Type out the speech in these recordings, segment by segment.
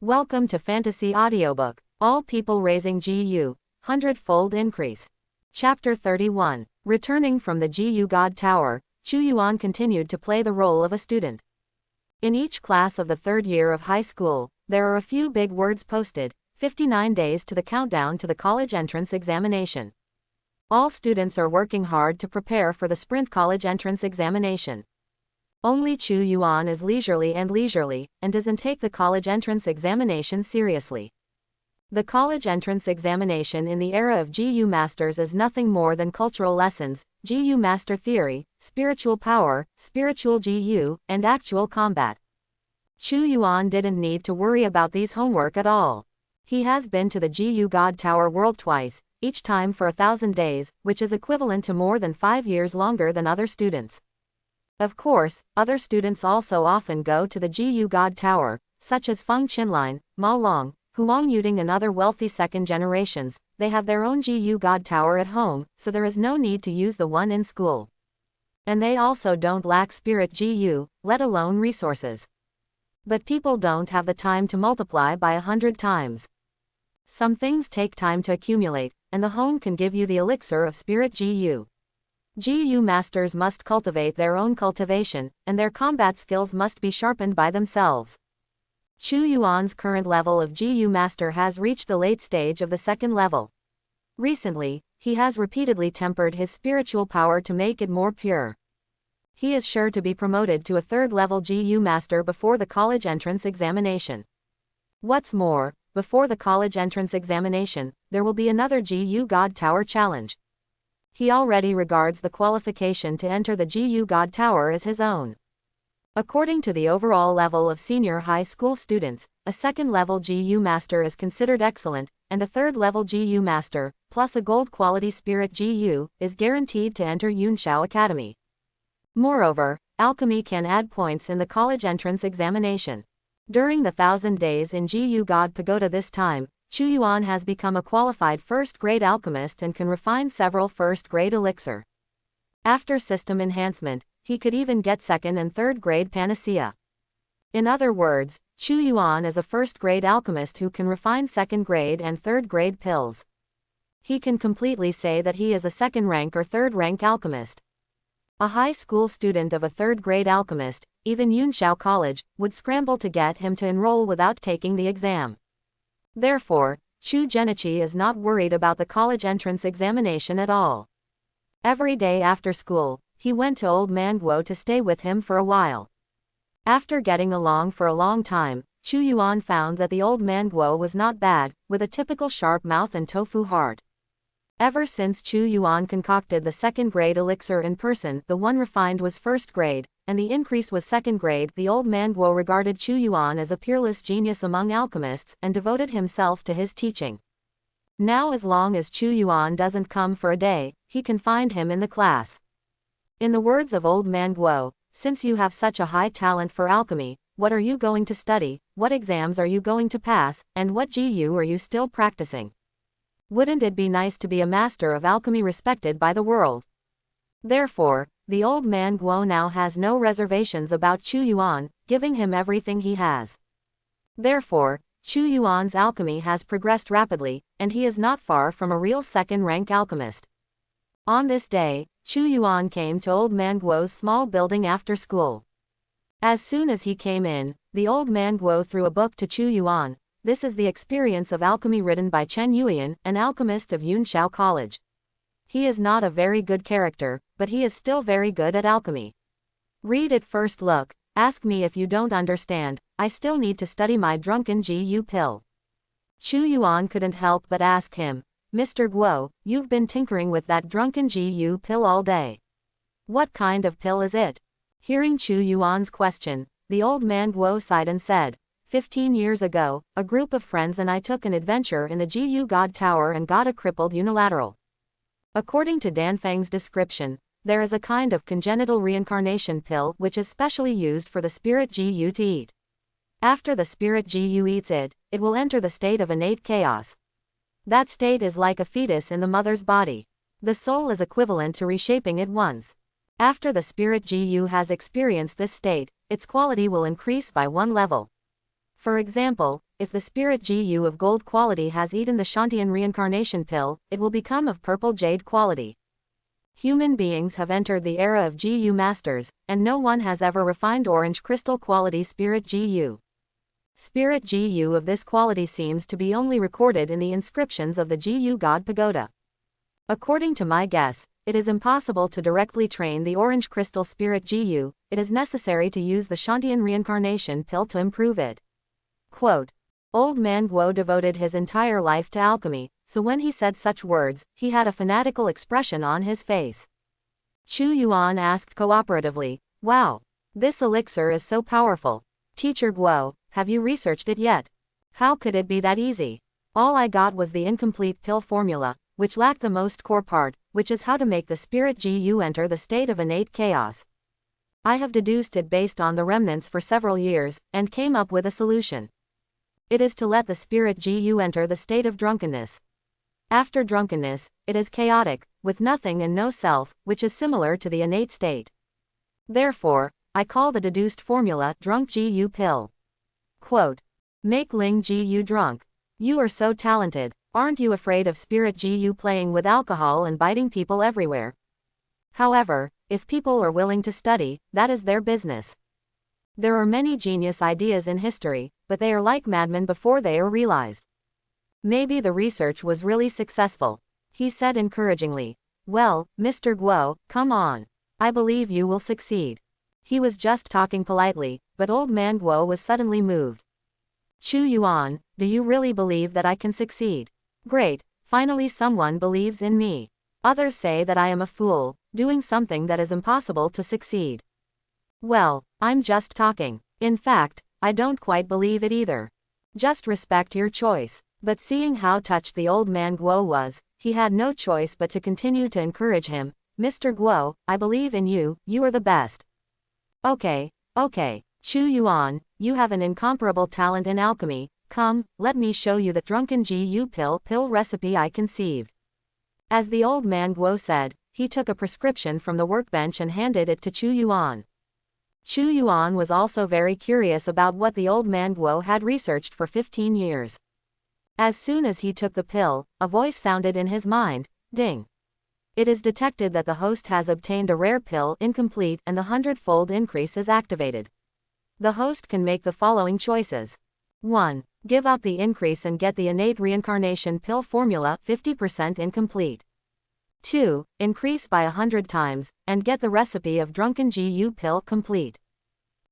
Welcome to Fantasy Audiobook. All People Raising GU. 100-fold Increase. Chapter 31. Returning from the GU God Tower, Chu Yuan continued to play the role of a student. In each class of the third year of high school, there are a few big words posted, 59 days to the countdown to the college entrance examination. All students are working hard to prepare for the sprint college entrance examination. Only Chu Yuan is leisurely and doesn't take the college entrance examination seriously. The college entrance examination in the era of GU Masters is nothing more than cultural lessons, GU Master Theory, spiritual power, spiritual GU, and actual combat. Chu Yuan didn't need to worry about these homework at all. He has been to the GU God Tower world twice, each time for 1,000 days, which is equivalent to more than 5 years longer than other students. Of course, other students also often go to the GU God Tower, such as Feng Qinlin, Ma Long, Huang Yuding and other wealthy second generations. They have their own GU God Tower at home, so there is no need to use the one in school. And they also don't lack spirit GU, let alone resources. But people don't have the time to multiply by 100 times. Some things take time to accumulate, and the home can give you the elixir of spirit GU. GU Masters must cultivate their own cultivation, and their combat skills must be sharpened by themselves. Chu Yuan's current level of GU Master has reached the late stage of the second level. Recently, he has repeatedly tempered his spiritual power to make it more pure. He is sure to be promoted to a third-level GU Master before the college entrance examination. What's more, before the college entrance examination, there will be another GU God Tower challenge. He already regards the qualification to enter the GU God Tower as his own. According to the overall level of senior high school students, a second-level GU Master is considered excellent, and a third-level GU Master, plus a gold-quality spirit GU, is guaranteed to enter Yunshao Academy. Moreover, alchemy can add points in the college entrance examination. During the 1,000 days in GU God Pagoda this time, Chu Yuan has become a qualified first-grade alchemist and can refine several first-grade elixir. After system enhancement, he could even get second and third-grade panacea. In other words, Chu Yuan is a first-grade alchemist who can refine second-grade and third-grade pills. He can completely say that he is a second-rank or third-rank alchemist. A high school student of a third-grade alchemist, even Yunshao College, would scramble to get him to enroll without taking the exam. Therefore, Chu Genichi is not worried about the college entrance examination at all. Every day after school, he went to Old Man Guo to stay with him for a while. After getting along for a long time, Chu Yuan found that the Old Man Guo was not bad, with a typical sharp mouth and tofu heart. Ever since Chu Yuan concocted the second-grade elixir in person, the one refined was first-grade, and the increase was second-grade. The Old Man Guo regarded Chu Yuan as a peerless genius among alchemists and devoted himself to his teaching. Now as long as Chu Yuan doesn't come for a day, he can find him in the class. In the words of Old Man Guo, since you have such a high talent for alchemy, what are you going to study, what exams are you going to pass, and what GU are you still practicing? Wouldn't it be nice to be a master of alchemy respected by the world? Therefore, the Old Man Guo now has no reservations about Chu Yuan, giving him everything he has. Therefore, Chu Yuan's alchemy has progressed rapidly, and he is not far from a real second-rank alchemist. On this day, Chu Yuan came to Old Man Guo's small building after school. As soon as he came in, the Old Man Guo threw a book to Chu Yuan. This is the experience of alchemy written by Chen Yuyan, an alchemist of Yunshao College. He is not a very good character, but he is still very good at alchemy. Read it first look, ask me if you don't understand, I still need to study my drunken GU pill. Chu Yuan couldn't help but ask him, Mr. Guo, you've been tinkering with that drunken GU pill all day. What kind of pill is it? Hearing Chu Yuan's question, the Old Man Guo sighed and said, 15 years ago, a group of friends and I took an adventure in the GU God Tower and got a crippled unilateral. According to Dan Feng's description, there is a kind of congenital reincarnation pill which is specially used for the spirit GU to eat. After the spirit GU eats it, it will enter the state of innate chaos. That state is like a fetus in the mother's body. The soul is equivalent to reshaping it once. After the spirit GU has experienced this state, its quality will increase by one level. For example, if the spirit GU of gold quality has eaten the Shantian reincarnation pill, it will become of purple jade quality. Human beings have entered the era of GU masters, and no one has ever refined orange crystal quality spirit GU. Spirit GU of this quality seems to be only recorded in the inscriptions of the GU God Pagoda. According to my guess, it is impossible to directly train the orange crystal spirit GU, it is necessary to use the Shantian reincarnation pill to improve it. Quote, Old man Guo devoted his entire life to alchemy, so when he said such words, he had a fanatical expression on his face. Chu Yuan asked cooperatively, Wow! This elixir is so powerful. Teacher Guo, have you researched it yet? How could it be that easy? All I got was the incomplete pill formula, which lacked the most core part, which is how to make the spirit GU enter the state of innate chaos. I have deduced it based on the remnants for several years, and came up with a solution. It is to let the spirit GU enter the state of drunkenness. After drunkenness, it is chaotic, with nothing and no self, which is similar to the innate state. Therefore, I call the deduced formula drunk GU pill. Quote, Make Ling GU drunk. You are so talented, aren't you afraid of spirit GU playing with alcohol and biting people everywhere? However, if people are willing to study, that is their business. There are many genius ideas in history, but they are like madmen before they are realized. Maybe the research was really successful. He said encouragingly. Well, Mr. Guo, come on. I believe you will succeed. He was just talking politely, but old man Guo was suddenly moved. Chu Yuan, do you really believe that I can succeed? Great, finally someone believes in me. Others say that I am a fool, doing something that is impossible to succeed. Well, I'm just talking. In fact, I don't quite believe it either. Just respect your choice. But seeing how touched the old man Guo was, he had no choice but to continue to encourage him. Mr. Guo, I believe in you, you are the best. Okay, Chu Yuan, you have an incomparable talent in alchemy, come, let me show you the drunken GU pill recipe I conceived. As the old man Guo said, he took a prescription from the workbench and handed it to Chu Yuan. Chu Yuan was also very curious about what the old man Guo had researched for 15 years. As soon as he took the pill, a voice sounded in his mind, ding. It is detected that the host has obtained a rare pill incomplete and the 100-fold increase is activated. The host can make the following choices. 1. Give up the increase and get the innate reincarnation pill formula 50% incomplete. 2. Increase by 100 times, and get the recipe of drunken GU pill complete.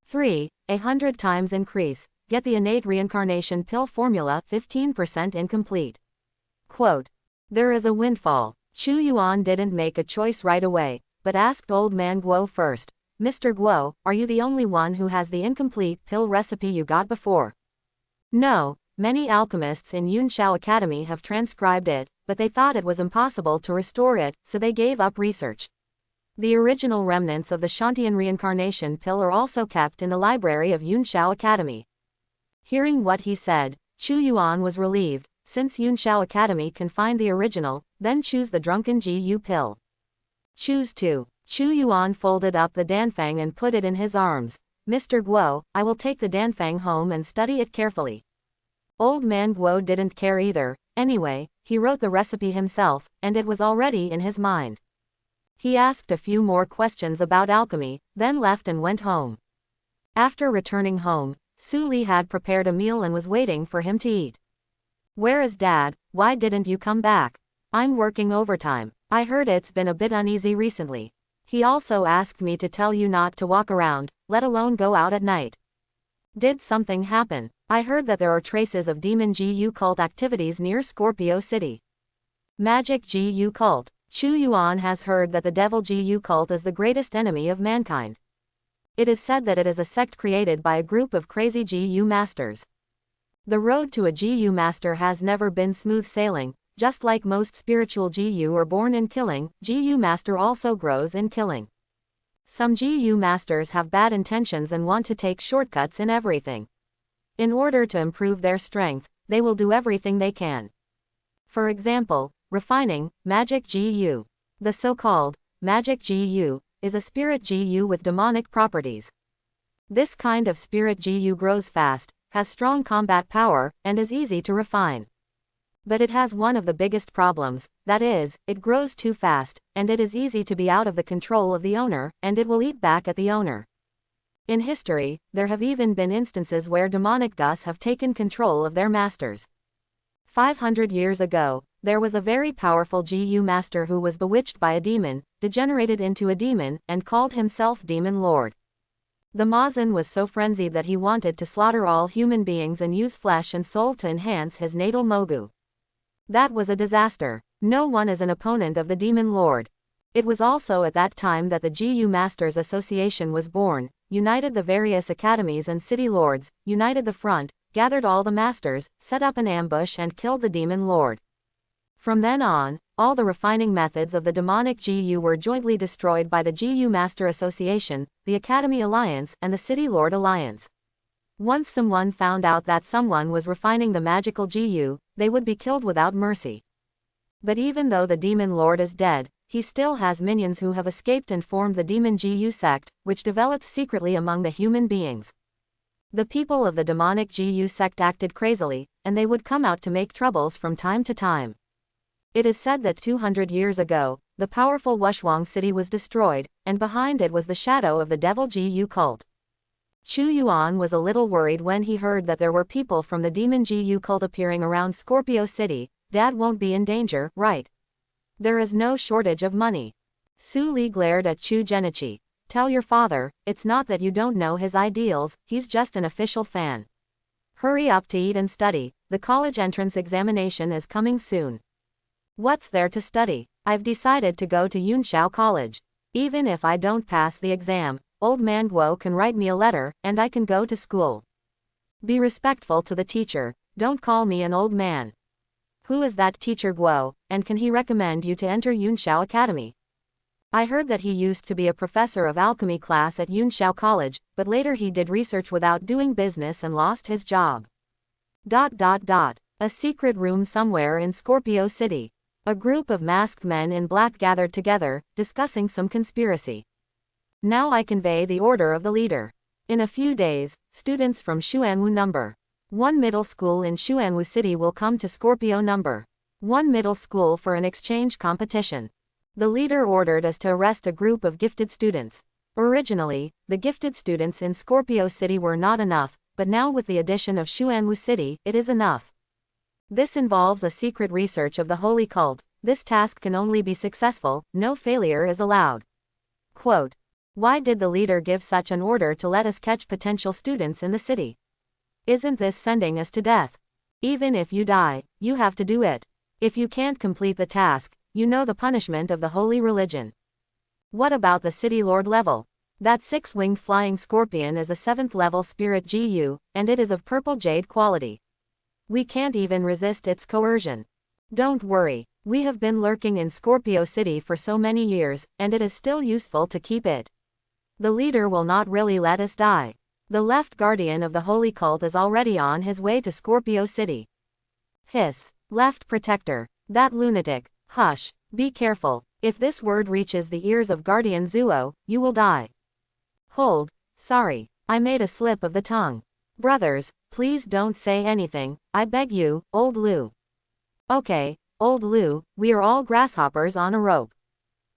3. 100 times increase, get the innate reincarnation pill formula 15% incomplete. Quote, There is a windfall. Chu Yuan didn't make a choice right away, but asked old man Guo first, Mr. Guo, are you the only one who has the incomplete pill recipe you got before? No, many alchemists in Yunshao Academy have transcribed it, but they thought it was impossible to restore it, so they gave up research. The original remnants of the Shantian reincarnation pill are also kept in the library of Yunshao Academy. Hearing what he said, Chu Yuan was relieved, since Yunshao Academy can find the original, then choose the drunken GU pill. Choose to. Chu Yuan folded up the danfang and put it in his arms. Mr. Guo, I will take the danfang home and study it carefully. Old man Guo didn't care either, anyway, he wrote the recipe himself, and it was already in his mind. He asked a few more questions about alchemy, then left and went home. After returning home, Su Li had prepared a meal and was waiting for him to eat. Where is Dad? Why didn't you come back? I'm working overtime. I heard it's been a bit uneasy recently. He also asked me to tell you not to walk around, let alone go out at night. Did something happen? I heard that there are traces of demon GU cult activities near Scorpio City. Magic GU cult. Chu Yuan has heard that the devil GU cult is the greatest enemy of mankind. It is said that it is a sect created by a group of crazy GU masters. The road to a GU master has never been smooth sailing. Just like most spiritual GU are born in killing, GU master also grows in killing. Some GU masters have bad intentions and want to take shortcuts in everything. In order to improve their strength, they will do everything they can. For example, refining magic GU. The so-called magic GU is a spirit GU with demonic properties. This kind of spirit GU grows fast, has strong combat power, and is easy to refine. But it has one of the biggest problems, that is, it grows too fast, and it is easy to be out of the control of the owner, and it will eat back at the owner. In history, there have even been instances where demonic gus have taken control of their masters. 500 years ago, there was a very powerful GU master who was bewitched by a demon, degenerated into a demon, and called himself Demon Lord. The Mazan was so frenzied that he wanted to slaughter all human beings and use flesh and soul to enhance his natal mogu. That was a disaster. No one is an opponent of the Demon Lord. It was also at that time that the GU Masters Association was born, united the various academies and city lords, united the front, gathered all the masters, set up an ambush and killed the Demon Lord. From then on, all the refining methods of the demonic GU were jointly destroyed by the GU Master Association, the Academy Alliance, and the City Lord Alliance. Once someone found out that someone was refining the magical GU, they would be killed without mercy. But even though the Demon Lord is dead, he still has minions who have escaped and formed the Demon GU sect, which develops secretly among the human beings. The people of the demonic GU sect acted crazily, and they would come out to make troubles from time to time. It is said that 200 years ago, the powerful Wushuang city was destroyed, and behind it was the shadow of the devil GU cult. Chu Yuan was a little worried when he heard that there were people from the demon GU cult appearing around Scorpio City. Dad won't be in danger, right? There is no shortage of money. Su Li glared at Chu Genichi. Tell your father, it's not that you don't know his ideals, he's just an official fan. Hurry up to eat and study, the college entrance examination is coming soon. What's there to study? I've decided to go to Yunshao College. Even if I don't pass the exam, old man Guo can write me a letter, and I can go to school. Be respectful to the teacher, don't call me an old man. Who is that teacher Guo, and can he recommend you to enter Yunshao Academy? I heard that he used to be a professor of alchemy class at Yunshao College, but later he did research without doing business and lost his job. A secret room somewhere in Scorpio City. A group of masked men in black gathered together, discussing some conspiracy. Now I convey the order of the leader. In a few days, students from Xuanwu No. 1 Middle School in Xuanwu City will come to Scorpio No. 1 Middle School for an exchange competition. The leader ordered us to arrest a group of gifted students. Originally, the gifted students in Scorpio City were not enough, but now with the addition of Xuanwu City, it is enough. This involves a secret research of the holy cult. This task can only be successful, no failure is allowed. Quote, why did the leader give such an order to let us catch potential students in the city? Isn't this sending us to death? Even if you die, you have to do it. If you can't complete the task, you know the punishment of the holy religion. What about the city lord level? That 6-winged flying scorpion is a 7th level spirit GU, and it is of purple jade quality. We can't even resist its coercion. Don't worry, we have been lurking in Scorpio City for so many years, and it is still useful to keep it. The leader will not really let us die. The left guardian of the holy cult is already on his way to Scorpio City. Hiss. Left protector. That lunatic. Hush. Be careful. If this word reaches the ears of Guardian Zuo, you will die. Hold. Sorry. I made a slip of the tongue. Brothers, please don't say anything, I beg you, old Lu. Okay, old Lu, we are all grasshoppers on a rope.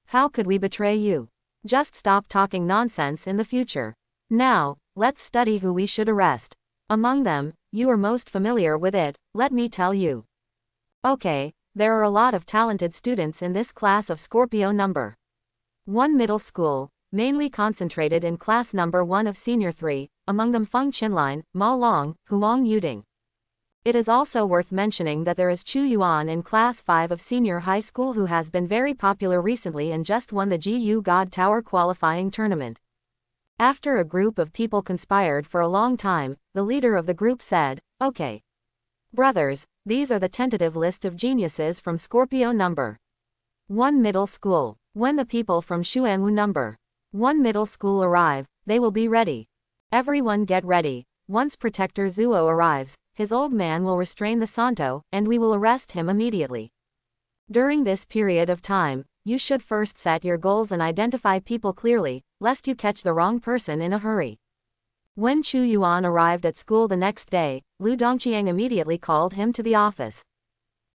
How could we betray you? Just stop talking nonsense in the future. Now, let's study who we should arrest. Among them, you are most familiar with it, let me tell you. Okay, there are a lot of talented students in this class of Scorpio No. 1 Middle School, mainly concentrated in class No. 1 of Senior 3, among them Feng Qinlin, Ma Long, Huang Yuding. It is also worth mentioning that there is Chu Yuan in class 5 of Senior High School who has been very popular recently and just won the GU God Tower qualifying tournament. After a group of people conspired for a long time, the leader of the group said, okay. Brothers, these are the tentative list of geniuses from Scorpio No. 1 Middle School. When the people from Xuanwu No. 1 Middle School arrive, they will be ready. Everyone get ready. Once Protector Zuo arrives, his old man will restrain the Santo, and we will arrest him immediately. During this period of time, you should first set your goals and identify people clearly, lest you catch the wrong person in a hurry. When Chu Yuan arrived at school the next day, Lu Dongqiang immediately called him to the office.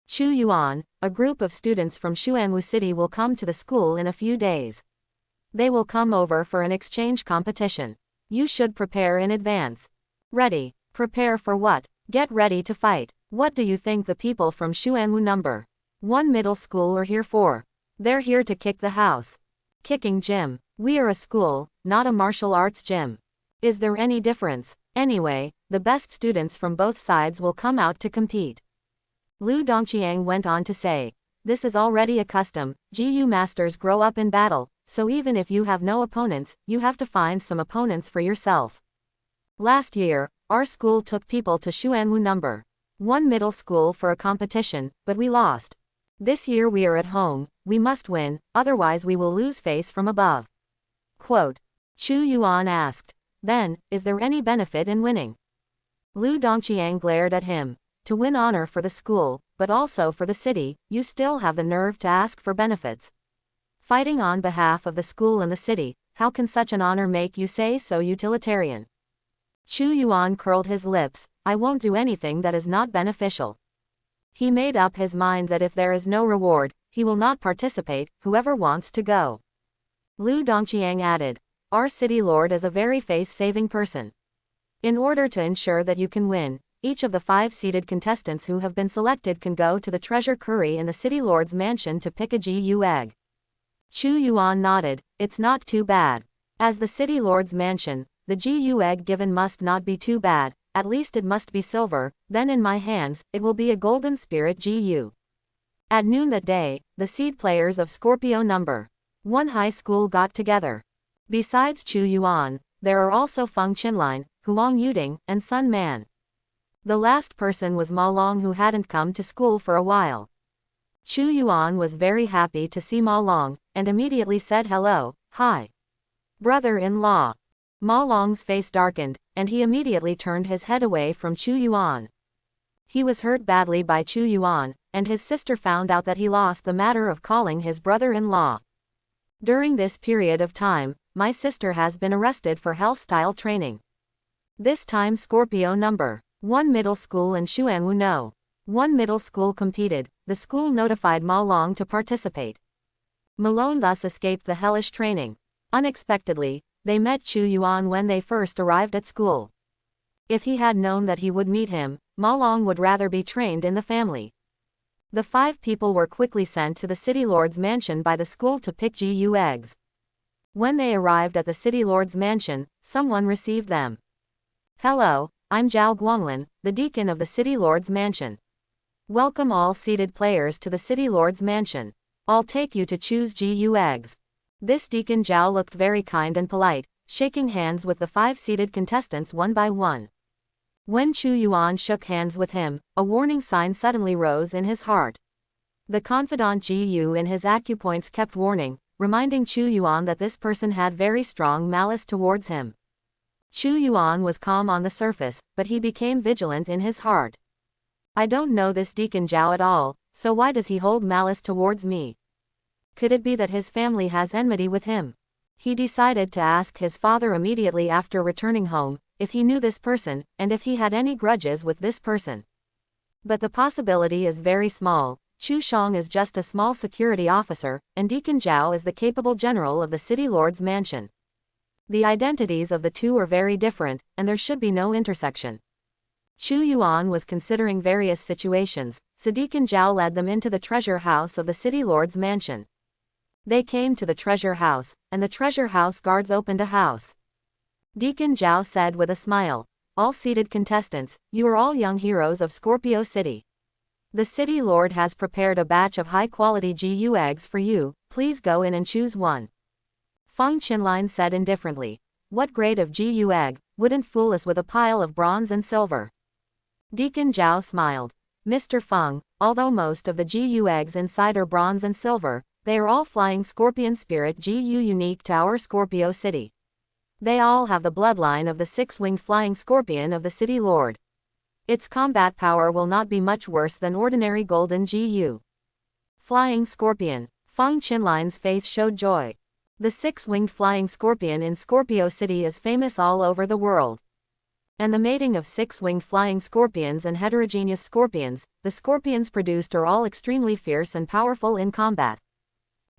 Chu Yuan, a group of students from Xuanwu City will come to the school in a few days. They will come over for an exchange competition. You should prepare in advance. Ready. Prepare for what? Get ready to fight. What do you think the people from Xuanwu number 1 middle school are here for? They're here to kick the house. Kicking gym. We are a school, not a martial arts gym. Is there any difference? Anyway, the best students from both sides will come out to compete. Lu Dongqiang went on to say, this is already a custom. GU masters grow up in battle, so even if you have no opponents, you have to find some opponents for yourself. Last year, our school took people to Xuanwu number 1 middle school for a competition, but we lost. This year we are at home, we must win, otherwise we will lose face from above. Quote. Chu Yuan asked. Then, is there any benefit in winning? Lu Dongqiang glared at him. To win honor for the school, but also for the city, you still have the nerve to ask for benefits. Fighting on behalf of the school and the city, how can such an honor make you say so utilitarian? Chu Yuan curled his lips. I won't do anything that is not beneficial. He made up his mind that if there is no reward, he will not participate, whoever wants to go. Lu Dongqiang added, our city lord is a very face-saving person. In order to ensure that you can win, each of the 5 seeded contestants who have been selected can go to the treasure curry in the city lord's mansion to pick a GU egg. Chu Yuan nodded, it's not too bad. As the city lord's mansion, the GU egg given must not be too bad, at least it must be silver, then in my hands, it will be a golden spirit GU. At noon that day, the seed players of Scorpio number 1 high school got together. Besides Chu Yuan, there are also Feng Qinlin, Huang Yuding, and Sun Man. The last person was Ma Long, who hadn't come to school for a while. Chu Yuan was very happy to see Ma Long, and immediately said hello, hi. Brother-in-law. Ma Long's face darkened, and he immediately turned his head away from Chu Yuan. He was hurt badly by Chu Yuan, and his sister found out that he lost the matter of calling his brother-in-law. During this period of time, my sister has been arrested for hell-style training. This time Scorpio number 1 middle school and Xuanwu no. 1 middle school competed. The school notified Ma Long to participate. Malone thus escaped the hellish training. Unexpectedly, they met Chu Yuan when they first arrived at school. If he had known that he would meet him, Ma Long would rather be trained in the family. The 5 people were quickly sent to the city lord's mansion by the school to pick GU eggs. When they arrived at the city lord's mansion, someone received them. Hello, I'm Zhao Guanglin, the deacon of the city lord's mansion. Welcome all seated players to the city lord's mansion. I'll take you to choose GU eggs. This deacon Zhao looked very kind and polite, shaking hands with the 5 seated contestants one by one. When Chu Yuan shook hands with him, a warning sign suddenly rose in his heart. The confidant GU in his acupoints kept warning, reminding Chu Yuan that this person had very strong malice towards him. Chu Yuan was calm on the surface, but he became vigilant in his heart. I don't know this deacon Zhao at all, so why does he hold malice towards me? Could it be that his family has enmity with him? He decided to ask his father immediately after returning home, if he knew this person, and if he had any grudges with this person. But the possibility is very small. Chu Shang is just a small security officer, and Deacon Zhao is the capable general of the city lord's mansion. The identities of the two are very different, and there should be no intersection. Chu Yuan was considering various situations, so Deacon Zhao led them into the treasure house of the city lord's mansion. They came to the treasure house, and the treasure house guards opened a house. Deacon Zhao said with a smile, all seated contestants, you are all young heroes of Scorpio City. The city lord has prepared a batch of high-quality GU eggs for you, please go in and choose one. Feng Qinlin said indifferently, what grade of GU egg, wouldn't fool us with a pile of bronze and silver. Deacon Zhao smiled. Mr. Feng, although most of the GU eggs inside are bronze and silver, they are all flying scorpion spirit GU unique to our Scorpio City. They all have the bloodline of the 6-winged flying scorpion of the city lord. Its combat power will not be much worse than ordinary golden GU. Flying scorpion. Feng Qinlin's face showed joy. The 6-winged flying scorpion in Scorpio City is famous all over the world. and the mating of 6-winged flying scorpions and heterogeneous scorpions. The scorpions produced are all extremely fierce and powerful in combat.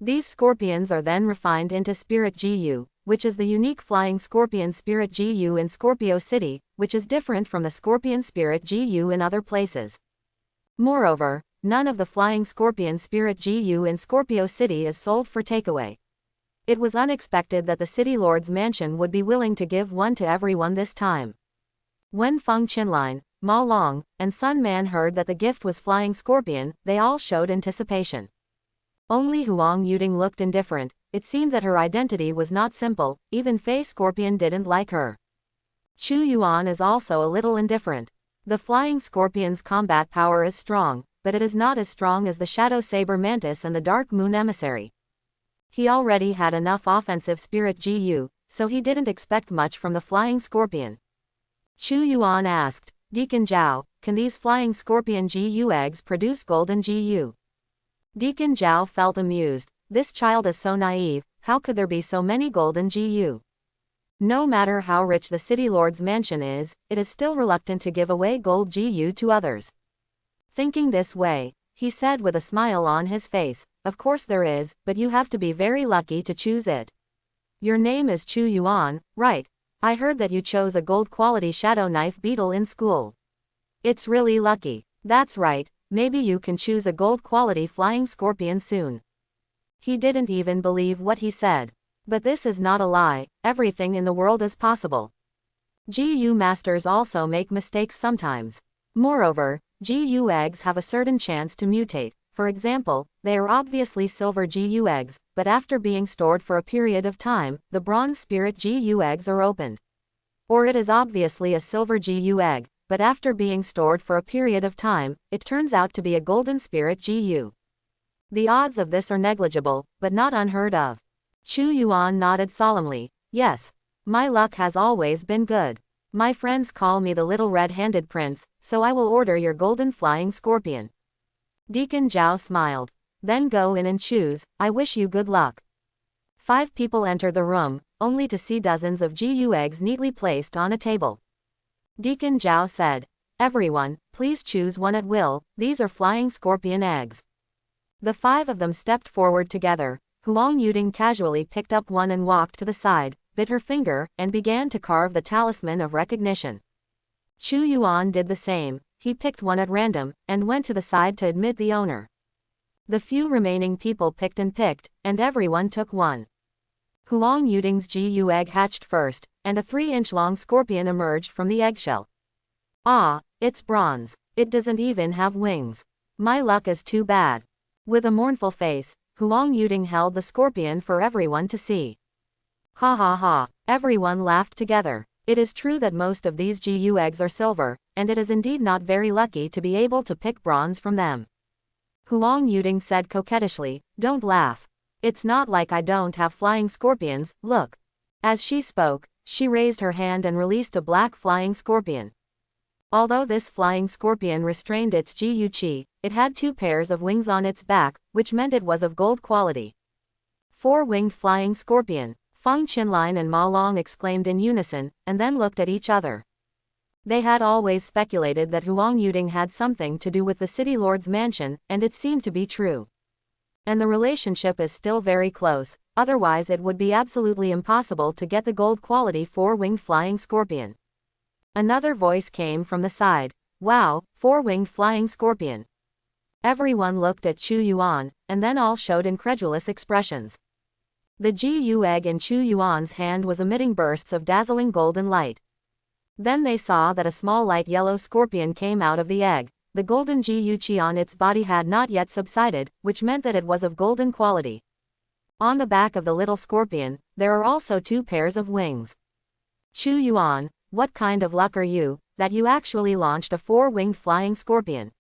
These scorpions are then refined into Spirit GU, which is the unique flying scorpion Spirit GU in Scorpio City, which is different from the scorpion Spirit GU in other places. Moreover, none of the flying scorpion Spirit GU in Scorpio City is sold for takeaway. It was unexpected that the City Lord's mansion would be willing to give one to everyone this time. When Feng Qinline, Ma Long, and Sun Man heard that the gift was flying scorpion, they all showed anticipation. Only Huang Yuding looked indifferent. It seemed that her identity was not simple. Even Fei Scorpion didn't like her. Chu Yuan is also a little indifferent. The flying scorpion's combat power is strong, but it is not as strong as the Shadow Saber Mantis and the Dark Moon Emissary. He already had enough offensive Spirit GU, so he didn't expect much from the flying scorpion. Chu Yuan asked, Deacon Zhao, can these flying scorpion GU eggs produce golden GU? Deacon Zhao felt amused. This child is so naive. How could there be so many golden GU? No matter how rich the City Lord's mansion is, it is still reluctant to give away gold GU to others. Thinking this way, he said with a smile on his face, of course there is, but you have to be very lucky to choose it. Your name is Chu Yuan, right? I heard that you chose a gold quality shadow knife beetle in school. It's really lucky. That's right, maybe you can choose a gold quality flying scorpion soon. He didn't even believe what he said. But this is not a lie, everything in the world is possible. GU masters also make mistakes sometimes. Moreover, GU eggs have a certain chance to mutate. For example, they are obviously silver GU eggs, but after being stored for a period of time, the bronze spirit GU eggs are opened. Or it is obviously a silver GU egg, but after being stored for a period of time, it turns out to be a golden spirit GU. The odds of this are negligible, but not unheard of. Chu Yuan nodded solemnly. Yes. My luck has always been good. My friends call me the little red-handed prince, so I will order your golden flying scorpion. Deacon Zhao smiled. Then go in and choose. I wish you good luck. 5 people entered the room, only to see dozens of GU eggs neatly placed on a table. Deacon Zhao said, everyone, please choose one at will. These are flying scorpion eggs. The 5 of them stepped forward together. Huang Yuding casually picked up one and walked to the side, bit her finger, and began to carve the talisman of recognition. Chu Yuan did the same. He picked one at random, and went to the side to admit the owner. The few remaining people picked, and everyone took one. Huang Yuding's GU egg hatched first, and a 3-inch-long scorpion emerged from the eggshell. Ah, it's bronze. It doesn't even have wings. My luck is too bad. With a mournful face, Huang Yuding held the scorpion for everyone to see. Ha ha ha, everyone laughed together. It is true that most of these GU eggs are silver, and it is indeed not very lucky to be able to pick bronze from them. Huang Yuding said coquettishly, don't laugh. It's not like I don't have flying scorpions, look. As she spoke, she raised her hand and released a black flying scorpion. Although this flying scorpion restrained its GU chi, it had 2 pairs of wings on its back, which meant it was of gold quality. 4-winged flying scorpion, Feng Qinline and Ma Long exclaimed in unison, and then looked at each other. They had always speculated that Huang Yuding had something to do with the City Lord's mansion, and it seemed to be true. And the relationship is still very close, otherwise it would be absolutely impossible to get the gold quality 4-winged flying scorpion. Another voice came from the side. Wow, 4-winged flying scorpion. Everyone looked at Chu Yuan, and then all showed incredulous expressions. The GU egg in Chu Yuan's hand was emitting bursts of dazzling golden light. Then they saw that a small light yellow scorpion came out of the egg. The golden GU chi on its body had not yet subsided, which meant that it was of golden quality. On the back of the little scorpion, there are also 2 pairs of wings. Chu Yuan, what kind of luck are you, that you actually launched a 4-winged flying scorpion?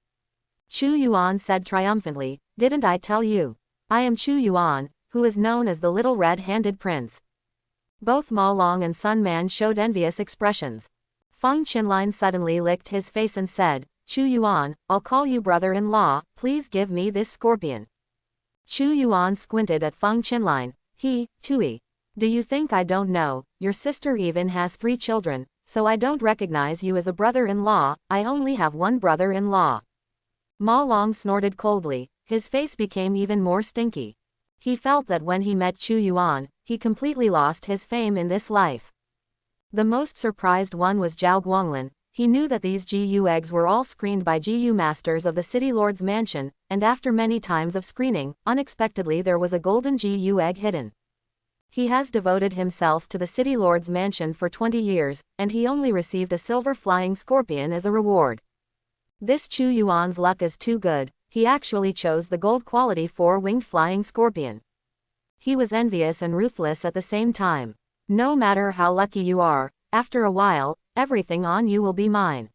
Chu Yuan said triumphantly, didn't I tell you? I am Chu Yuan, who is known as the little red-handed prince. Both Ma Long and Sun Man showed envious expressions. Feng Qinline suddenly licked his face and said, Chu Yuan, I'll call you brother-in-law, please give me this scorpion. Chu Yuan squinted at Feng Qinline. Tui. Do you think I don't know? Your sister even has 3 children. so I don't recognize you as a brother-in-law, I only have one brother-in-law. Ma Long snorted coldly, his face became even more stinky. He felt that when he met Chu Yuan, he completely lost his fame in this life. The most surprised one was Zhao Guanglin. He knew that these GU eggs were all screened by GU masters of the city lord's mansion, and after many times of screening, unexpectedly there was a golden GU egg hidden. He has devoted himself to the city lord's mansion for 20 years, and he only received a silver flying scorpion as a reward. This Chu Yuan's luck is too good, he actually chose the gold quality 4-winged flying scorpion. He was envious and ruthless at the same time. No matter how lucky you are, after a while, everything on you will be mine.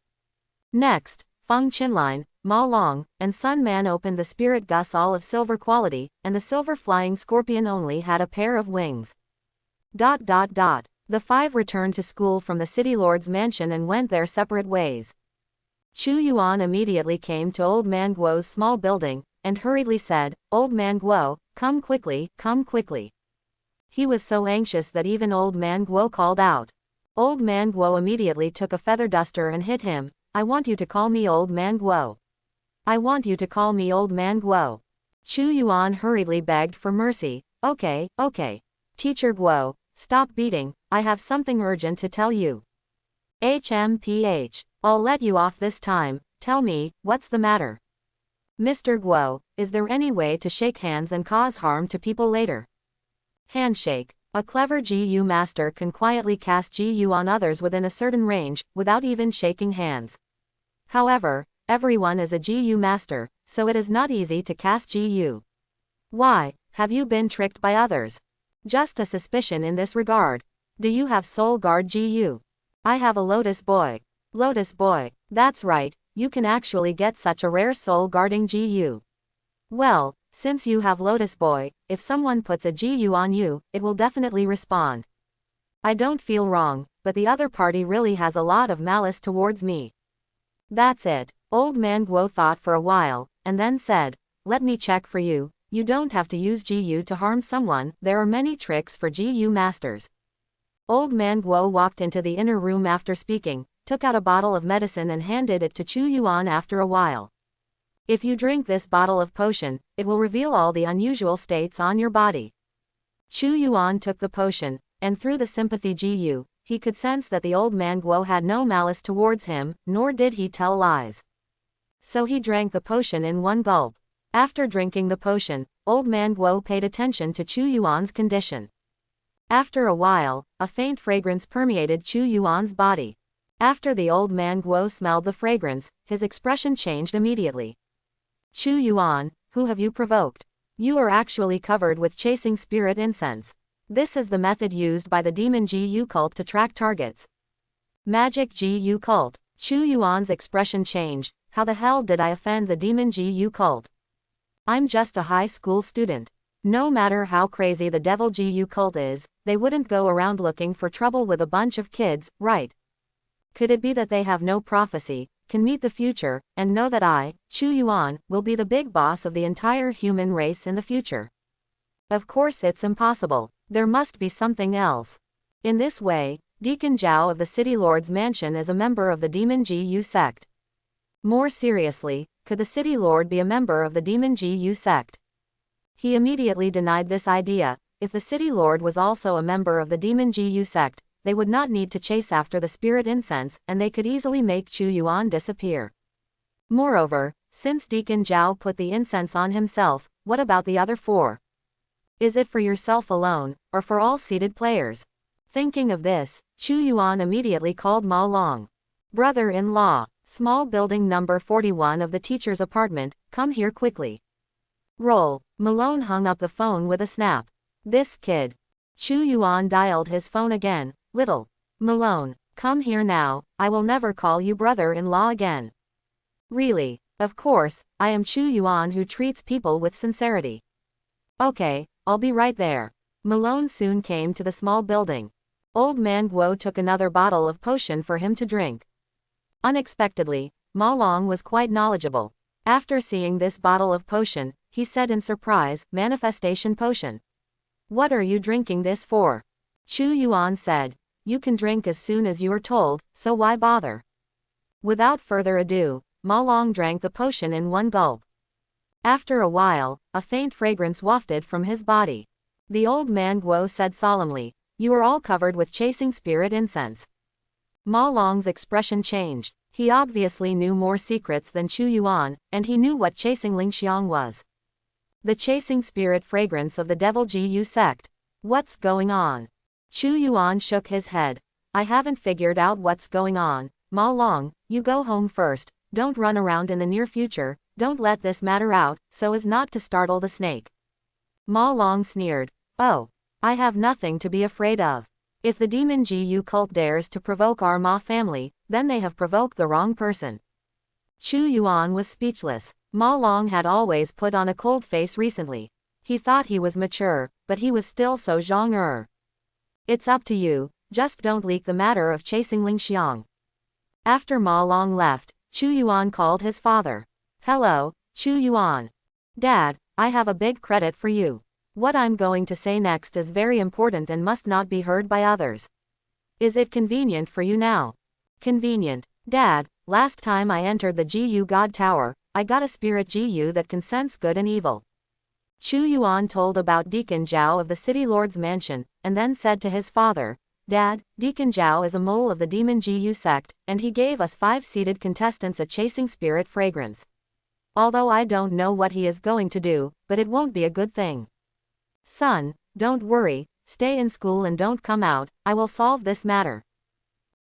Next, Feng Qinline, Ma Long, and Sun Man opened the spirit gus all of silver quality, and the silver flying scorpion only had a pair of wings. The 5 returned to school from the city lord's mansion and went their separate ways. Chu Yuan immediately came to Old Man Guo's small building, and hurriedly said, "Old Man Guo, come quickly, come quickly." He was so anxious that even Old Man Guo called out. Old Man Guo immediately took a feather duster and hit him. "I want you to call me Old Man Guo. I want you to call me Old Man Guo." Chu Yuan hurriedly begged for mercy. Okay. Teacher Guo, stop beating, I have something urgent to tell you." "HMPH. I'll let you off this time, tell me, what's the matter?" "Mr. Guo, is there any way to shake hands and cause harm to people later?" Handshake. A clever GU master can quietly cast GU on others within a certain range, without even shaking hands. However, everyone is a GU master, so it is not easy to cast GU. Why, have you been tricked by others? Just a suspicion in this regard. Do you have Soul Guard GU? I have a Lotus Boy. Lotus Boy, that's right, you can actually get such a rare soul guarding GU. Well, since you have Lotus Boy, if someone puts a GU on you, it will definitely respond. I don't feel wrong, but the other party really has a lot of malice towards me. That's it. Old Man Guo thought for a while, and then said, "Let me check for you. You don't have to use GU to harm someone, there are many tricks for GU masters." Old Man Guo walked into the inner room after speaking, took out a bottle of medicine and handed it to Chu Yuan after a while. "If you drink this bottle of potion, it will reveal all the unusual states on your body." Chu Yuan took the potion, and through the sympathy GU, he could sense that the Old Man Guo had no malice towards him, nor did he tell lies. So he drank the potion in one gulp. After drinking the potion, Old Man Guo paid attention to Chu Yuan's condition. After a while, a faint fragrance permeated Chu Yuan's body. After the Old Man Guo smelled the fragrance, his expression changed immediately. "Chu Yuan, who have you provoked? You are actually covered with chasing spirit incense. This is the method used by the demon GU cult to track targets." Magic GU cult. Chu Yuan's expression changed. How the hell did I offend the demon GU cult? I'm just a high school student. No matter how crazy the devil GU cult is, they wouldn't go around looking for trouble with a bunch of kids, right? Could it be that they have no prophecy, can meet the future, and know that I, Chu Yuan, will be the big boss of the entire human race in the future? Of course it's impossible. There must be something else. In this way, Deacon Zhao of the City Lord's mansion is a member of the Demon GU sect. More seriously, could the City Lord be a member of the Demon GU sect? He immediately denied this idea. If the City Lord was also a member of the Demon GU sect, they would not need to chase after the spirit incense, and they could easily make Chu Yuan disappear. Moreover, since Deacon Zhao put the incense on himself, what about the other 4? Is it for yourself alone, or for all seated players? Thinking of this, Chu Yuan immediately called Ma Long. "Brother-in-law, small building number 41 of the teacher's apartment, come here quickly." Roll. Malone hung up the phone with a snap. This kid. Chu Yuan dialed his phone again. "Little Malone, come here now, I will never call you brother-in-law again." "Really? Of course, I am Chu Yuan who treats people with sincerity." "Okay, I'll be right there." Malone soon came to the small building. Old Man Guo took another bottle of potion for him to drink. Unexpectedly, Ma Long was quite knowledgeable. After seeing this bottle of potion, he said in surprise, "Manifestation potion. What are you drinking this for?" Chu Yuan said, You can drink as soon as you are told, so why bother? Without further ado, Ma Long drank the potion in one gulp. After a while, a faint fragrance wafted from his body. The old man Guo said solemnly, "You are all covered with chasing spirit incense." Ma Long's expression changed. He obviously knew more secrets than Chu Yuan, and he knew what chasing Lingxiang was. The chasing spirit fragrance of the devil Ji sect. What's going on? Chu Yuan shook his head. I haven't figured out what's going on. Ma Long, you go home first, don't run around in the near future, don't let this matter out, so as not to startle the snake. Ma Long sneered. Oh, I have nothing to be afraid of. If the demon Ji cult dares to provoke our Ma family, then they have provoked the wrong person. Chu Yuan was speechless. Ma Long had always put on a cold face recently. He thought he was mature, but he was still so zhong-er. It's up to you, just don't leak the matter of chasing Lingxiang. After Ma Long left, Chu Yuan called his father. Hello, Chu Yuan. Dad, I have a big credit for you. What I'm going to say next is very important and must not be heard by others. Is it convenient for you now? Convenient. Dad, last time I entered the Gu God Tower, I got a spirit Gu that can sense good and evil. Chu Yuan told about Deacon Zhao of the City Lord's mansion, and then said to his father, Dad, Deacon Zhao is a mole of the demon Gu sect, and he gave us 5 seated contestants a chasing spirit fragrance. Although I don't know what he is going to do, but it won't be a good thing. Son, don't worry, stay in school and don't come out, I will solve this matter.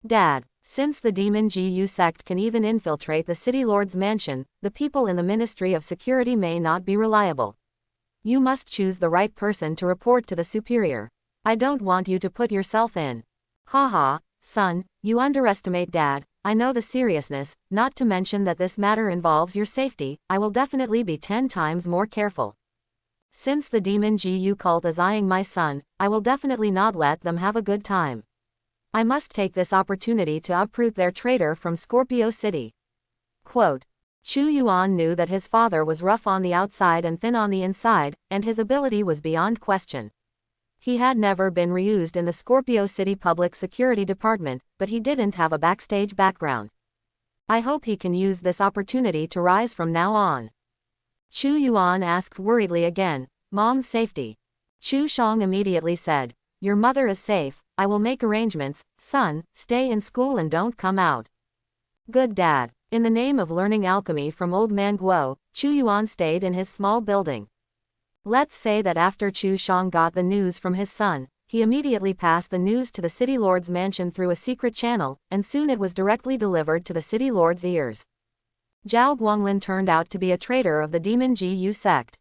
Dad, since the demon Gu sect can even infiltrate the City Lord's mansion, the people in the Ministry of Security may not be reliable. You must choose the right person to report to the superior. I don't want you to put yourself in. Haha, son, you underestimate Dad, I know the seriousness, not to mention that this matter involves your safety, I will definitely be 10 times more careful. Since the demon Gu cult is eyeing my son, I will definitely not let them have a good time. I must take this opportunity to uproot their traitor from Scorpio City. Quote. Chu Yuan knew that his father was rough on the outside and thin on the inside, and his ability was beyond question. He had never been reused in the Scorpio City Public Security Department, but he didn't have a backstage background. I hope he can use this opportunity to rise from now on. Chu Yuan asked worriedly again, Mom's safety. Chu Shang immediately said, Your mother is safe, I will make arrangements, son, stay in school and don't come out. Good Dad. In the name of learning alchemy from Old Man Guo, Chu Yuan stayed in his small building. Let's say that after Chu Shang got the news from his son, he immediately passed the news to the City Lord's mansion through a secret channel, and soon it was directly delivered to the City Lord's ears. Zhao Guanglin turned out to be a traitor of the demon Gu sect.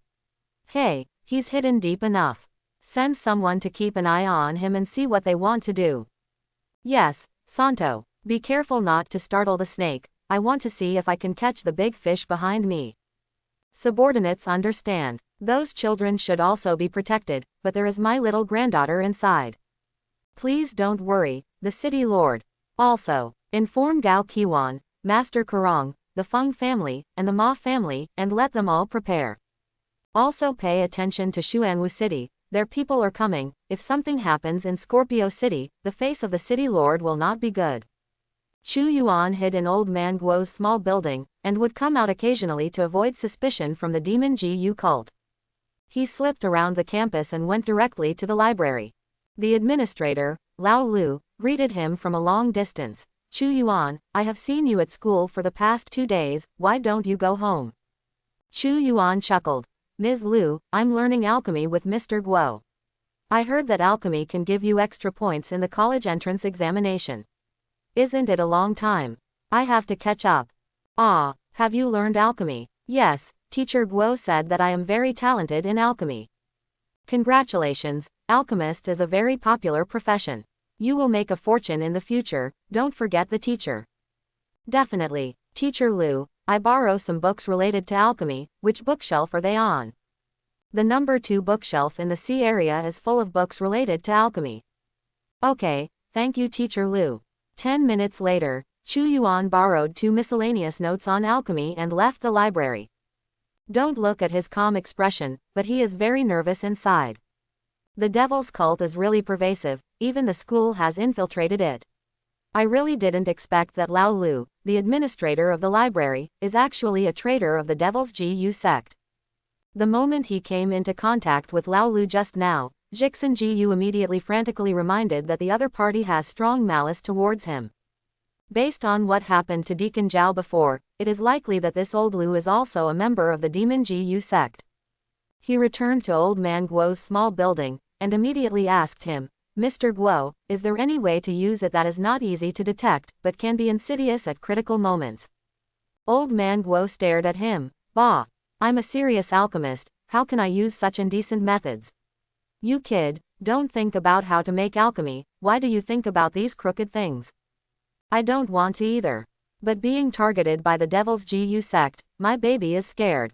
Hey, he's hidden deep enough. Send someone to keep an eye on him and see what they want to do. Yes, Santo, be careful not to startle the snake, I want to see if I can catch the big fish behind me. Subordinates understand. Those children should also be protected, but there is my little granddaughter inside. Please don't worry, the City Lord. Also, inform Gao Qiwan, Master Kurong, the Feng family, and the Ma family, and let them all prepare. Also pay attention to Xuanwu City, their people are coming, if something happens in Scorpio City, the face of the City Lord will not be good. Chu Yuan hid in Old Man Guo's small building, and would come out occasionally to avoid suspicion from the demon Gu cult. He slipped around the campus and went directly to the library. The administrator, Lao Lu, greeted him from a long distance. Chu Yuan, I have seen you at school for the past 2 days, why don't you go home? Chu Yuan chuckled. Ms. Lu, I'm learning alchemy with Mr. Guo. I heard that alchemy can give you extra points in the college entrance examination. Isn't it a long time? I have to catch up. Ah, have you learned alchemy? Yes, Teacher Guo said that I am very talented in alchemy. Congratulations, alchemist is a very popular profession. You will make a fortune in the future, don't forget the teacher. Definitely, Teacher Lu, I borrow some books related to alchemy, which bookshelf are they on? The number 2 bookshelf in the C area is full of books related to alchemy. Okay, thank you Teacher Lu. 10 minutes later, Chu Yuan borrowed 2 miscellaneous notes on alchemy and left the library. Don't look at his calm expression, but he is very nervous inside. The devil's cult is really pervasive, even the school has infiltrated it. I really didn't expect that Lao Lu, the administrator of the library, is actually a traitor of the Devil's GU sect. The moment he came into contact with Lao Lu just now, Jixin GU immediately frantically reminded that the other party has strong malice towards him. Based on what happened to Deacon Zhao before, it is likely that this old Lu is also a member of the Demon GU sect. He returned to Old Man Guo's small building, and immediately asked him, Mr. Guo, is there any way to use it that is not easy to detect, but can be insidious at critical moments? Old Man Guo stared at him. Bah! I'm a serious alchemist, how can I use such indecent methods? You kid, don't think about how to make alchemy, why do you think about these crooked things? I don't want to either. But being targeted by the Devil's GU sect, my baby is scared.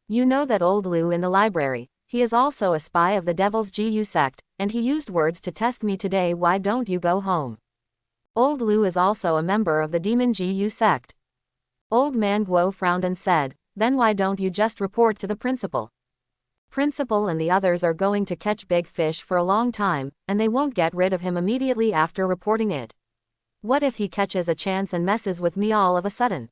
You know that old Lu in the library, he is also a spy of the Devil's GU sect, and he used words to test me today. Why don't you go home? Old Lu is also a member of the Demon GU sect. Old Man Guo frowned and said, then why don't you just report to the principal? Principal and the others are going to catch big fish for a long time, and they won't get rid of him immediately after reporting it. What if he catches a chance and messes with me all of a sudden?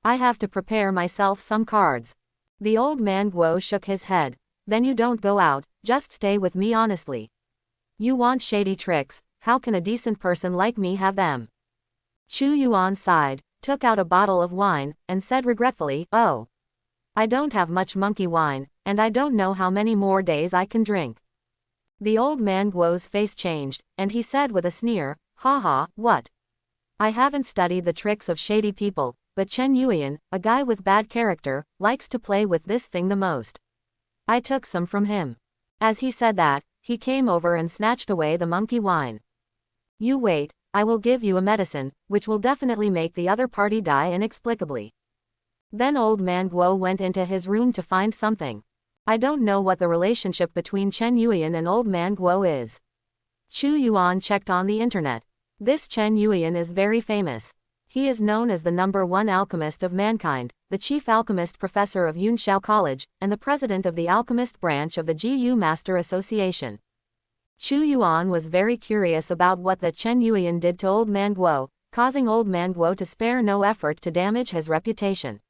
I have to prepare myself some cards. The old man Guo shook his head. Then you don't go out, just stay with me honestly. You want shady tricks, how can a decent person like me have them? Chu Yuan sighed, took out a bottle of wine, and said regretfully, oh. I don't have much monkey wine, and I don't know how many more days I can drink. The old man Guo's face changed, and he said with a sneer, haha, what? I haven't studied the tricks of shady people, but Chen Yuan, a guy with bad character, likes to play with this thing the most. I took some from him. As he said that, he came over and snatched away the monkey wine. You wait, I will give you a medicine, which will definitely make the other party die inexplicably. Then old man Guo went into his room to find something. I don't know what the relationship between Chen Yuan and old man Guo is. Chu Yuan checked on the internet. This Chen Yuan is very famous. He is known as the #1 alchemist of mankind, the chief alchemist professor of Yunxiao College, and the president of the alchemist branch of the GU Master Association. Chu Yuan was very curious about what the Chen Yuan did to old man Guo, causing old man Guo to spare no effort to damage his reputation.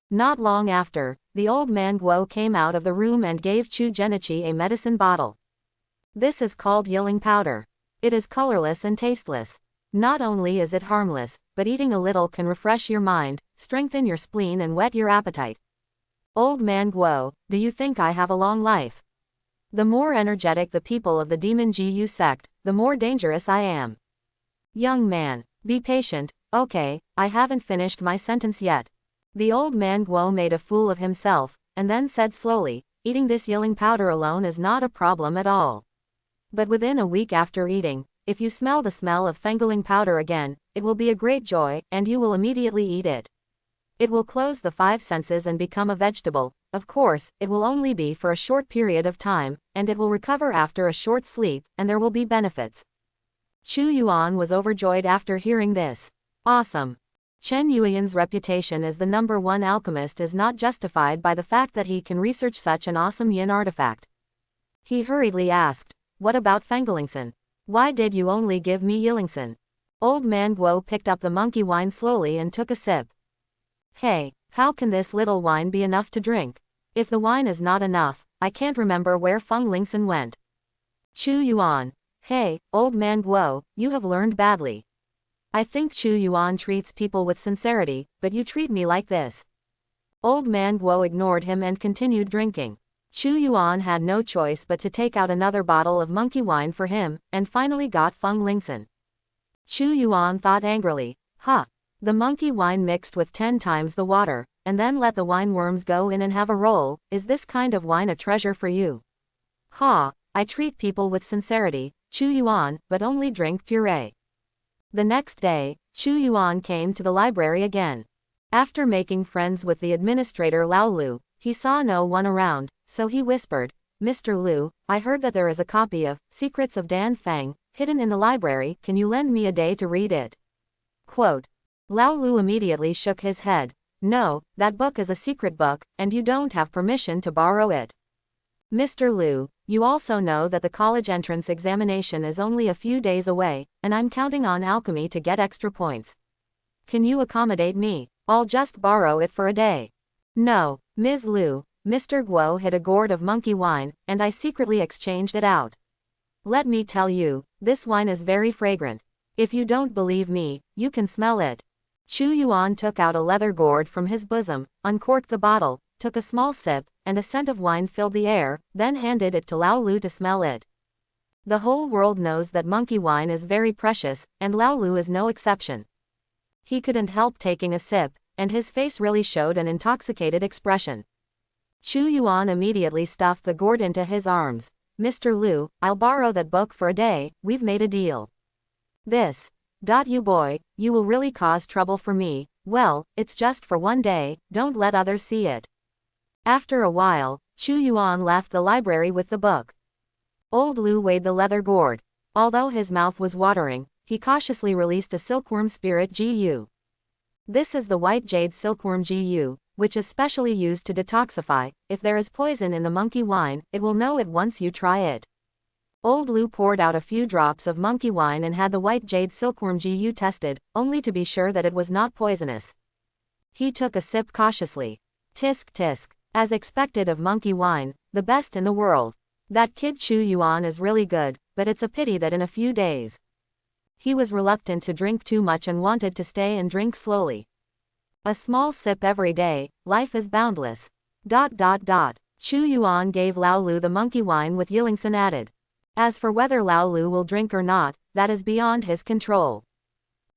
Not long after, the old man Guo came out of the room and gave Chu Genichi a medicine bottle. This is called yilling powder. It is colorless and tasteless. Not only is it harmless, but eating a little can refresh your mind, strengthen your spleen and whet your appetite. Old man Guo, do you think I have a long life? The more energetic the people of the Demon GU sect, the more dangerous I am. Young man, be patient, okay, I haven't finished my sentence yet. The old man Guo made a fool of himself, and then said slowly, eating this yilling powder alone is not a problem at all. But within a week after eating, if you smell the smell of fengling powder again, it will be a great joy, and you will immediately eat it. It will close the 5 senses and become a vegetable. Of course, it will only be for a short period of time, and it will recover after a short sleep, and there will be benefits. Chu Yuan was overjoyed after hearing this. Awesome. Chen Yuan's reputation as the #1 alchemist is not justified by the fact that he can research such an awesome yin artifact. He hurriedly asked, what about Fengelingson? Why did you only give me Yillingson? Old man Guo picked up the monkey wine slowly and took a sip. Hey, how can this little wine be enough to drink? If the wine is not enough, I can't remember where Fengelingson went. Chu Yuan. Hey, old man Guo, you have learned badly. I think Chu Yuan treats people with sincerity, but you treat me like this. Old man Guo ignored him and continued drinking. Chu Yuan had no choice but to take out another bottle of monkey wine for him, and finally got Fengelingson. Chu Yuan thought angrily, the monkey wine mixed with 10 times the water, and then let the wine worms go in and have a roll, is this kind of wine a treasure for you? I treat people with sincerity, Chu Yuan, but only drink puree. The next day, Chu Yuan came to the library again. After making friends with the administrator Lao Lu, he saw no one around, so he whispered, Mr. Lu, I heard that there is a copy of Secrets of Dan Feng hidden in the library, can you lend me a day to read it? Quote. Lao Lu immediately shook his head. No, that book is a secret book, and you don't have permission to borrow it. Mr. Liu, you also know that the college entrance examination is only a few days away, and I'm counting on alchemy to get extra points. Can you accommodate me? I'll just borrow it for a day. No, Ms. Liu, Mr. Guo hid a gourd of monkey wine, and I secretly exchanged it out. Let me tell you, this wine is very fragrant. If you don't believe me, you can smell it. Chu Yuan took out a leather gourd from his bosom, uncorked the bottle, took a small sip, and a scent of wine filled the air, then handed it to Lao Lu to smell it. The whole world knows that monkey wine is very precious, and Lao Lu is no exception. He couldn't help taking a sip, and his face really showed an intoxicated expression. Chu Yuan immediately stuffed the gourd into his arms. Mr. Liu, I'll borrow that book for a day, we've made a deal. This. You boy, you will really cause trouble for me. Well, it's just for one day, don't let others see it. After a while, Chu Yuan left the library with the book. Old Liu weighed the leather gourd. Although his mouth was watering, he cautiously released a silkworm spirit Gu. This is the white jade silkworm Gu, which is specially used to detoxify. If there is poison in the monkey wine, it will know it once you try it. Old Liu poured out a few drops of monkey wine and had the white jade silkworm Gu tested, only to be sure that it was not poisonous. He took a sip cautiously. Tisk tisk. As expected of monkey wine, the best in the world. That kid Chu Yuan is really good, but it's a pity that in a few days. He was reluctant to drink too much and wanted to stay and drink slowly. A small sip every day, life is boundless. Chu Yuan gave Lao Lu the monkey wine with Yilingson added. As for whether Lao Lu will drink or not, that is beyond his control.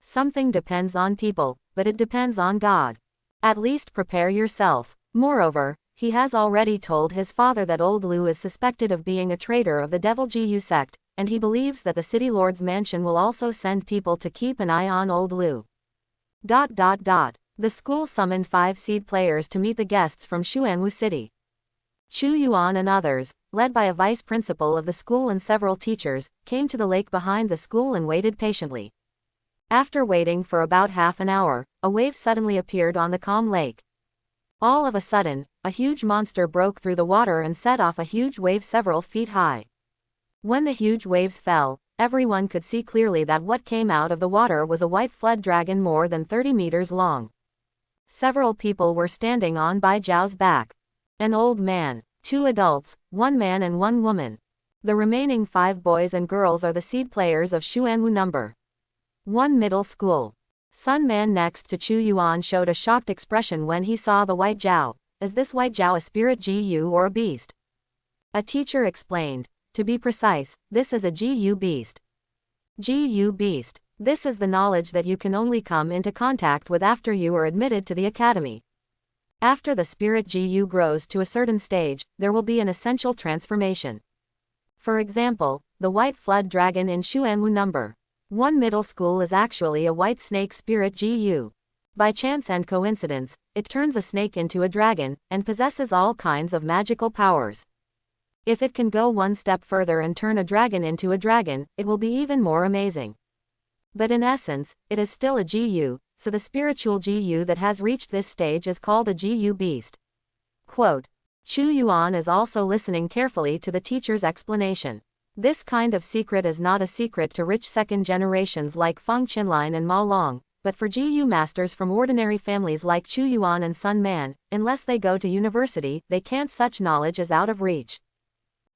Something depends on people, but it depends on God. At least prepare yourself. Moreover, he has already told his father that old Liu is suspected of being a traitor of the Devil Gu sect, and he believes that the city lord's mansion will also send people to keep an eye on old Liu. The school summoned 5 seed players to meet the guests from Xuanwu City. Chu Yuan and others, led by a vice principal of the school and several teachers, came to the lake behind the school and waited patiently. After waiting for about half an hour, a wave suddenly appeared on the calm lake. All of a sudden, a huge monster broke through the water and set off a huge wave several feet high. When the huge waves fell, everyone could see clearly that what came out of the water was a white flood dragon more than 30 meters long. Several people were standing on Bai Zhao's back. An old man, 2 adults, 1 man and 1 woman. The remaining 5 boys and girls are the seed players of Xuanwu number 1 middle school. Sun Man next to Chu Yuan showed a shocked expression when he saw the white Zhao. Is this white Zhao a spirit Gu or a beast? A teacher explained. To be precise, this is a Gu beast. Gu beast. This is the knowledge that you can only come into contact with after you are admitted to the academy. After the spirit Gu grows to a certain stage, there will be an essential transformation. For example, the white flood dragon in Xuanwu number 1 middle school is actually a white snake spirit Gu. By chance and coincidence, it turns a snake into a dragon, and possesses all kinds of magical powers. If it can go one step further and turn a dragon into a dragon, it will be even more amazing. But in essence, it is still a Gu, so the spiritual Gu that has reached this stage is called a Gu beast. Quote. Chu Yuan is also listening carefully to the teacher's explanation. This kind of secret is not a secret to rich second generations like Feng Qinlin and Ma Long, but for Gu masters from ordinary families like Chu Yuan and Sun Man, unless they go to university, they can't. Such knowledge is out of reach.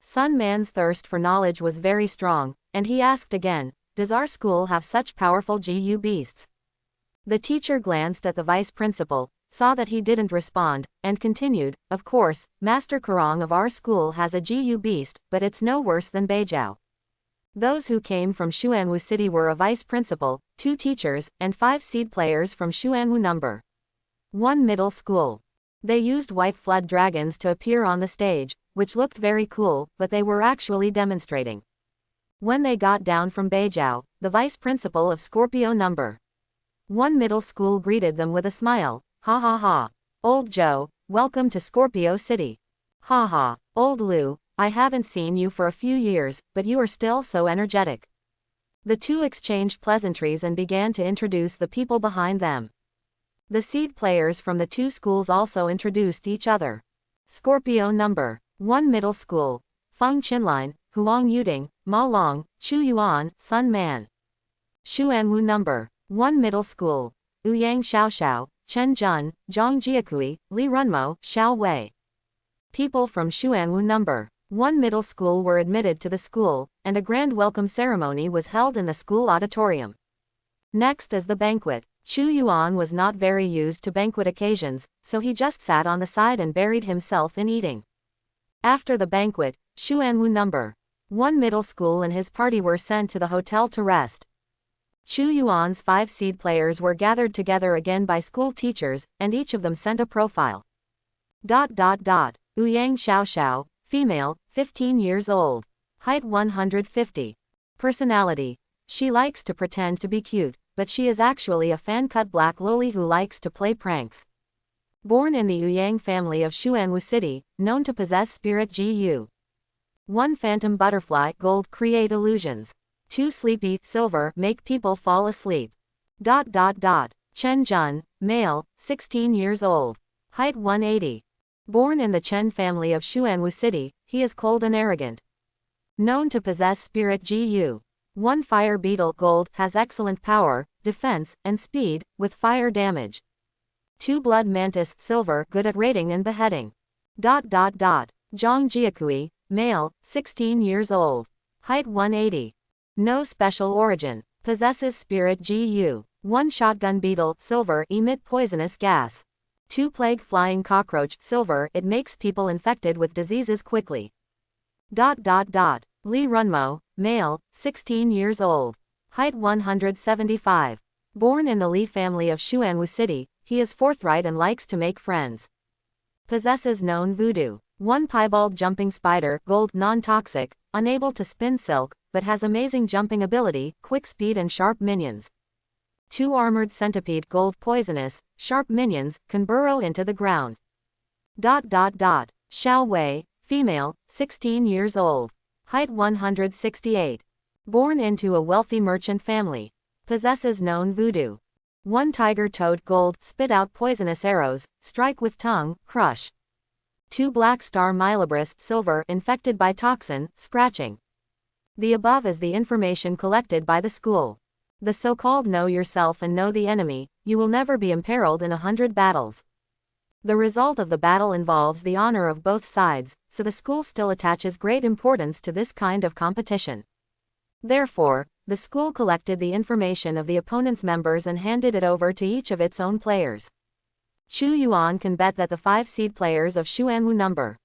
Sun Man's thirst for knowledge was very strong, and he asked again, does our school have such powerful Gu beasts? The teacher glanced at the vice principal, saw that he didn't respond, and continued, of course, Master Karong of our school has a Gu beast, but it's no worse than Beizhao. Those who came from Xuanwu City were a vice principal, 2 teachers, and 5 seed players from Xuanwu number 1 middle school. They used white flood dragons to appear on the stage, which looked very cool, but they were actually demonstrating. When they got down from Beizhao, the vice principal of Scorpio number 1 middle school greeted them with a smile. Ha ha ha. Old Joe, welcome to Scorpio City. Ha ha. Old Liu, I haven't seen you for a few years, but you are still so energetic. The 2 exchanged pleasantries and began to introduce the people behind them. The seed players from the 2 schools also introduced each other. Scorpio number 1 Middle School. Feng Qinline, Huang Yuding, Ma Long, Chu Yuan, Sun Man. Xuanwu Number 1 Middle School. Ouyang Xiaoxiao, Chen Jun, Zhang Jiakui, Li Runmo, Xiao Wei. People from Xuanwu Number 1 Middle School were admitted to the school, and a grand welcome ceremony was held in the school auditorium. Next is the banquet. Chu Yuan was not very used to banquet occasions, so he just sat on the side and buried himself in eating. After the banquet, Xuanwu Number 1 Middle School and his party were sent to the hotel to rest. Chu Yuan's 5 seed players were gathered together again by school teachers, and each of them sent a profile. Ouyang Xiaoxiao, female, 15 years old. Height 150. Personality. She likes to pretend to be cute, but she is actually a fan-cut black loli who likes to play pranks. Born in the Ouyang family of Xuanwu City, known to possess spirit Gu. 1 Phantom butterfly, gold, create illusions. 2 Sleepy, silver, make people fall asleep. Chen Jun, male, 16 years old. Height 180. Born in the Chen family of Xuanwu City, he is cold and arrogant. Known to possess spirit Gu. 1 Fire beetle, gold, has excellent power, defense, and speed, with fire damage. 2 Blood mantis, silver, good at raiding and beheading. Zhang Jiakui, male, 16 years old. Height 180. No special origin. Possesses spirit Gu. 1 Shotgun beetle, silver, emit poisonous gas. 2 Plague flying cockroach, silver, it makes people infected with diseases quickly. Li Runmo, male, 16 years old. Height 175. Born in the Li family of Xuanwu City, he is forthright and likes to make friends. Possesses known voodoo. 1 Piebald jumping spider, gold, non-toxic, unable to spin silk, but has amazing jumping ability, quick speed and sharp minions. 2 Armored centipede, gold, poisonous, sharp minions, can burrow into the ground. Xiao Wei, female, 16 years old. Height 168. Born into a wealthy merchant family. Possesses known voodoo. 1 Tiger toad, gold, spit out poisonous arrows, strike with tongue, crush. 2 Black star milibris, silver, infected by toxin, scratching. The above is the information collected by the school. The so-called know yourself and know the enemy, you will never be imperiled in 100 battles. The result of the battle involves the honor of both sides, so the school still attaches great importance to this kind of competition. Therefore, the school collected the information of the opponent's members and handed it over to each of its own players. Chu Yuan can bet that the 5 seed players of Xuanwu Number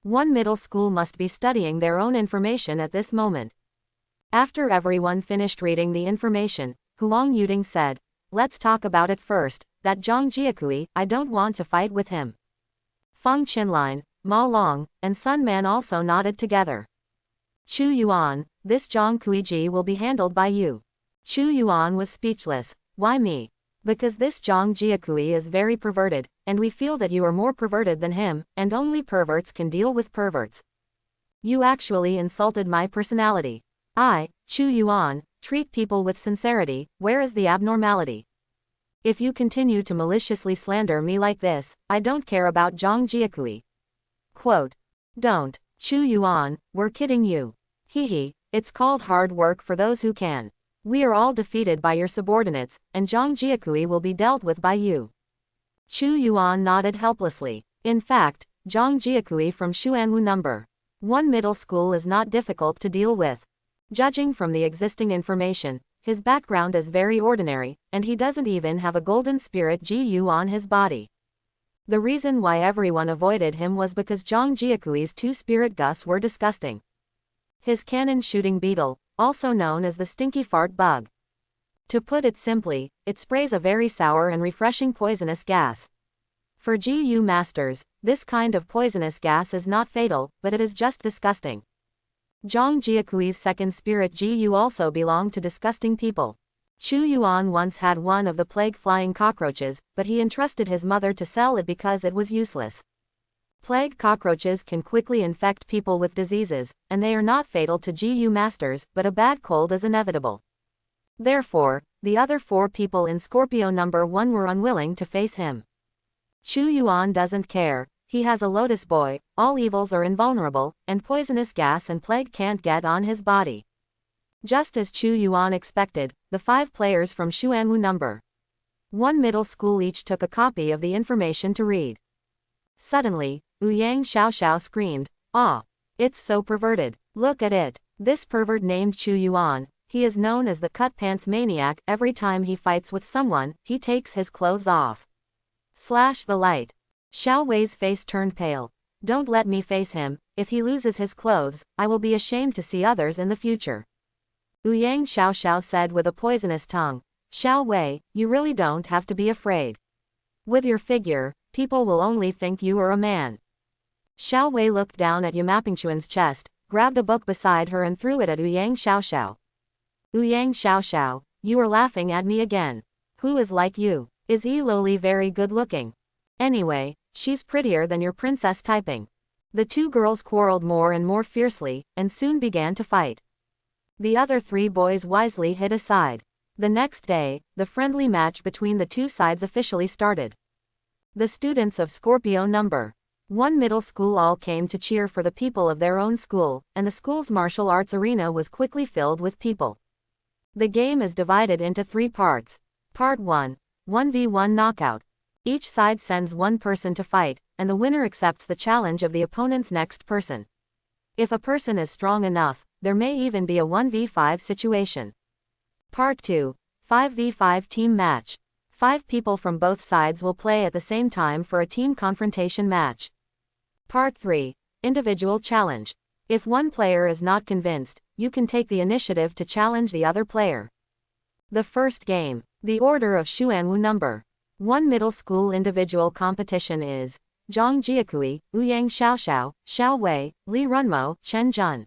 1 Middle School must be studying their own information at this moment. After everyone finished reading the information, Huang Yuding said, "Let's talk about it first, that Zhang Jiakui, I don't want to fight with him." Feng Qinline, Ma Long, and Sun Man also nodded together. Chu Yuan, this Zhang Kuiji will be handled by you. Chu Yuan was speechless. Why me? Because this Zhang Jiakui is very perverted, and we feel that you are more perverted than him, and only perverts can deal with perverts. You actually insulted my personality. I, Chu Yuan, treat people with sincerity, where is the abnormality? If you continue to maliciously slander me like this, I don't care about Zhang Jiakui. Quote. Don't, Chu Yuan, we're kidding you. Hehe, it's called hard work for those who can. We are all defeated by your subordinates, and Zhang Jiakui will be dealt with by you. Chu Yuan nodded helplessly. In fact, Zhang Jiakui from Xuanwu Number 1 Middle School is not difficult to deal with. Judging from the existing information, his background is very ordinary, and he doesn't even have a golden spirit Gu on his body. The reason why everyone avoided him was because Zhang Jiakui's 2 spirit gus were disgusting. His cannon-shooting beetle, also known as the stinky fart bug. To put it simply, it sprays a very sour and refreshing poisonous gas. For Gu masters, this kind of poisonous gas is not fatal, but it is just disgusting. Zhang Jiakui's second spirit Gu also belonged to disgusting people. Chu Yuan once had one of the plague-flying cockroaches, but he entrusted his mother to sell it because it was useless. Plague cockroaches can quickly infect people with diseases, and they are not fatal to Gu masters, but a bad cold is inevitable. Therefore, the other 4 people in Scorpio Number 1 were unwilling to face him. Chu Yuan doesn't care, He has a lotus boy, all evils are invulnerable, and poisonous gas and plague can't get on his body. Just as Chu Yuan expected, the 5 players from Xuanwu No. 1 middle school each took a copy of the information to read. Suddenly, Ouyang Xiaoxiao screamed, "Ah! It's so perverted. Look at it. This pervert named Chu Yuan, he is known as the cut pants maniac. Every time he fights with someone, he takes his clothes off." Slash the light. Xiao Wei's face turned pale. "Don't let me face him. If he loses his clothes, I will be ashamed to see others in the future." Ouyang Xiaoxiao said with a poisonous tongue. "Xiao Wei, you really don't have to be afraid. With your figure, people will only think you are a man." Xiao Wei looked down at Yamapingchuan's chest, grabbed a book beside her and threw it at Ouyang Xiaoxiao. "Ouyang Xiaoxiao, you are laughing at me again. Who is like you? Is Yi Loli very good looking? Anyway, she's prettier than your princess typing." The 2 girls quarreled more and more fiercely, and soon began to fight. The other 3 boys wisely hid aside. The next day, the friendly match between the 2 sides officially started. The students of Scorpio No. 1 middle school all came to cheer for the people of their own school, and the school's martial arts arena was quickly filled with people. The game is divided into 3 parts. Part 1. 1v1 knockout. Each side sends 1 person to fight, and the winner accepts the challenge of the opponent's next person. If a person is strong enough, there may even be a 1v5 situation. Part 2. 5v5 team match. 5 people from both sides will play at the same time for a team confrontation match. Part 3. Individual challenge. If one player is not convinced, you can take the initiative to challenge the other player. The first game. The order of Xuanwu No. 1 middle school individual competition is Zhang Jiakui, Ouyang Xiaoxiao, Xiao Wei, Li Runmo, Chen Jun.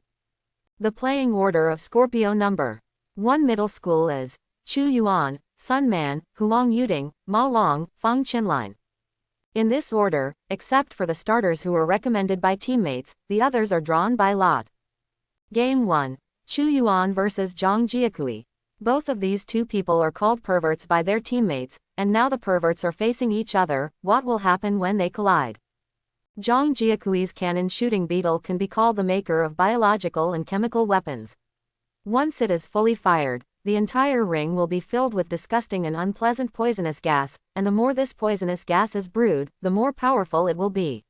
The playing order of Scorpio No. 1 middle school is Chu Yuan, Sun Man, Huang Yuding, Ma Long, Fang Qinlin. In this order, except for the starters who were recommended by teammates, the others are drawn by lot. Game 1. Chu Yuan vs Zhang Jiakui. Both of these 2 people are called perverts by their teammates, and now the perverts are facing each other. What will happen when they collide? Zhang Jiakui's cannon shooting beetle can be called the maker of biological and chemical weapons. Once it is fully fired, the entire ring will be filled with disgusting and unpleasant poisonous gas, and the more this poisonous gas is brewed, the more powerful it will be.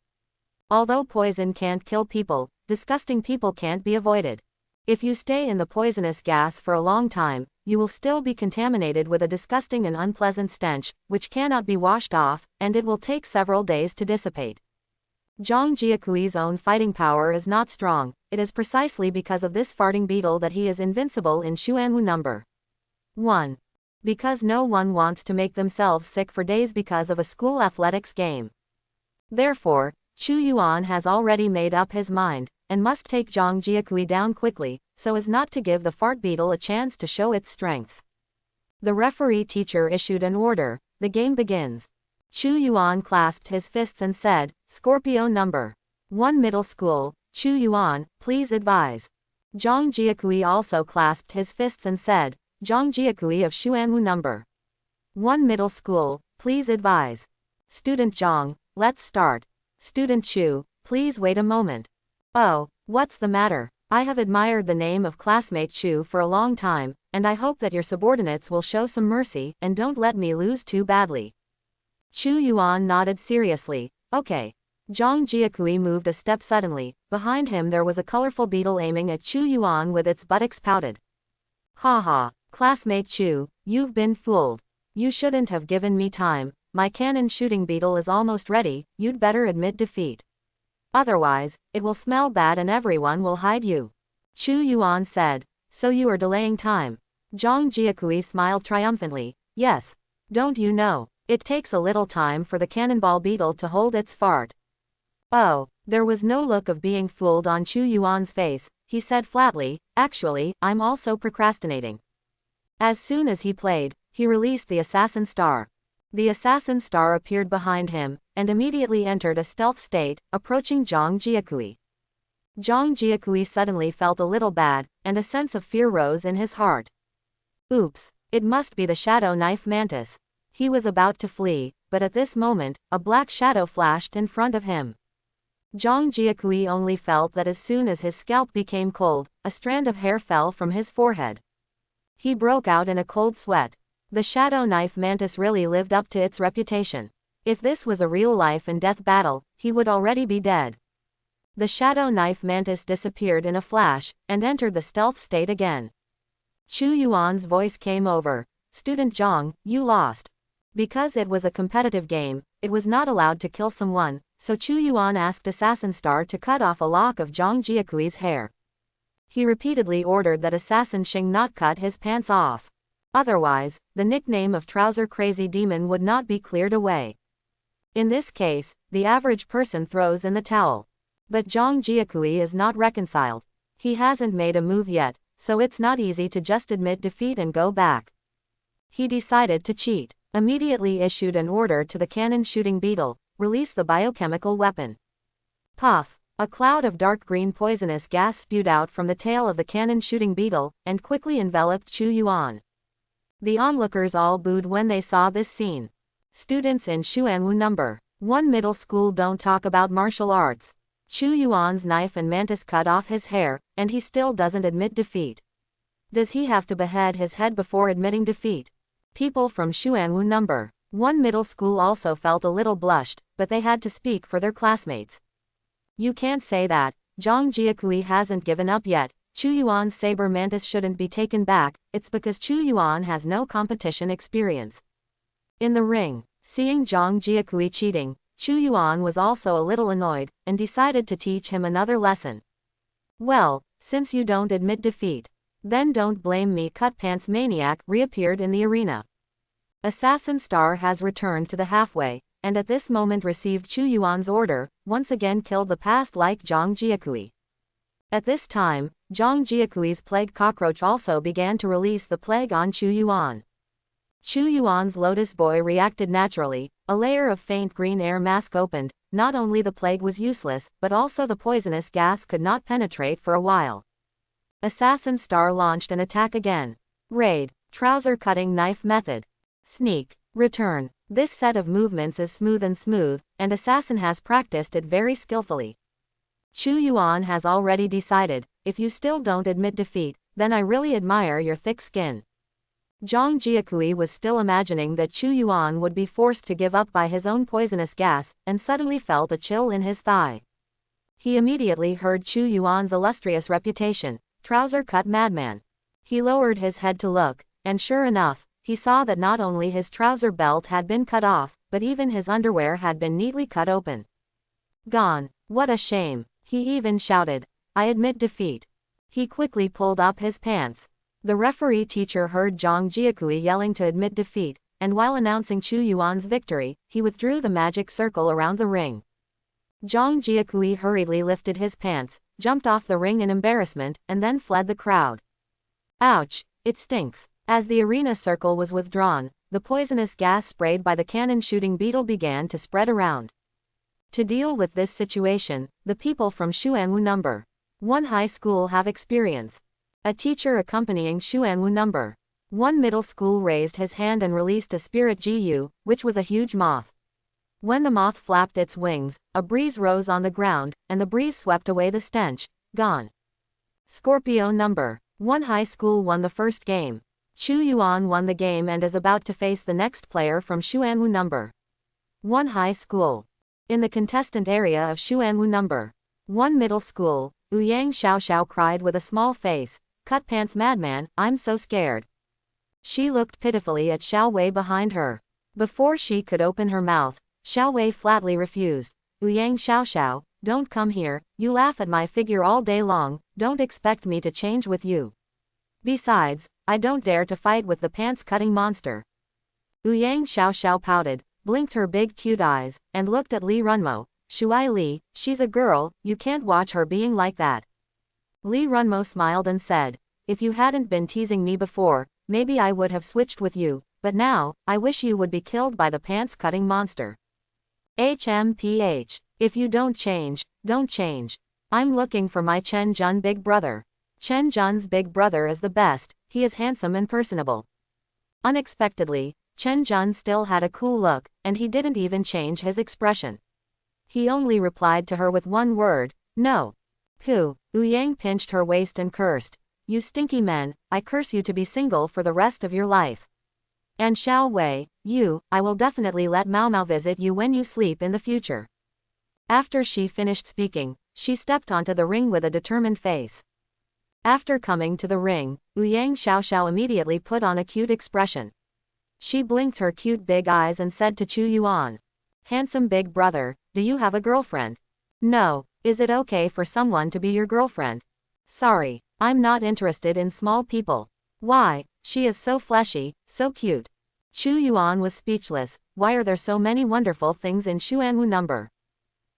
Although poison can't kill people, disgusting people can't be avoided. If you stay in the poisonous gas for a long time, you will still be contaminated with a disgusting and unpleasant stench, which cannot be washed off, and it will take several days to dissipate. Zhang Jiakui's own fighting power is not strong. It is precisely because of this farting beetle that he is invincible in Xuanwu No. 1. Because no one wants to make themselves sick for days because of a school athletics game. Therefore, Chu Yuan has already made up his mind, and must take Zhang Jiakui down quickly, so as not to give the fart beetle a chance to show its strengths. The referee teacher issued an order. The game begins. Chu Yuan clasped his fists and said, "Scorpio No. 1 middle school, Chu Yuan, please advise." Zhang Jiakui also clasped his fists and said, "Zhang Jiakui of Xuanwu No. 1 middle school, please advise." Student Zhang, let's start. Student Chu, please wait a moment. Oh, what's the matter? I have admired the name of classmate Chu for a long time, and I hope that your subordinates will show some mercy and don't let me lose too badly. Chu Yuan nodded seriously. Okay. Zhang Jiakui moved a step suddenly. Behind him there was a colorful beetle aiming at Chu Yuan with its buttocks pouted. "Ha ha, classmate Chu, you've been fooled. You shouldn't have given me time. My cannon shooting beetle is almost ready. You'd better admit defeat. Otherwise, it will smell bad and everyone will hide you." Chu Yuan said. "So you are delaying time." Zhang Jiakui smiled triumphantly. "Yes. Don't you know? It takes a little time for the cannonball beetle to hold its fart." Oh, there was no look of being fooled on Chu Yuan's face. He said flatly, "Actually, I'm also procrastinating." As soon as he played, he released the assassin star. The assassin star appeared behind him, and immediately entered a stealth state, approaching Zhang Jiakui. Zhang Jiakui suddenly felt a little bad, and a sense of fear rose in his heart. Oops, it must be the shadow knife mantis. He was about to flee, but at this moment, a black shadow flashed in front of him. Zhang Jiakui only felt that as soon as his scalp became cold, a strand of hair fell from his forehead. He broke out in a cold sweat. The shadow knife mantis really lived up to its reputation. If this was a real life and death battle, he would already be dead. The shadow knife mantis disappeared in a flash, and entered the stealth state again. Chu Yuan's voice came over. "Student Zhang, you lost." Because it was a competitive game, it was not allowed to kill someone, so Chu Yuan asked Assassin Star to cut off a lock of Zhang Jiakui's hair. He repeatedly ordered that Assassin Xing not cut his pants off. Otherwise, the nickname of Trouser Crazy Demon would not be cleared away. In this case, the average person throws in the towel. But Zhang Jiakui is not reconciled. He hasn't made a move yet, so it's not easy to just admit defeat and go back. He decided to cheat. Immediately issued an order to the cannon shooting beetle, "Release the biochemical weapon." Puff! A cloud of dark green poisonous gas spewed out from the tail of the cannon shooting beetle, and quickly enveloped Chu Yuan. The onlookers all booed when they saw this scene. Students in Xuanwu No. 1 middle school don't talk about martial arts. Chu Yuan's knife and mantis cut off his hair, and he still doesn't admit defeat. Does he have to behead his head before admitting defeat? People from Xuanwu No. 1 middle school also felt a little blushed, but they had to speak for their classmates. You can't say that. Zhang Jiakui hasn't given up yet. Chu Yuan's saber mantis shouldn't be taken back. It's because Chu Yuan has no competition experience. In the ring, seeing Zhang Jiakui cheating, Chu Yuan was also a little annoyed, and decided to teach him another lesson. "Well, since you don't admit defeat, then don't blame me." Cut Pants Maniac reappeared in the arena. Assassin Star has returned to the halfway, and at this moment received Chu Yuan's order, once again killed the past-like Zhang Jiakui. At this time, Zhang Jiakui's plague cockroach also began to release the plague on Chu Yuan. Chu Yuan's Lotus Boy reacted naturally, a layer of faint green air mask opened. Not only the plague was useless, but also the poisonous gas could not penetrate for a while. Assassin Star launched an attack again. Raid, trouser cutting knife method. Sneak, return. This set of movements is smooth, and Assassin has practiced it very skillfully. Chu Yuan has already decided, if you still don't admit defeat, then I really admire your thick skin. Zhang Jiakui was still imagining that Chu Yuan would be forced to give up by his own poisonous gas, and suddenly felt a chill in his thigh. He immediately heard Chu Yuan's illustrious reputation, trouser cut madman. He lowered his head to look, and sure enough, he saw that not only his trouser belt had been cut off, but even his underwear had been neatly cut open. Gone. What a shame. He even shouted, "I admit defeat." He quickly pulled up his pants. The referee teacher heard Zhang Jiakui yelling to admit defeat, and while announcing Chu Yuan's victory, he withdrew the magic circle around the ring. Zhang Jiakui hurriedly lifted his pants, jumped off the ring in embarrassment, and then fled the crowd. Ouch, it stinks. As the arena circle was withdrawn, the poisonous gas sprayed by the cannon shooting beetle began to spread around. To deal with this situation, the people from Xuanwu No. 1 high school have experience. A teacher accompanying Xuanwu No. 1 middle school raised his hand and released a spirit Gu, which was a huge moth. When the moth flapped its wings, a breeze rose on the ground, and the breeze swept away the stench. Gone. Scorpio No. 1 high school won the first game. Chu Yuan won the game and is about to face the next player from Xuanwu No. 1 high school. In the contestant area of Xuanwu No. 1 middle school, Ouyang Xiaoxiao cried with a small face, "Cut Pants Madman, I'm so scared." She looked pitifully at Xiao Wei behind her. Before she could open her mouth, Xiao Wei flatly refused. "Ouyang Xiaoxiao, don't come here, you laugh at my figure all day long, don't expect me to change with you. Besides, I don't dare to fight with the pants-cutting monster." Ouyang Xiaoxiao pouted, blinked her big cute eyes, and looked at Li Runmo. "Shuai Li, she's a girl, you can't watch her being like that." Li Runmo smiled and said, "If you hadn't been teasing me before, maybe I would have switched with you, but now, I wish you would be killed by the pants-cutting monster. HMPH. If you don't change, don't change. I'm looking for my Chen Jun big brother. Chen Jun's big brother is the best, he is handsome and personable." Unexpectedly, Chen Jun still had a cool look, and he didn't even change his expression. He only replied to her with one word, no. Pooh. Yang pinched her waist and cursed. You stinky men, I curse you to be single for the rest of your life. And Xiao Wei, I will definitely let Mao Mao visit you when you sleep in the future. After she finished speaking, she stepped onto the ring with a determined face. After coming to the ring, Yang Xiaoxiao immediately put on a cute expression. She blinked her cute big eyes and said to Chu Yuan, handsome big brother, do you have a girlfriend? No. Is it okay for someone to be your girlfriend? Sorry, I'm not interested in small people. Why, she is so fleshy, so cute. Chu Yuan was speechless. Why are there so many wonderful things in Xuanwu number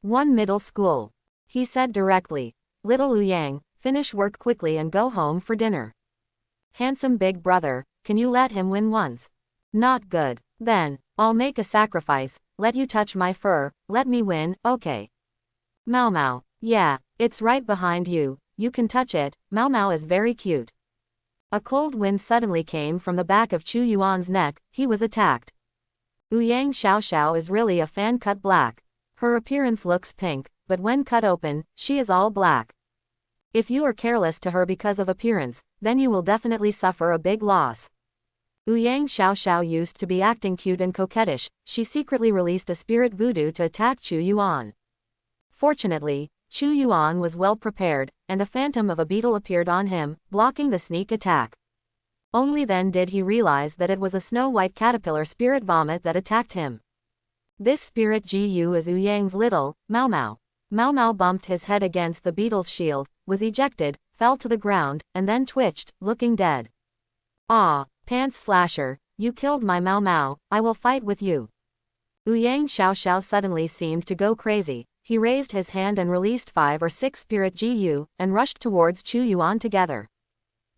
1 middle school? He said directly. Little Liu Yang, finish work quickly and go home for dinner. Handsome big brother, can you let him win once? Not good. Then, I'll make a sacrifice, let you touch my fur, let me win, okay. Mao Mao, yeah, it's right behind you, you can touch it, Mao Mao is very cute. A cold wind suddenly came from the back of Chu Yuan's neck, he was attacked. Yang Xiaoxiao is really a fan cut black. Her appearance looks pink, but when cut open, she is all black. If you are careless to her because of appearance, then you will definitely suffer a big loss. Yang Xiaoxiao used to be acting cute and coquettish, she secretly released a spirit voodoo to attack Chu Yuan. Fortunately, Chu Yuan was well prepared, and a phantom of a beetle appeared on him, blocking the sneak attack. Only then did he realize that it was a snow-white caterpillar spirit vomit that attacked him. This spirit Gu is Yang's little, Mao Mao. Mao Mao bumped his head against the beetle's shield, was ejected, fell to the ground, and then twitched, looking dead. Ah, pants slasher, you killed my Mao Mao, I will fight with you. Yang Xiaoxiao suddenly seemed to go crazy. He raised his hand and released 5 or 6 spirit Gu, and rushed towards Chu Yuan together.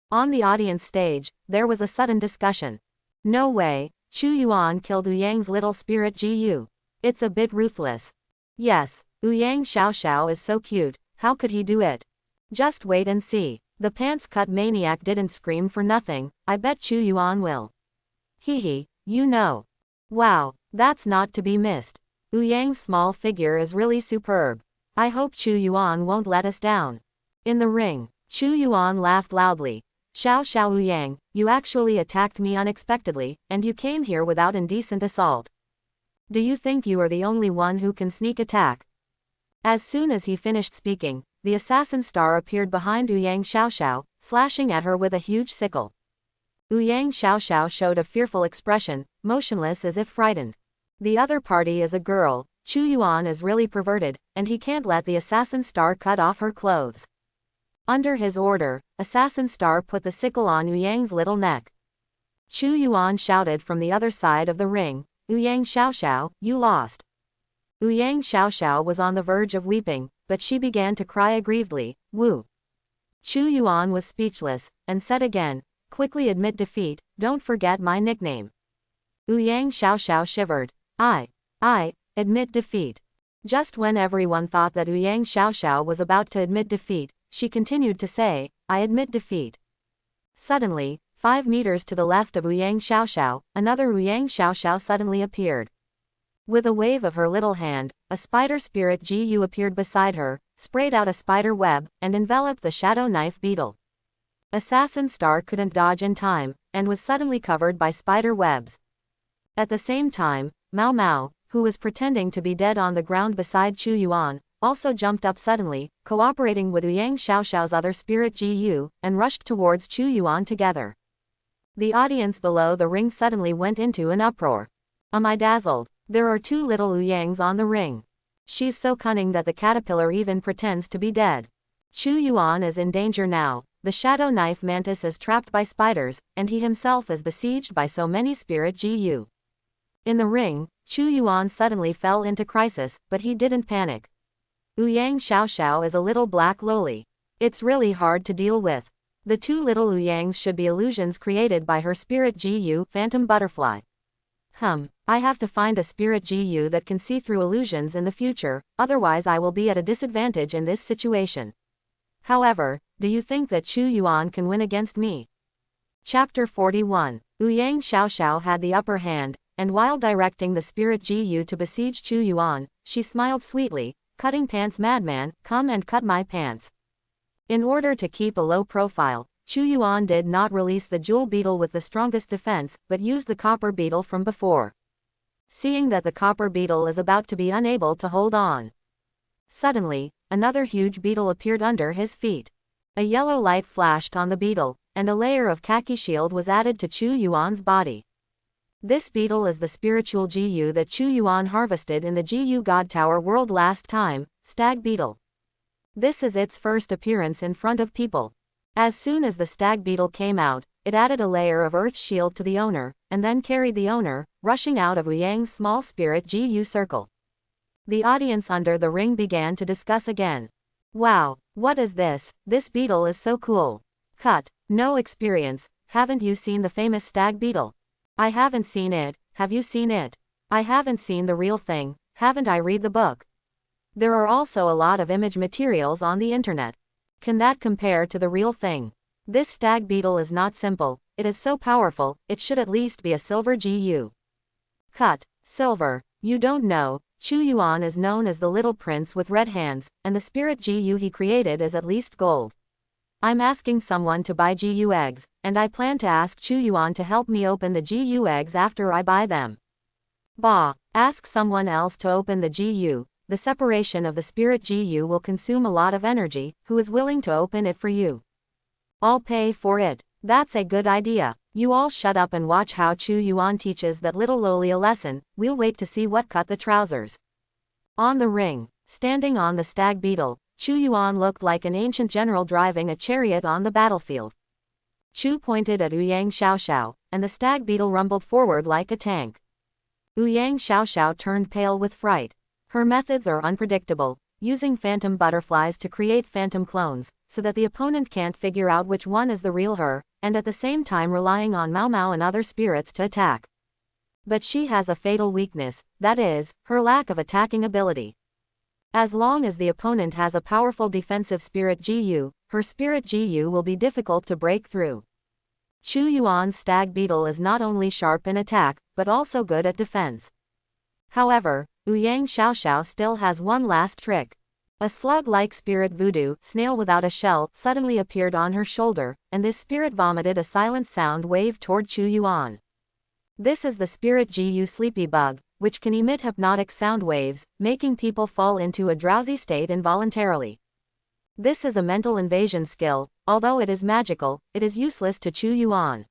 On the audience stage, there was a sudden discussion. No way, Chu Yuan killed Yang's little spirit Gu. It's a bit ruthless. Yes, Yang Xiaoxiao is so cute, how could he do it? Just wait and see. The pants-cut maniac didn't scream for nothing, I bet Chu Yuan will. Hee, you know. Wow, that's not to be missed. Yang's small figure is really superb. I hope Chu Yuan won't let us down. In the ring, Chu Yuan laughed loudly. Xiao Yang, you actually attacked me unexpectedly, and you came here without indecent assault. Do you think you are the only one who can sneak attack? As soon as he finished speaking, the assassin star appeared behind Yang Xiaoxiao, slashing at her with a huge sickle. Yang Xiaoxiao showed a fearful expression, motionless as if frightened. The other party is a girl, Chu Yuan is really perverted, and he can't let the assassin star cut off her clothes. Under his order, assassin star put the sickle on Yang's little neck. Chu Yuan shouted from the other side of the ring, Yang Xiaoxiao, you lost. Yang Xiaoxiao was on the verge of weeping, but she began to cry aggrievedly, woo. Chu Yuan was speechless, and said again, quickly admit defeat, don't forget my nickname. Yang Xiaoxiao shivered. I admit defeat. Just when everyone thought that Yang Xiaoxiao was about to admit defeat, she continued to say, I admit defeat. Suddenly, 5 meters to the left of Yang Xiaoxiao, another Yang Xiaoxiao suddenly appeared. With a wave of her little hand, a spider spirit Gu appeared beside her, sprayed out a spider web, and enveloped the shadow knife beetle. Assassin Star couldn't dodge in time, and was suddenly covered by spider webs. At the same time, Mao Mao, who was pretending to be dead on the ground beside Chu Yuan, also jumped up suddenly, cooperating with Yang Xiaoxiao's other spirit Gu, and rushed towards Chu Yuan together. The audience below the ring suddenly went into an uproar. Am I dazzled? There are 2 little Yangs on the ring. She's so cunning that the caterpillar even pretends to be dead. Chu Yuan is in danger now, the shadow knife mantis is trapped by spiders, and he himself is besieged by so many spirit Gu. In the ring, Chu Yuan suddenly fell into crisis, but he didn't panic. Yang Xiaoxiao is a little black loli. It's really hard to deal with. The 2 little Yangs should be illusions created by her spirit Gu, phantom butterfly. I have to find a spirit Gu that can see through illusions in the future, otherwise I will be at a disadvantage in this situation. However, do you think that Chu Yuan can win against me? Chapter 41. Ouyang Xiaoxiao had the upper hand, and while directing the spirit Ji to besiege Chu Yuan, she smiled sweetly, "Cutting pants madman, come and cut my pants." In order to keep a low profile, Chu Yuan did not release the jewel beetle with the strongest defense, but used the copper beetle from before. Seeing that the copper beetle is about to be unable to hold on, suddenly, another huge beetle appeared under his feet. A yellow light flashed on the beetle, and a layer of khaki shield was added to Chu Yuan's body. This beetle is the spiritual Ji that Chu Yuan harvested in the Ji God Tower world last time, stag beetle. This is its first appearance in front of people. As soon as the stag beetle came out, it added a layer of earth shield to the owner, and then carried the owner, rushing out of Ouyang's small spirit Ji circle. The audience under the ring began to discuss again. "Wow, what is this? This beetle is so cool." "Cut. No experience. Haven't you seen the famous stag beetle?" "I haven't seen it. Have you seen it?" "I haven't seen the real thing. Haven't I read the book?" "There are also a lot of image materials on the internet. Can that compare to the real thing?" "This stag beetle is not simple, it is so powerful, it should at least be a silver Ji." "Cut. Silver. You don't know, Chu Yuan is known as the little prince with red hands, and the spirit Ji he created is at least gold. I'm asking someone to buy Ji eggs, and I plan to ask Chu Yuan to help me open the Ji eggs after I buy them." "Bah, ask someone else to open the Ji. The separation of the spirit Ji will consume a lot of energy. Who is willing to open it for you?" "I'll pay for it." "That's a good idea. You all shut up and watch how Chu Yuan teaches that little loli a lesson. We'll wait to see what cut the trousers." On the ring, standing on the stag beetle, Chu Yuan looked like an ancient general driving a chariot on the battlefield. Chu pointed at Ouyang Xiaoxiao, and the stag beetle rumbled forward like a tank. Ouyang Xiaoxiao turned pale with fright. Her methods are unpredictable, using phantom butterflies to create phantom clones, so that the opponent can't figure out which one is the real her, and at the same time relying on Mao Mao and other spirits to attack. But she has a fatal weakness, that is, her lack of attacking ability. As long as the opponent has a powerful defensive spirit Ji, her spirit Ji will be difficult to break through. Chu Yuan's stag beetle is not only sharp in attack, but also good at defense. However, Ouyang Xiaoxiao still has one last trick. A slug-like spirit voodoo snail without a shell suddenly appeared on her shoulder, and this spirit vomited a silent sound wave toward Chu Yuan. This is the spirit Ji sleepy bug, which can emit hypnotic sound waves, making people fall into a drowsy state involuntarily. This is a mental invasion skill. Although it is magical, it is useless to Chu Yuan.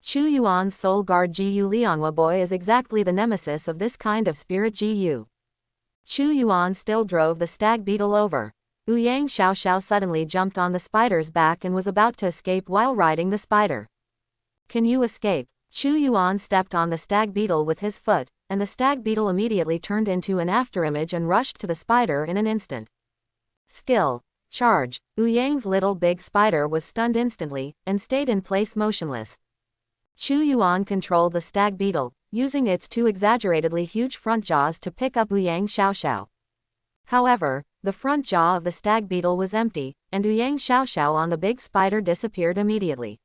Chu Yuan's soul guard Ji Lianhua boy is exactly the nemesis of this kind of spirit Ji. Chu Yuan still drove the stag beetle over. Ouyang Xiaoxiao suddenly jumped on the spider's back and was about to escape while riding the spider. "Can you escape?" Chu Yuan stepped on the stag beetle with his foot, and the stag beetle immediately turned into an afterimage and rushed to the spider in an instant. Skill. Charge. Ouyang's little big spider was stunned instantly, and stayed in place motionless. Chu Yuan controlled the stag beetle, using its two exaggeratedly huge front jaws to pick up Ouyang Xiaoxiao. However, the front jaw of the stag beetle was empty, and Ouyang Xiaoxiao on the big spider disappeared immediately.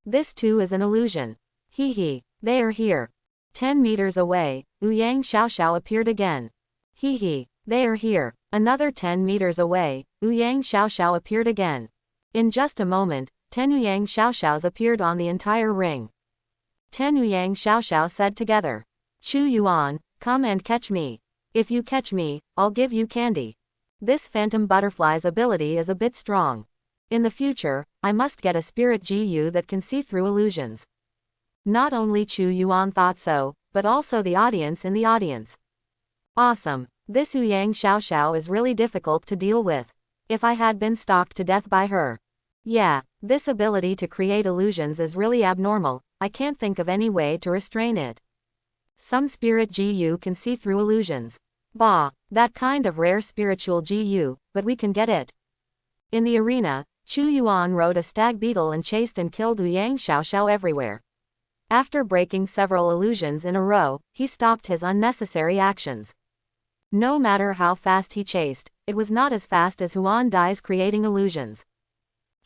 This too is an illusion. Hee, they are here. 10 meters away, Ouyang Xiaoxiao appeared again. Hee, they are here. Another 10 meters away, Ouyang Xiaoxiao appeared again. In just a moment, 10 Ouyang Xiaoxiaos appeared on the entire ring. 10 Ouyang Xiaoxiao said together. "Chu Yuan, come and catch me. If you catch me, I'll give you candy." This phantom butterfly's ability is a bit strong. In the future, I must get a spirit Ji that can see through illusions. Not only Chu Yuan thought so, but also the audience in the audience. Awesome. This Ouyang Xiaoxiao is really difficult to deal with. If I had been stalked to death by her. Yeah, this ability to create illusions is really abnormal. I can't think of any way to restrain it. Some spirit Ji can see through illusions. Bah, that kind of rare spiritual Ji, but we can get it. In the arena, Chu Yuan rode a stag beetle and chased and killed Ouyang Xiaoxiao everywhere. After breaking several illusions in a row, he stopped his unnecessary actions. No matter how fast he chased, it was not as fast as Huan Dai's creating illusions.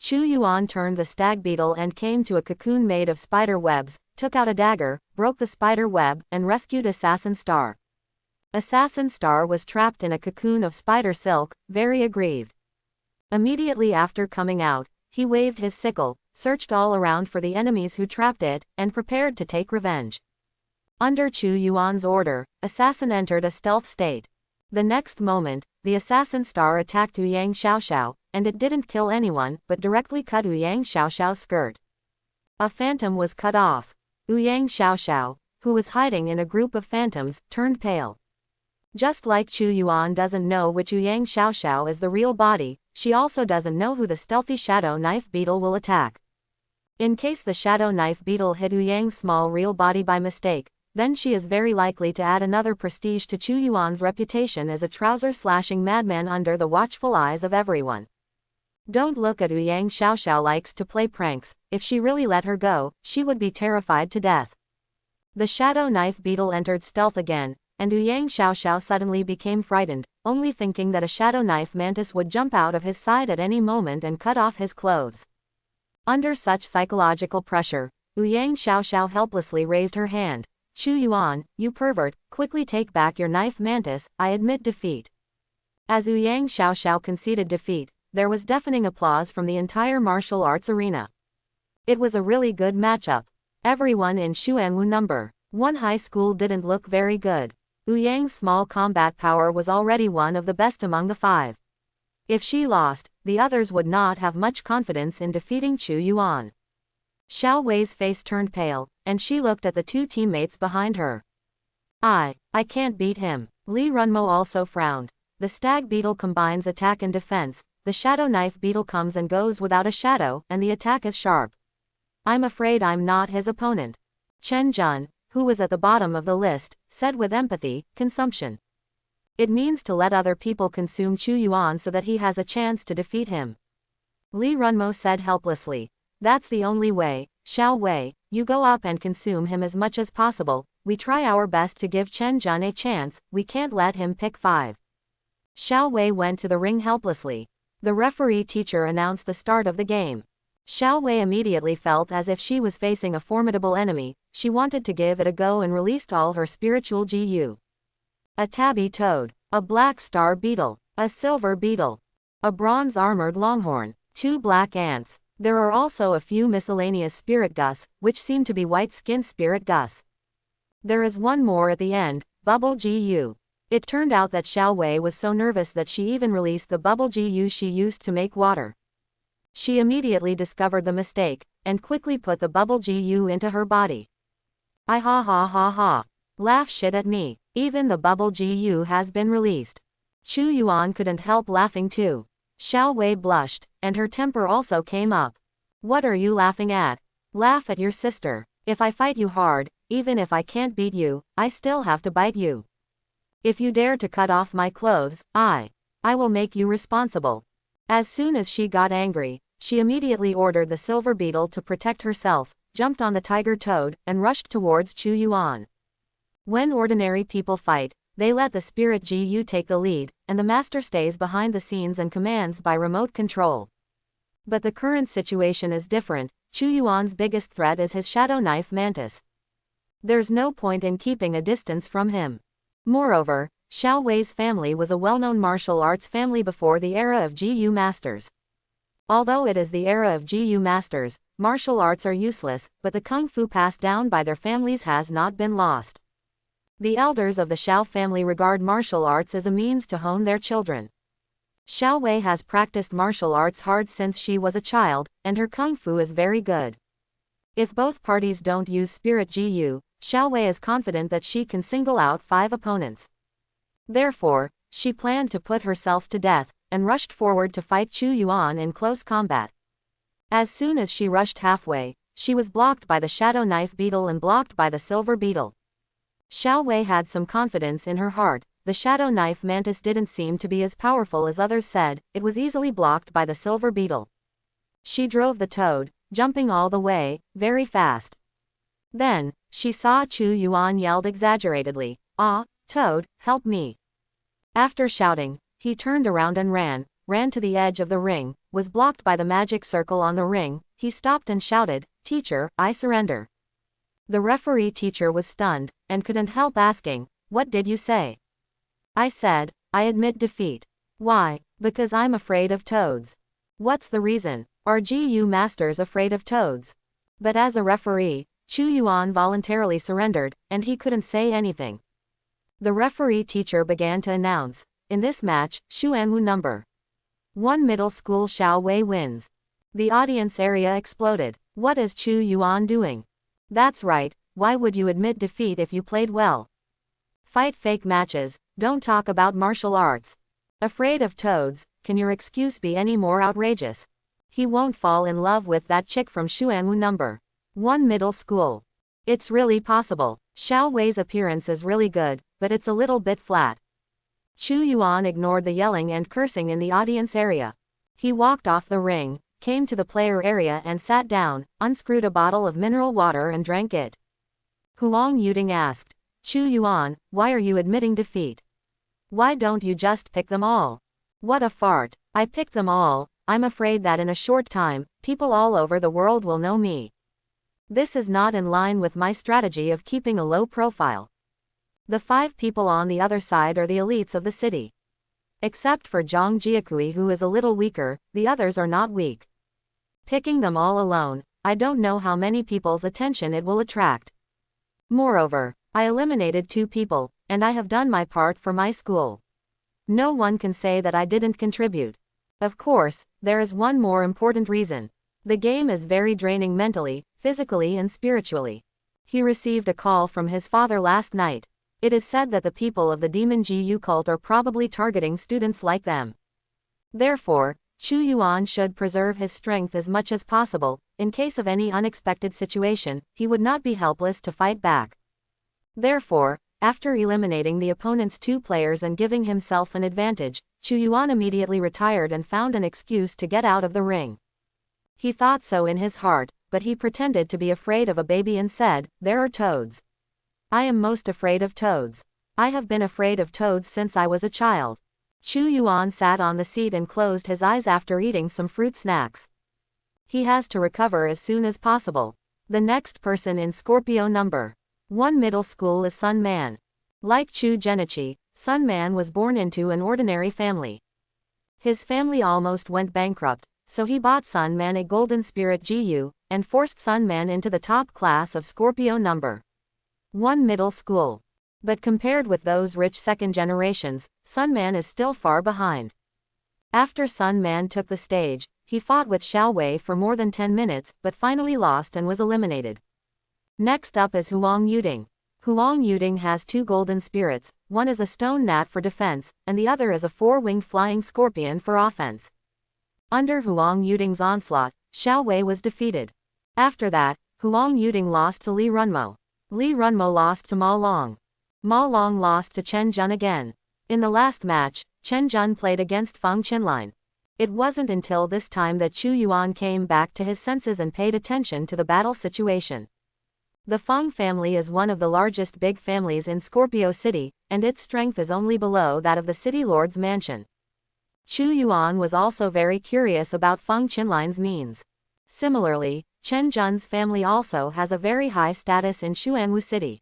Chu Yuan turned the stag beetle and came to a cocoon made of spider webs, took out a dagger, broke the spider web, and rescued Assassin Star. Assassin Star was trapped in a cocoon of spider silk, very aggrieved. Immediately after coming out, he waved his sickle, searched all around for the enemies who trapped it, and prepared to take revenge. Under Chu Yuan's order, Assassin entered a stealth state. The next moment, the Assassin Star attacked Ouyang Xiaoxiao, and it didn't kill anyone, but directly cut Ouyang Xiaoxiao's skirt. A phantom was cut off. Ouyang Xiaoxiao, who was hiding in a group of phantoms, turned pale. Just like Chu Yuan doesn't know which Ouyang Xiaoxiao is the real body, she also doesn't know who the stealthy shadow knife beetle will attack. In case the shadow knife beetle hit Ouyang's small real body by mistake, then she is very likely to add another prestige to Chu Yuan's reputation as a trouser-slashing madman under the watchful eyes of everyone. Don't look at Ouyang Xiaoxiao likes to play pranks. If she really let her go, she would be terrified to death. The shadow knife beetle entered stealth again, and Ouyang Xiaoxiao suddenly became frightened, only thinking that a shadow knife mantis would jump out of his side at any moment and cut off his clothes. Under such psychological pressure, Ouyang Xiaoxiao helplessly raised her hand. Chu Yuan, you pervert, quickly take back your knife mantis, I admit defeat. As Ouyang Xiaoxiao conceded defeat, there was deafening applause from the entire martial arts arena. It was a really good matchup. Everyone in Xuanwu No. 1 high school didn't look very good. Ouyang's small combat power was already one of the best among the 5. If she lost, the others would not have much confidence in defeating Chu Yuan. Xiao Wei's face turned pale, and she looked at the 2 teammates behind her. I can't beat him. Li Runmo also frowned. The stag beetle combines attack and defense, the shadow knife beetle comes and goes without a shadow, and the attack is sharp. I'm afraid I'm not his opponent. Chen Jun, who was at the bottom of the list, said with empathy, consumption. It means to let other people consume Chu Yuan so that he has a chance to defeat him. Li Runmo said helplessly. That's the only way. Xiao Wei, you go up and consume him as much as possible. We try our best to give Chen Jun a chance, we can't let him pick 5. Xiao Wei went to the ring helplessly. The referee teacher announced the start of the game. Xiao Wei immediately felt as if she was facing a formidable enemy. She wanted to give it a go and released all her spiritual GU. A tabby toad, a black star beetle, a silver beetle, a bronze armored longhorn, 2 black ants. There are also a few miscellaneous spirit gus, which seem to be white-skinned spirit gus. There is one more at the end, bubble GU. It turned out that Xiao Wei was so nervous that she even released the bubble GU she used to make water. She immediately discovered the mistake, and quickly put the bubble GU into her body. I ha ha ha ha. Laugh shit at me. Even the bubble GU has been released. Chu Yuan couldn't help laughing too. Xiao Wei blushed, and her temper also came up. What are you laughing at? Laugh at your sister. If I fight you hard, even if I can't beat you, I still have to bite you. If you dare to cut off my clothes, I will make you responsible. As soon as she got angry, she immediately ordered the silver beetle to protect herself, jumped on the tiger toad, and rushed towards Chu Yuan. When ordinary people fight, they let the spirit GU take the lead, and the master stays behind the scenes and commands by remote control. But the current situation is different. Chu Yuan's biggest threat is his shadow knife mantis. There's no point in keeping a distance from him. Moreover, Xiao Wei's family was a well-known martial arts family before the era of GU masters. Although it is the era of GU masters, martial arts are useless, but the kung fu passed down by their families has not been lost. The elders of the Xiao family regard martial arts as a means to hone their children. Xiao Wei has practiced martial arts hard since she was a child, and her kung fu is very good. If both parties don't use spirit GU, Xiao Wei is confident that she can single out 5 opponents. Therefore, she planned to put herself to death, and rushed forward to fight Chu Yuan in close combat. As soon as she rushed halfway, she was blocked by the shadow knife beetle and blocked by the silver beetle. Xiao Wei had some confidence in her heart. The shadow knife mantis didn't seem to be as powerful as others said. It was easily blocked by the silver beetle. She drove the toad, jumping all the way, very fast. Then, she saw Chu Yuan yelled exaggeratedly, "Ah, toad, help me." After shouting, he turned around and ran to the edge of the ring, was blocked by the magic circle on the ring. He stopped and shouted, "Teacher, I surrender." The referee teacher was stunned, and couldn't help asking, "What did you say?" "I said, I admit defeat." "Why?" "Because I'm afraid of toads." "What's the reason? Are GU masters afraid of toads?" But as a referee, Chu Yuan voluntarily surrendered, and he couldn't say anything. The referee teacher began to announce, "In this match, Xuanwu number 1 middle school Xiao Wei wins." The audience area exploded. What is Chu Yuan doing? That's right, why would you admit defeat if you played well? Fight fake matches, don't talk about martial arts. Afraid of toads, can your excuse be any more outrageous? He won't fall in love with that chick from Xuanwu number 1 middle school. It's really possible. Xiao Wei's appearance is really good, but it's a little bit flat. Chu Yuan ignored the yelling and cursing in the audience area. He walked off the ring, came to the player area and sat down, unscrewed a bottle of mineral water and drank it. Huang Yuding asked, "Chu Yuan, why are you admitting defeat? Why don't you just pick them all?" "What a fart. I picked them all. I'm afraid that in a short time, people all over the world will know me. This is not in line with my strategy of keeping a low profile. The 5 people on the other side are the elites of the city. Except for Zhang Jiakui, who is a little weaker, the others are not weak. Picking them all alone, I don't know how many people's attention it will attract. Moreover, I eliminated 2 people, and I have done my part for my school. No one can say that I didn't contribute. Of course, there is one more important reason. The game is very draining mentally, physically and spiritually. He received a call from his father last night. It is said that the people of the Demon GU cult are probably targeting students like them. Therefore, Chu Yuan should preserve his strength as much as possible. In case of any unexpected situation, he would not be helpless to fight back. Therefore, after eliminating the opponent's 2 players and giving himself an advantage, Chu Yuan immediately retired and found an excuse to get out of the ring. He thought so in his heart, but he pretended to be afraid of a baby and said, "There are toads. I am most afraid of toads. I have been afraid of toads since I was a child." Chu Yuan sat on the seat and closed his eyes after eating some fruit snacks. He has to recover as soon as possible. The next person in Scorpio number 1 middle school is Sun Man. Like Chu Genichi, Sun Man was born into an ordinary family. His family almost went bankrupt, so he bought Sun Man a Golden Spirit GU, and forced Sun Man into the top class of Scorpio number 1 middle school. But compared with those rich second generations, Sun Man is still far behind. After Sun Man took the stage, he fought with Xiao Wei for more than 10 minutes, but finally lost and was eliminated. Next up is Huang Yuding. Huang Yuding has 2 golden spirits, one is a stone gnat for defense, and the other is a 4-winged flying scorpion for offense. Under Huang Yuding's onslaught, Xiao Wei was defeated. After that, Huang Yuding lost to Li Runmo. Li Runmo lost to Ma Long. Ma Long lost to Chen Jun again. In the last match, Chen Jun played against Feng Qinlin. It wasn't until this time that Chu Yuan came back to his senses and paid attention to the battle situation. The Feng family is one of the largest big families in Scorpio City, and its strength is only below that of the city lord's mansion. Chu Yuan was also very curious about Feng Qinlin's means. Similarly, Chen Jun's family also has a very high status in Xuanwu City.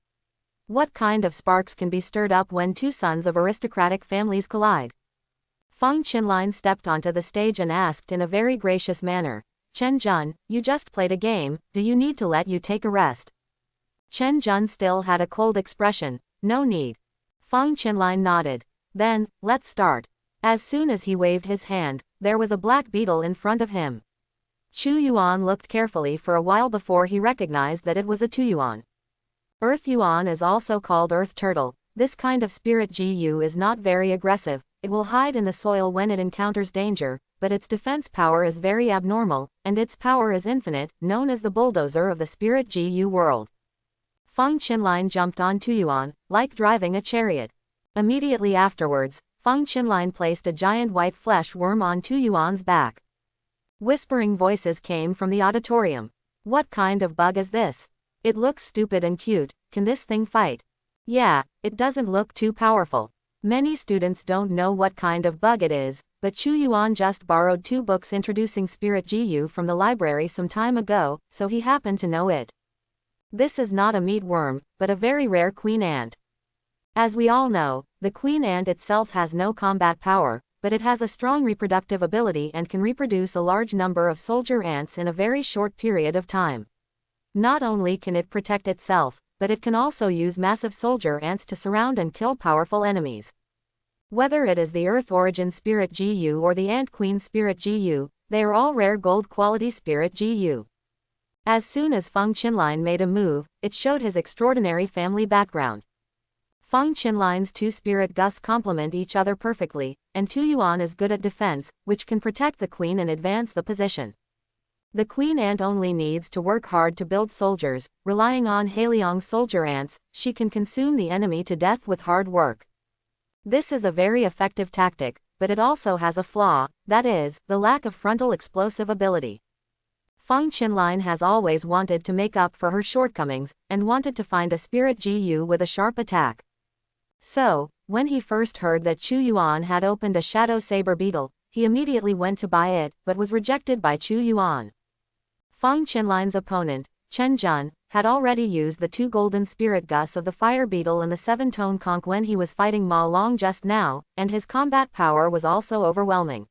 What kind of sparks can be stirred up when 2 sons of aristocratic families collide? Feng Qinlin stepped onto the stage and asked in a very gracious manner, "Chen Jun, you just played a game, do you need to let you take a rest?" Chen Jun still had a cold expression, "No need." Feng Qinlin nodded. "Then, let's start." As soon as he waved his hand, there was a black beetle in front of him. Chu Yuan looked carefully for a while before he recognized that it was a Tuyuan. Earth Yuan is also called Earth Turtle. This kind of spirit GU is not very aggressive, it will hide in the soil when it encounters danger, but its defense power is very abnormal, and its power is infinite, known as the bulldozer of the spirit GU world. Feng Qinlin jumped on Tuyuan, like driving a chariot. Immediately afterwards, Feng Qinlin placed a giant white flesh worm on Tuyuan's back. Whispering voices came from the auditorium. "What kind of bug is this? It looks stupid and cute, can this thing fight? Yeah, it doesn't look too powerful. Many students don't know what kind of bug it is, but Chu Yuan just borrowed 2 books introducing Spirit GU from the library some time ago, so he happened to know it. This is not a meatworm, but a very rare queen ant. As we all know, the queen ant itself has no combat power, but it has a strong reproductive ability and can reproduce a large number of soldier ants in a very short period of time. Not only can it protect itself, but it can also use massive soldier ants to surround and kill powerful enemies. Whether it is the Earth Origin Spirit GU or the Ant Queen Spirit GU, they are all rare gold quality Spirit GU. As soon as Feng Qinlin made a move, it showed his extraordinary family background. Feng Qinlin's 2 Spirit Gus complement each other perfectly, and Tu Yuan is good at defense, which can protect the queen and advance the position. The queen ant only needs to work hard to build soldiers, relying on Heliong's soldier ants, she can consume the enemy to death with hard work. This is a very effective tactic, but it also has a flaw, that is, the lack of frontal explosive ability. Feng Qinlin has always wanted to make up for her shortcomings, and wanted to find a Spirit GU with a sharp attack. So, when he first heard that Chu Yuan had opened a Shadow Saber Beetle, he immediately went to buy it, but was rejected by Chu Yuan. Feng Qinlin's opponent, Chen Jun, had already used the 2 golden spirit gus of the fire beetle and the 7-tone conch when he was fighting Ma Long just now, and his combat power was also overwhelming.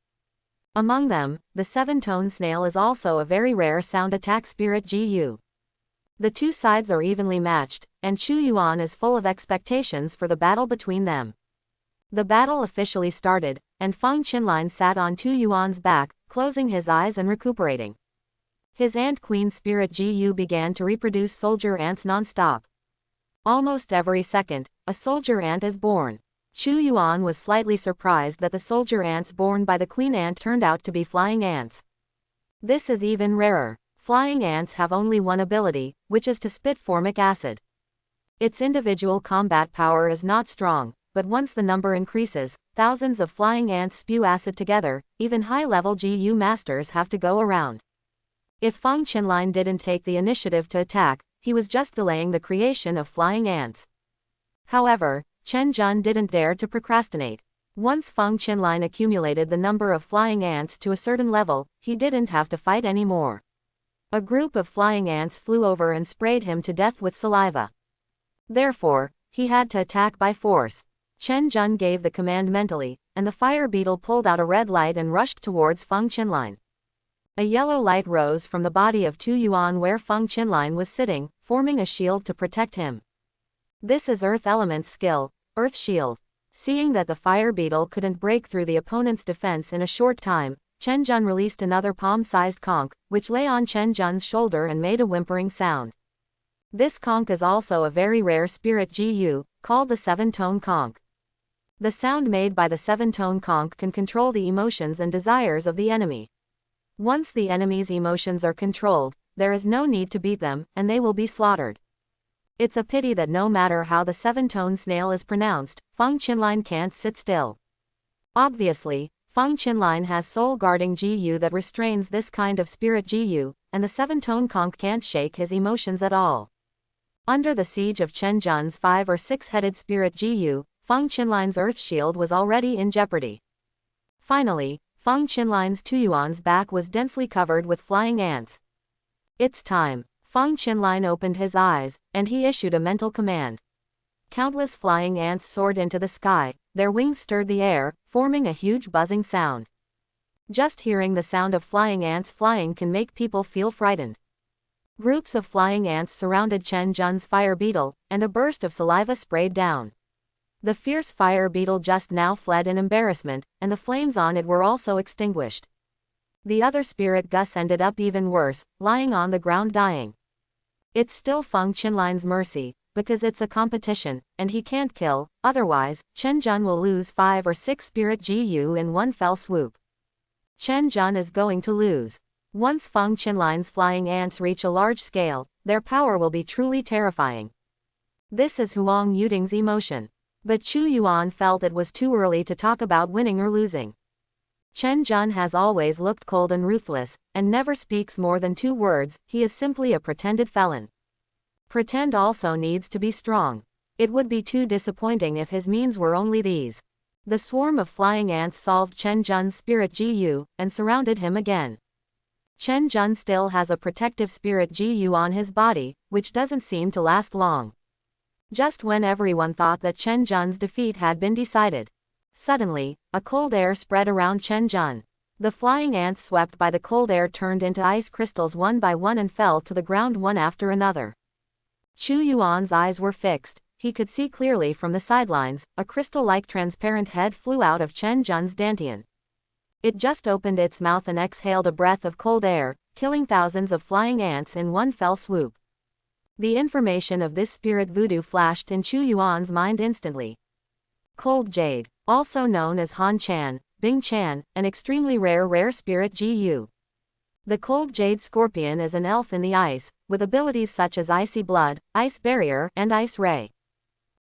Among them, the 7-tone snail is also a very rare sound attack Spirit GU. The 2 sides are evenly matched, and Chu Yuan is full of expectations for the battle between them. The battle officially started, and Feng Qinlin sat on Tu Yuan's back, closing his eyes and recuperating. His Ant Queen Spirit GU began to reproduce soldier ants non-stop. Almost every second, a soldier ant is born. Chu Yuan was slightly surprised that the soldier ants born by the queen ant turned out to be flying ants. This is even rarer. Flying ants have only one ability, which is to spit formic acid. Its individual combat power is not strong, but once the number increases, thousands of flying ants spew acid together, even high-level GU masters have to go around. If Feng Qinlin didn't take the initiative to attack, he was just delaying the creation of flying ants. However, Chen Jun didn't dare to procrastinate. Once Feng Qinlin accumulated the number of flying ants to a certain level, he didn't have to fight anymore. A group of flying ants flew over and sprayed him to death with saliva. Therefore, he had to attack by force. Chen Jun gave the command mentally, and the fire beetle pulled out a red light and rushed towards Feng Qinlin. A yellow light rose from the body of Tu Yuan where Feng Qinlin was sitting, forming a shield to protect him. This is Earth Element's skill, Earth Shield. Seeing that the fire beetle couldn't break through the opponent's defense in a short time, Chen Jun released another palm-sized conch, which lay on Chen Jun's shoulder and made a whimpering sound. This conch is also a very rare spirit GU, called the 7-tone conch. The sound made by the 7-tone conch can control the emotions and desires of the enemy. Once the enemy's emotions are controlled, there is no need to beat them, and they will be slaughtered. It's a pity that no matter how the 7-tone snail is pronounced, Feng Qinlin can't sit still. Obviously, Feng Qinlin has soul-guarding GU that restrains this kind of spirit GU, and the 7-tone conch can't shake his emotions at all. Under the siege of Chen Jun's 5 or 6-headed spirit GU, Feng Qinlin's Earth Shield was already in jeopardy. Finally, Feng Qinlin's Tu Yuan's back was densely covered with flying ants. It's time. Feng Qinlin opened his eyes, and he issued a mental command. Countless flying ants soared into the sky, their wings stirred the air, forming a huge buzzing sound. Just hearing the sound of flying ants flying can make people feel frightened. Groups of flying ants surrounded Chen Jun's fire beetle, and a burst of saliva sprayed down. The fierce fire beetle just now fled in embarrassment, and the flames on it were also extinguished. The other spirit gus ended up even worse, lying on the ground dying. It's still Feng Qinlin's mercy, because it's a competition, and he can't kill, otherwise, Chen Jun will lose 5 or 6 spirit GU in one fell swoop. Chen Jun is going to lose. Once Feng Qinlin's flying ants reach a large scale, their power will be truly terrifying. This is Huang Yuding's emotion. But Chu Yuan felt it was too early to talk about winning or losing. Chen Jun has always looked cold and ruthless, and never speaks more than 2 words, he is simply a pretended felon. Pretend also needs to be strong. It would be too disappointing if his means were only these. The swarm of flying ants solved Chen Jun's spirit Ji-Yu, and surrounded him again. Chen Jun still has a protective spirit Ji-Yu on his body, which doesn't seem to last long. Just when everyone thought that Chen Jun's defeat had been decided, suddenly, a cold air spread around Chen Jun. The flying ants swept by the cold air turned into ice crystals one by one and fell to the ground one after another. Chu Yuan's eyes were fixed. He could see clearly from the sidelines. A crystal-like transparent head flew out of Chen Jun's dantian. It just opened its mouth and exhaled a breath of cold air, killing thousands of flying ants in one fell swoop. The information of this spirit voodoo flashed in Chu Yuan's mind instantly. Cold Jade, also known as Han Chan, Bing Chan, an extremely rare spirit Ji-Yu. The Cold Jade Scorpion is an elf in the ice, with abilities such as Icy Blood, Ice Barrier, and Ice Ray.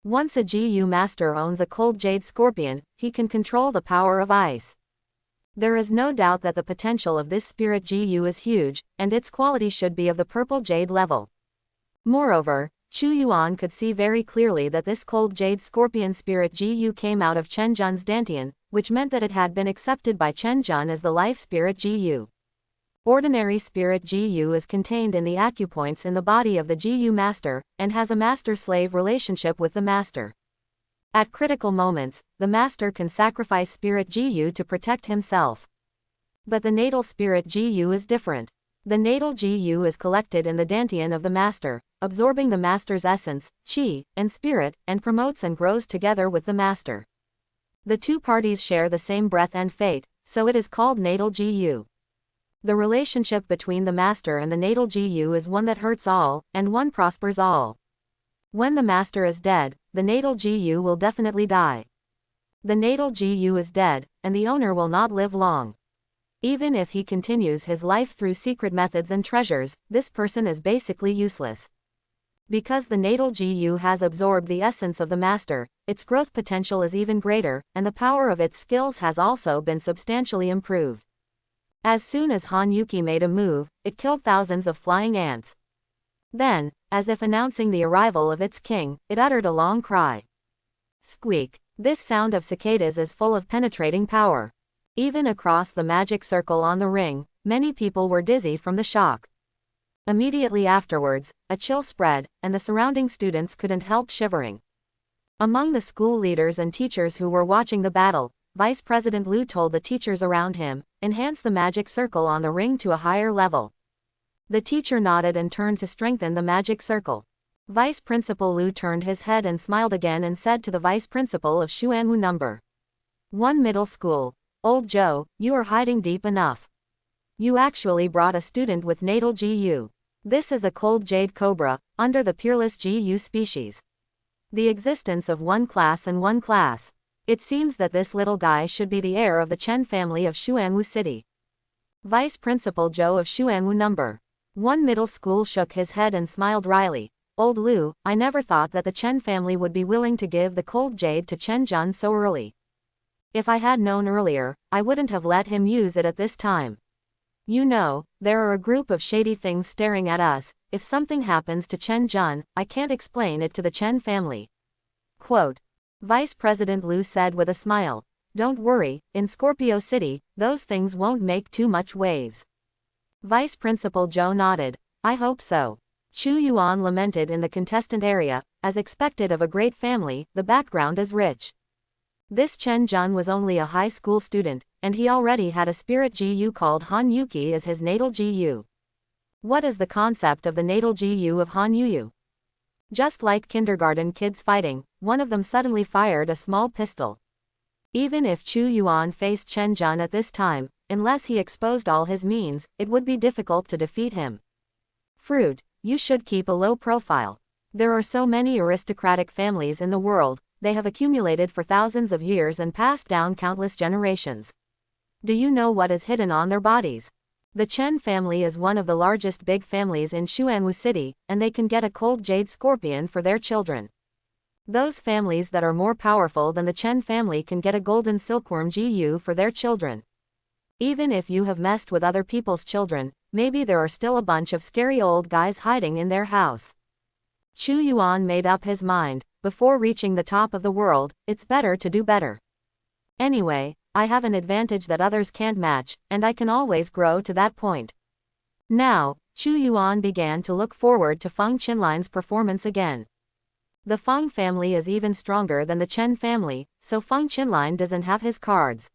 Once a Ji-Yu master owns a Cold Jade Scorpion, he can control the power of ice. There is no doubt that the potential of this spirit Ji-Yu is huge, and its quality should be of the purple jade level. Moreover, Chu Yuan could see very clearly that this Cold Jade Scorpion spirit Ji-Yu came out of Chen Jun's dantian, which meant that it had been accepted by Chen Jun as the life spirit Ji-Yu. Ordinary spirit Ji-Yu is contained in the acupoints in the body of the Ji-Yu master, and has a master-slave relationship with the master. At critical moments, the master can sacrifice spirit Ji-Yu to protect himself. But the natal spirit Ji-Yu is different. The natal Ji-Yu is collected in the dantian of the master, absorbing the master's essence, qi, and spirit, and promotes and grows together with the master. The two parties share the same breath and fate, so it is called natal Ji-Yu. The relationship between the master and the natal Ji-Yu is one that hurts all, and one prospers all. When the master is dead, the natal Ji-Yu will definitely die. The natal Ji-Yu is dead, and the owner will not live long. Even if he continues his life through secret methods and treasures, this person is basically useless. Because the natal Ji-Yu has absorbed the essence of the master, its growth potential is even greater, and the power of its skills has also been substantially improved. As soon as Han Yuki made a move, it killed thousands of flying ants. Then, as if announcing the arrival of its king, it uttered a long cry. Squeak. This sound of cicadas is full of penetrating power. Even across the magic circle on the ring, many people were dizzy from the shock. Immediately afterwards, a chill spread, and the surrounding students couldn't help shivering. Among the school leaders and teachers who were watching the battle, Vice President Liu told the teachers around him, enhance the magic circle on the ring to a higher level. The teacher nodded and turned to strengthen the magic circle. Vice Principal Liu turned his head and smiled again and said to the Vice Principal of Xuanwu No. 1 Middle School, Old Joe, you are hiding deep enough. You actually brought a student with natal Ji-Yu. This is a Cold Jade Cobra, under the peerless Ji-Yu species. The existence of one class and one class. It seems that this little guy should be the heir of the Chen family of Xuanwu City. Vice Principal Zhou of Xuanwu No. 1 Middle School shook his head and smiled wryly. Old Liu, I never thought that the Chen family would be willing to give the Cold Jade to Chen Jun so early. If I had known earlier, I wouldn't have let him use it at this time. You know, there are a group of shady things staring at us. If something happens to Chen Jun, I can't explain it to the Chen family. Quote. Vice President Liu said with a smile. Don't worry, in Scorpio City, those things won't make too much waves. Vice Principal Zhou nodded. I hope so. Chu Yuan lamented in the contestant area. As expected of a great family, the background is rich. This Chen Jun was only a high school student, and he already had a spirit Ji-Yu called Han Yuki as his natal Ji-Yu. What is the concept of the natal Ji-Yu of Han Yuyu? Just like kindergarten kids fighting, one of them suddenly fired a small pistol. Even if Chu Yuan faced Chen Jun at this time, unless he exposed all his means, it would be difficult to defeat him. Fruit, you should keep a low profile. There are so many aristocratic families in the world, they have accumulated for thousands of years and passed down countless generations. Do you know what is hidden on their bodies? The Chen family is one of the largest big families in Xuanwu City, and they can get a Cold Jade Scorpion for their children. Those families that are more powerful than the Chen family can get a Golden Silkworm Ji-Yu for their children. Even if you have messed with other people's children, maybe there are still a bunch of scary old guys hiding in their house. Chu Yuan made up his mind. before reaching the top of the world, it's better to do better. Anyway, I have an advantage that others can't match, and I can always grow to that point. Now, Chu Yuan began to look forward to Feng Qinline's performance again. The Feng family is even stronger than the Chen family, so Feng Qinline doesn't have his cards.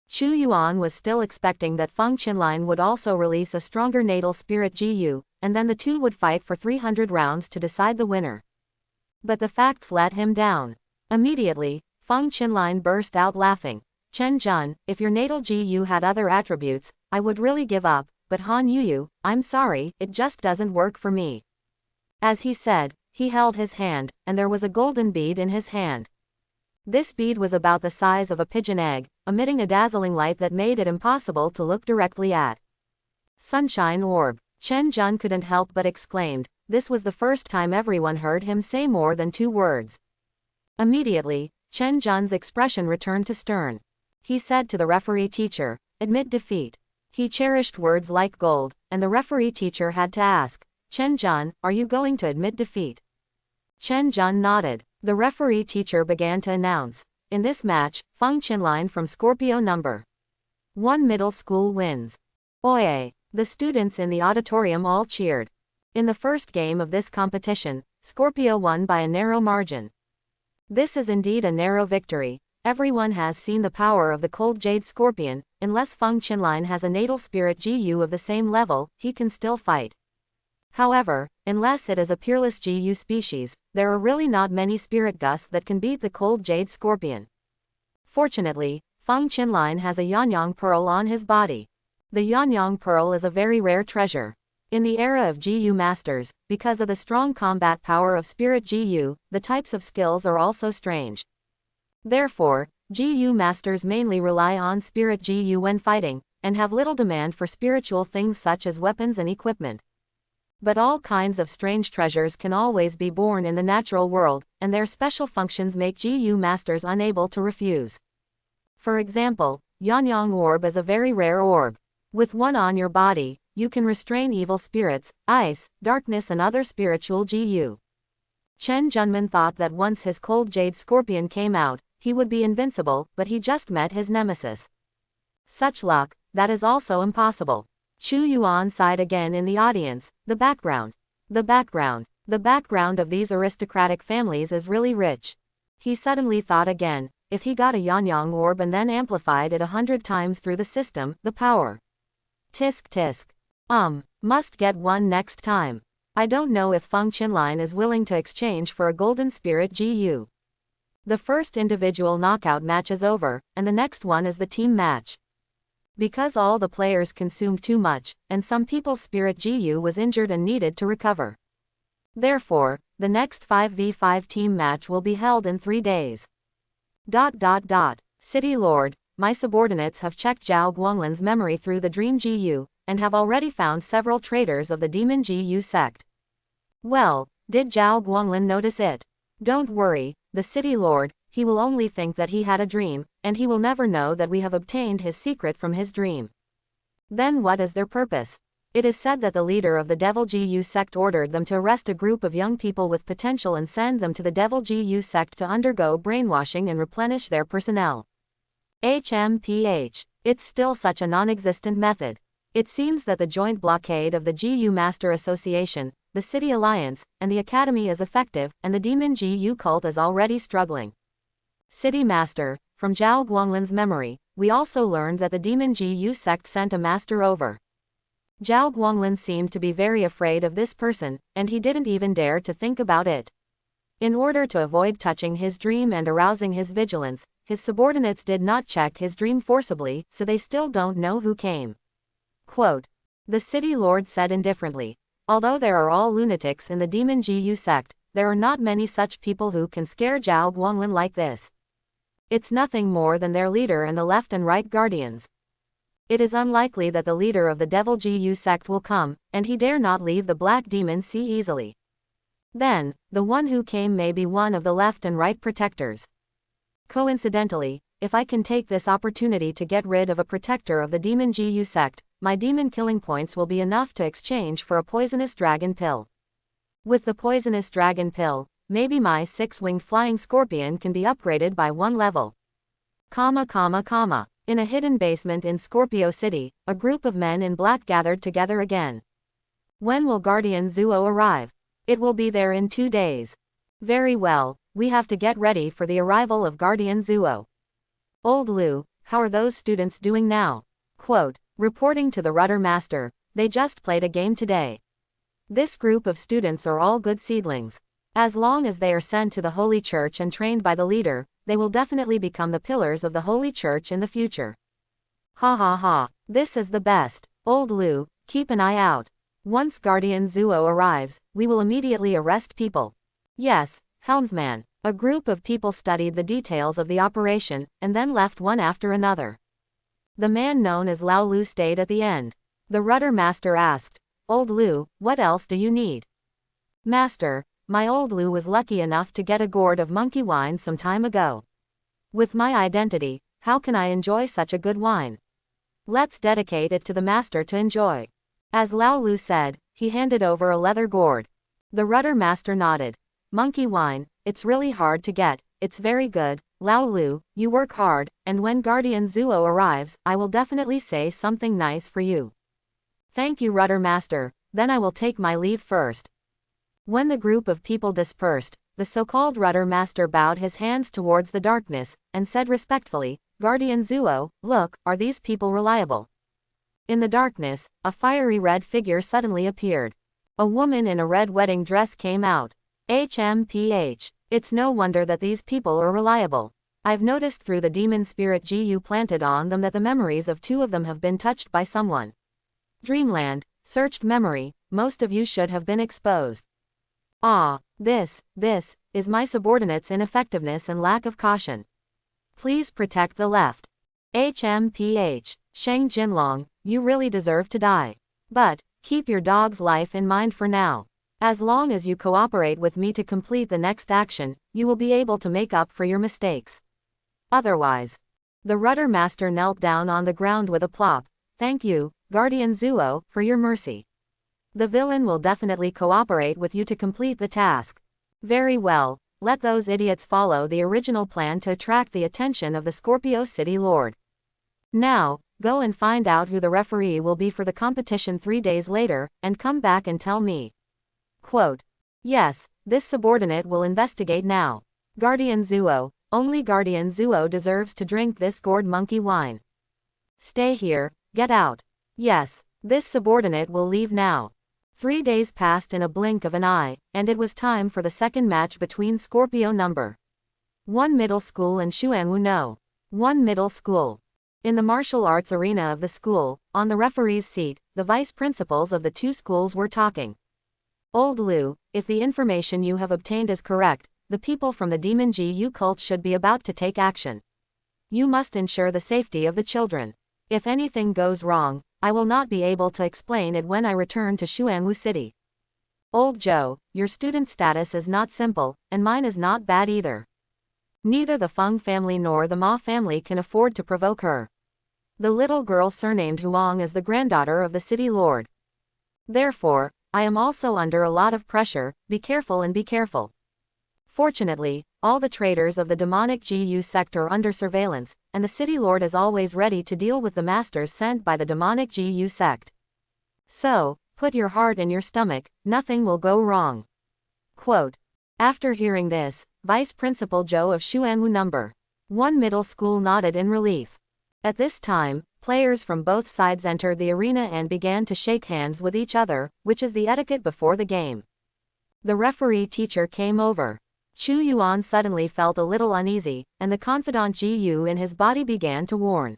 Chu Yuan was still expecting that Feng Qinline would also release a stronger natal spirit GU, and then the two would fight for 300 rounds to decide the winner. But the facts let him down. Immediately, Feng Qinline burst out laughing. Chen Jun, if your natal GU had other attributes, I would really give up, but Han Yuyu, I'm sorry, it just doesn't work for me. As he said, he held his hand, and there was a golden bead in his hand. This bead was about the size of a pigeon egg, emitting a dazzling light that made it impossible to look directly at. Sunshine orb. Chen Jun couldn't help but exclaimed. This was the first time everyone heard him say more than 2 words. Immediately, Chen Jun's expression returned to stern. He said to the referee teacher, admit defeat. He cherished words like gold, and the referee teacher had to ask, Chen Jun, are you going to admit defeat? Chen Jun nodded. The referee teacher began to announce, in this match, Feng Qinline from Scorpio number 1 middle school wins. Oye! The students in the auditorium all cheered. In the first game of this competition, Scorpio won by a narrow margin. This is indeed a narrow victory. Everyone has seen the power of the cold jade scorpion. Unless Feng Qinline has a natal spirit GU of the same level, he can still fight. However, unless it is a peerless GU species, there are really not many spirit gusts that can beat the cold jade scorpion. Fortunately, Feng Qinline has a Yanyang pearl on his body. The Yanyang pearl is a very rare treasure. In the era of GU masters, because of the strong combat power of spirit GU, the types of skills are also strange. Therefore, GU masters mainly rely on spirit GU when fighting, and have little demand for spiritual things such as weapons and equipment. But all kinds of strange treasures can always be born in the natural world, and their special functions make GU masters unable to refuse. For example, Yanyang orb is a very rare orb. With one on your body, you can restrain evil spirits, ice, darkness and other spiritual GU. Chen Junman thought that once his cold jade scorpion came out, he would be invincible, but he just met his nemesis. Such luck, that is also impossible. Chu Yuan sighed again in the audience. The background of these aristocratic families is really rich. He suddenly thought again, if he got a Yanyang orb and then amplified it 100 times through the system, the power. Tisk tisk. Must get one next time. I don't know if Feng Qinline is willing to exchange for a golden spirit GU. The first individual knockout match is over, and the next one is the team match. Because all the players consumed too much, and some people's spirit GU was injured and needed to recover. Therefore, the next 5v5 team match will be held in 3 days. City Lord, my subordinates have checked Zhao Guanglin's memory through the Dream GU, and have already found several traitors of the Demon GU sect. Well, did Zhao Guanglin notice it? Don't worry, the City Lord, he will only think that he had a dream, and he will never know that we have obtained his secret from his dream. Then what is their purpose? It is said that the leader of the Devil GU sect ordered them to arrest a group of young people with potential and send them to the Devil GU sect to undergo brainwashing and replenish their personnel. HMPH. It's still such a non-existent method. It seems that the joint blockade of the GU Master Association, the City Alliance, and the Academy is effective, and the Demon GU cult is already struggling. City Master, from Zhao Guanglin's memory, we also learned that the Demon GU sect sent a master over. Zhao Guanglin seemed to be very afraid of this person, and he didn't even dare to think about it. In order to avoid touching his dream and arousing his vigilance, his subordinates did not check his dream forcibly, so they still don't know who came. Quote. The City Lord said indifferently, although there are all lunatics in the Demon GU sect, there are not many such people who can scare Zhao Guanglin like this. It's nothing more than their leader and the left and right guardians. It is unlikely that the leader of the Devil GU sect will come, and he dare not leave the Black Demon Sea easily. Then, the one who came may be one of the left and right protectors. Coincidentally, if I can take this opportunity to get rid of a protector of the Demon GU sect, my demon killing points will be enough to exchange for a poisonous dragon pill. With the poisonous dragon pill, maybe my 6-winged flying scorpion can be upgraded by 1 level. In a hidden basement in Scorpio City, a group of men in black gathered together again. When will Guardian Zuo arrive? It will be there in 2 days. Very well, we have to get ready for the arrival of Guardian Zuo. Old Lu, how are those students doing now? Quote, reporting to the Rudder Master, they just played a game today. This group of students are all good seedlings. As long as they are sent to the Holy Church and trained by the leader, they will definitely become the pillars of the Holy Church in the future. Ha ha ha, this is the best. Old Lu, keep an eye out. Once Guardian Zuo arrives, we will immediately arrest people. Yes, helmsman. A group of people studied the details of the operation, and then left one after another. The man known as Lao Lu stayed at the end. The Rudder Master asked, Old Lu, what else do you need? Master, my Old Lu was lucky enough to get a gourd of monkey wine some time ago. With my identity, how can I enjoy such a good wine? Let's dedicate it to the master to enjoy. As Lao Lu said, he handed over a leather gourd. The Rudder Master nodded. Monkey wine, it's really hard to get, it's very good, Lao Lu, you work hard, and when Guardian Zuo arrives, I will definitely say something nice for you. Thank you Rudder Master, then I will take my leave first. When the group of people dispersed, the so-called Rudder Master bowed his hands towards the darkness, and said respectfully, Guardian Zuo, look, are these people reliable? In the darkness, a fiery red figure suddenly appeared. A woman in a red wedding dress came out. HMPH. It's no wonder that these people are reliable. I've noticed through the demon spirit GU planted on them that the memories of 2 of them have been touched by someone. Dreamland, searched memory, most of you should have been exposed. Ah, this is my subordinate's ineffectiveness and lack of caution. Please protect the left. HMPH. Sheng Jinlong, you really deserve to die. But, keep your dog's life in mind for now. As long as you cooperate with me to complete the next action, you will be able to make up for your mistakes. Otherwise. The Rudder Master knelt down on the ground with a plop. Thank you, Guardian Zuo, for your mercy. The villain will definitely cooperate with you to complete the task. Very well, let those idiots follow the original plan to attract the attention of the Scorpio City Lord. Now, go and find out who the referee will be for the competition 3 days later, and come back and tell me. Quote. Yes, this subordinate will investigate now. Guardian Zuo, only Guardian Zuo deserves to drink this gourd monkey wine. Stay here, get out. Yes, this subordinate will leave now. 3 days passed in a blink of an eye, and it was time for the second match between Scorpio No. 1 Middle School and Xuanwu No. 1 Middle School. In the martial arts arena of the school, on the referee's seat, the vice principals of the 2 schools were talking. Old Lu, if the information you have obtained is correct, the people from the Demon GU cult should be about to take action. You must ensure the safety of the children. If anything goes wrong, I will not be able to explain it when I return to Xuanwu City. Old Joe, your student status is not simple, and mine is not bad either. Neither the Feng family nor the Ma family can afford to provoke her. The little girl surnamed Huang is the granddaughter of the city lord. Therefore, I am also under a lot of pressure, be careful and be careful. Fortunately, all the traders of the demonic GU sect are under surveillance, and the city lord is always ready to deal with the masters sent by the demonic GU sect. So, put your heart in your stomach, nothing will go wrong. Quote. After hearing this, Vice Principal Zhou of Xuanwu No. 1 Middle School nodded in relief. At this time, players from both sides entered the arena and began to shake hands with each other, which is the etiquette before the game. The referee teacher came over. Chu Yuan suddenly felt a little uneasy, and the confidant Ji in his body began to warn.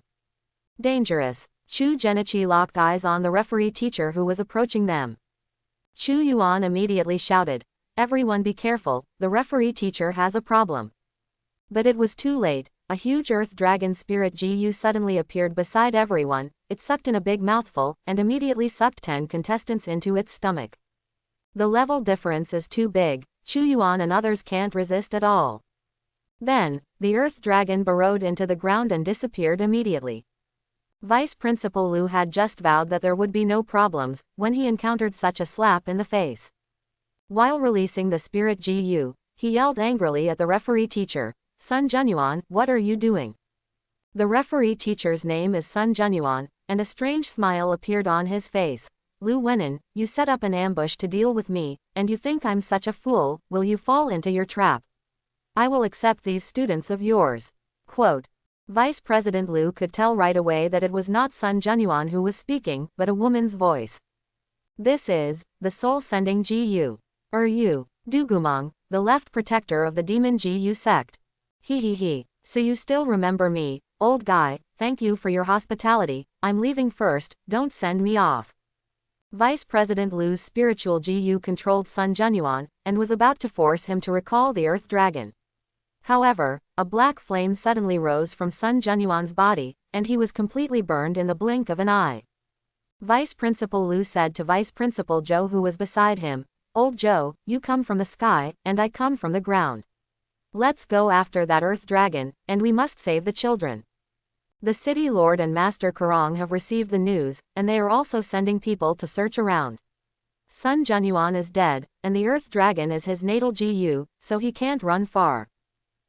Dangerous. Chu Genichi locked eyes on the referee teacher who was approaching them. Chu Yuan immediately shouted, "Everyone be careful, the referee teacher has a problem." But it was too late. A huge earth dragon spirit GU suddenly appeared beside everyone. It sucked in a big mouthful, and immediately sucked 10 contestants into its stomach. The level difference is too big, Chu Yuan and others can't resist at all. Then, the earth dragon burrowed into the ground and disappeared immediately. Vice Principal Lu had just vowed that there would be no problems, when he encountered such a slap in the face. While releasing the spirit GU, he yelled angrily at the referee teacher. Sun Junyuan, what are you doing? The referee teacher's name is Sun Junyuan, and a strange smile appeared on his face. Lu Wenin, you set up an ambush to deal with me, and you think I'm such a fool, will you fall into your trap? I will accept these students of yours. Quote. Vice President Lu could tell right away that it was not Sun Junyuan who was speaking, but a woman's voice. This is the soul sending Gu. Yu, Dugumong, the left protector of the demon Gu sect. He. So you still remember me, old guy, thank you for your hospitality, I'm leaving first, don't send me off. Vice President Lu's spiritual Gu controlled Sun Junyuan, and was about to force him to recall the Earth Dragon. However, a black flame suddenly rose from Sun Junyuan's body, and he was completely burned in the blink of an eye. Vice Principal Lu said to Vice Principal Zhou, who was beside him, Old Zhou, you come from the sky, and I come from the ground. Let's go after that Earth Dragon, and we must save the children. The City Lord and Master Kurong have received the news, and they are also sending people to search around. Sun Junyuan is dead, and the Earth Dragon is his natal Gu, so he can't run far.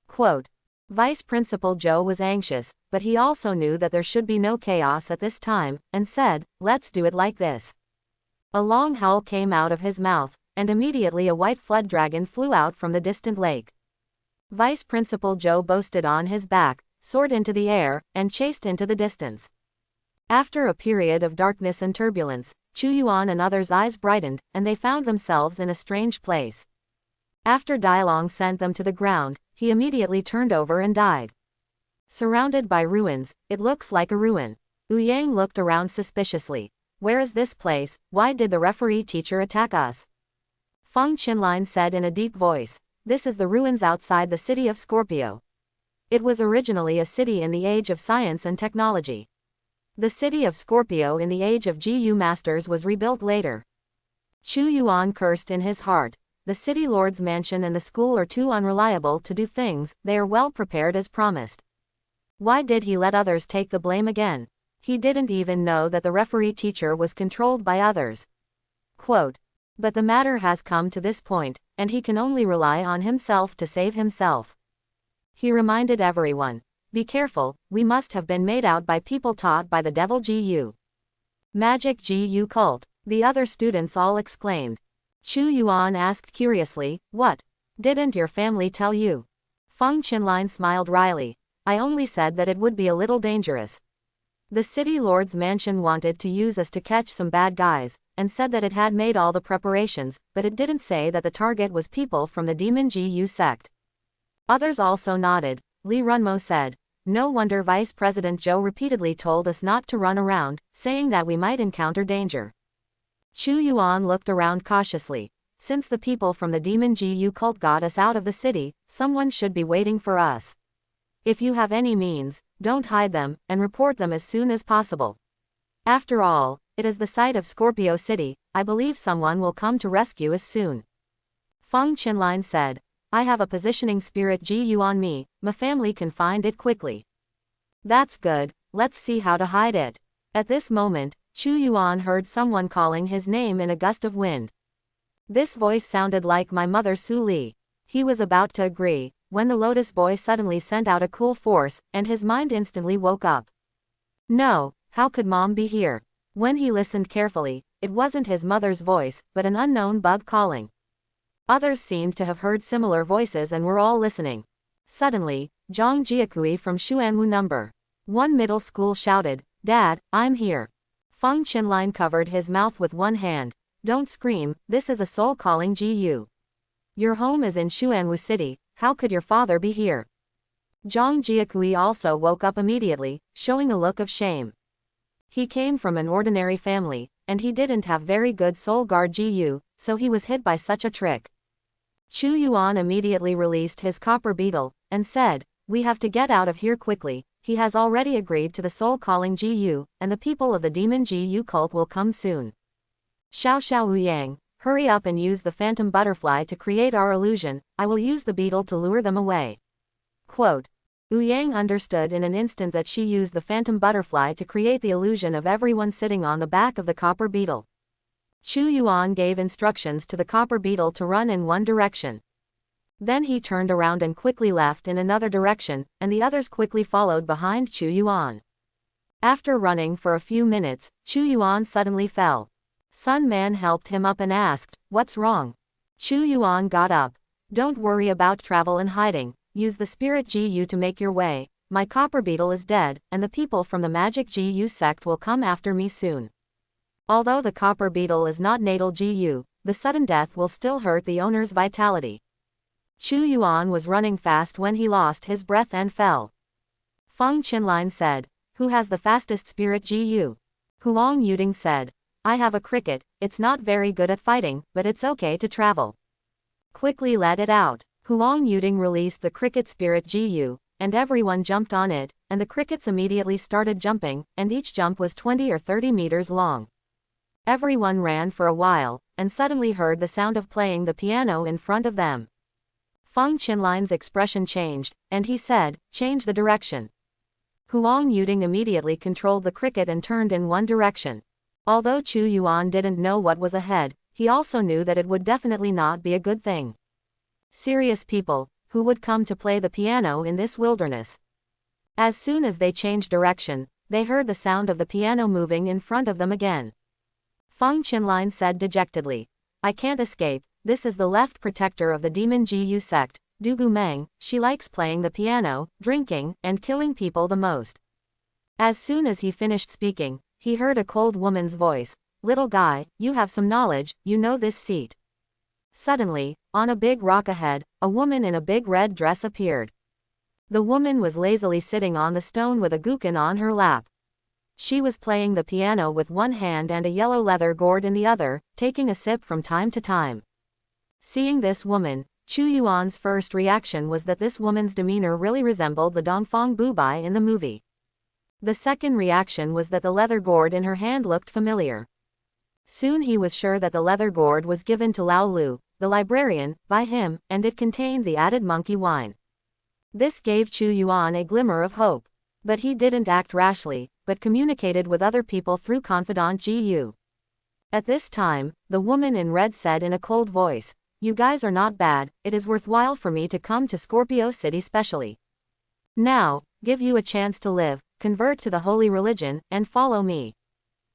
Quote. Vice Principal Zhou was anxious, but he also knew that there should be no chaos at this time, and said, let's do it like this. A long howl came out of his mouth, and immediately a white flood dragon flew out from the distant lake. Vice Principal Zhou boasted on his back, soared into the air, and chased into the distance. After a period of darkness and turbulence, Chu Yuan and others' eyes brightened, and they found themselves in a strange place. After Dailong sent them to the ground, he immediately turned over and died. Surrounded by ruins, it looks like a ruin. Yang looked around suspiciously. Where is this place? Why did the referee teacher attack us? Feng Qinlin said in a deep voice, this is the ruins outside the city of Scorpio. It was originally a city in the age of science and technology. The city of Scorpio in the age of Gu Masters was rebuilt later. Chu Yuan cursed in his heart. The city lord's mansion and the school are too unreliable to do things, they are well prepared as promised. Why did he let others take the blame again? He didn't even know that the referee teacher was controlled by others. Quote. But the matter has come to this point, and he can only rely on himself to save himself. He reminded everyone, be careful, we must have been made out by people taught by the devil Gu. Magic Gu cult, the other students all exclaimed. Chu Yuan asked curiously, what? Didn't your family tell you? Feng Qinlin smiled wryly. I only said that it would be a little dangerous. The city lord's mansion wanted to use us to catch some bad guys, and said that it had made all the preparations, but it didn't say that the target was people from the demon Gu sect. Others also nodded. Li Runmo said, no wonder Vice President Zhou repeatedly told us not to run around, saying that we might encounter danger. Chu Yuan looked around cautiously. Since the people from the demon Gu cult got us out of the city, someone should be waiting for us. If you have any means, don't hide them, and report them as soon as possible. After all, it is the site of Scorpio City, I believe someone will come to rescue us soon. Feng Qinlin said, I have a positioning spirit Gu on me, my family can find it quickly. That's good, let's see how to hide it. At this moment, Chu Yuan heard someone calling his name in a gust of wind. This voice sounded like my mother Su Li. He was about to agree, when the Lotus Boy suddenly sent out a cool force, and his mind instantly woke up. No, how could Mom be here? When he listened carefully, it wasn't his mother's voice, but an unknown bug calling. Others seemed to have heard similar voices and were all listening. Suddenly, Zhang Jiakui from Xuanwu No. 1 Middle School shouted, Dad, I'm here. Feng Qinlin covered his mouth with one hand. Don't scream, this is a soul calling Gu. Your home is in Xuanwu City, how could your father be here? Zhang Jiakui also woke up immediately, showing a look of shame. He came from an ordinary family, and he didn't have very good soul guard Gu, so he was hit by such a trick. Chu Yuan immediately released his copper beetle, and said, we have to get out of here quickly, he has already agreed to the soul calling Gu, and the people of the demon Gu cult will come soon. Xiao Xiao Yang, hurry up and use the phantom butterfly to create our illusion, I will use the beetle to lure them away. Quote. Yang understood in an instant that she used the phantom butterfly to create the illusion of everyone sitting on the back of the copper beetle. Chu Yuan gave instructions to the copper beetle to run in one direction. Then he turned around and quickly left in another direction, and the others quickly followed behind Chu Yuan. After running for a few minutes, Chu Yuan suddenly fell. Sun Man helped him up and asked, "What's wrong?" Chu Yuan got up. "Don't worry about travel and hiding, use the spirit GU to make your way. My copper beetle is dead, and the people from the magic GU sect will come after me soon. Although the copper beetle is not natal GU, the sudden death will still hurt the owner's vitality." Chu Yuan was running fast when he lost his breath and fell. Feng Qinlin said, "Who has the fastest spirit GU?" Huang Yuding said, "I have a cricket, it's not very good at fighting, but it's okay to travel. Quickly let it out." Huang Yuding released the cricket spirit GU, and everyone jumped on it, and the crickets immediately started jumping, and each jump was 20 or 30 meters long. Everyone ran for a while, and suddenly heard the sound of playing the piano in front of them. Feng Qinlin's expression changed, and he said, "Change the direction." Huang Yuding immediately controlled the cricket and turned in one direction. Although Chu Yuan didn't know what was ahead, he also knew that it would definitely not be a good thing. Serious people, who would come to play the piano in this wilderness? As soon as they changed direction, they heard the sound of the piano moving in front of them again. Feng Qinlin said dejectedly, "I can't escape, this is the left protector of the demon GU sect, Dugu Meng, she likes playing the piano, drinking, and killing people the most." As soon as he finished speaking, he heard a cold woman's voice, "Little guy, you have some knowledge, you know this seat." Suddenly, on a big rock ahead, a woman in a big red dress appeared. The woman was lazily sitting on the stone with a guqin on her lap. She was playing the piano with one hand and a yellow leather gourd in the other, taking a sip from time to time. Seeing this woman, Chu Yuan's first reaction was that this woman's demeanor really resembled the Dongfang Bubai in the movie. The second reaction was that the leather gourd in her hand looked familiar. Soon he was sure that the leather gourd was given to Lao Lu, the librarian, by him, and it contained the added monkey wine. This gave Chu Yuan a glimmer of hope. But he didn't act rashly, but communicated with other people through confidant GU. At this time, the woman in red said in a cold voice, "You guys are not bad, it is worthwhile for me to come to Scorpio City specially. Now, give you a chance to live, convert to the holy religion, and follow me."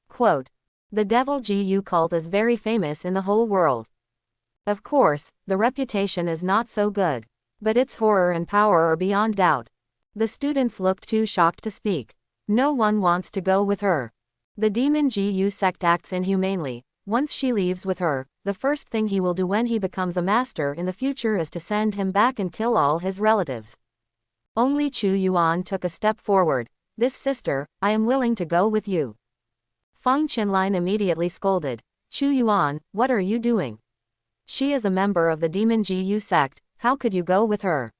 Quote, "The devil GU cult is very famous in the whole world. Of course, the reputation is not so good. But its horror and power are beyond doubt." The students looked too shocked to speak. No one wants to go with her. The demon GU sect acts inhumanely. Once she leaves with her, the first thing he will do when he becomes a master in the future is to send him back and kill all his relatives. Only Chu Yuan took a step forward. "This sister, I am willing to go with you." Feng Qinlin immediately scolded, "Chu Yuan, what are you doing? She is a member of the demon GU sect, how could you go with her?"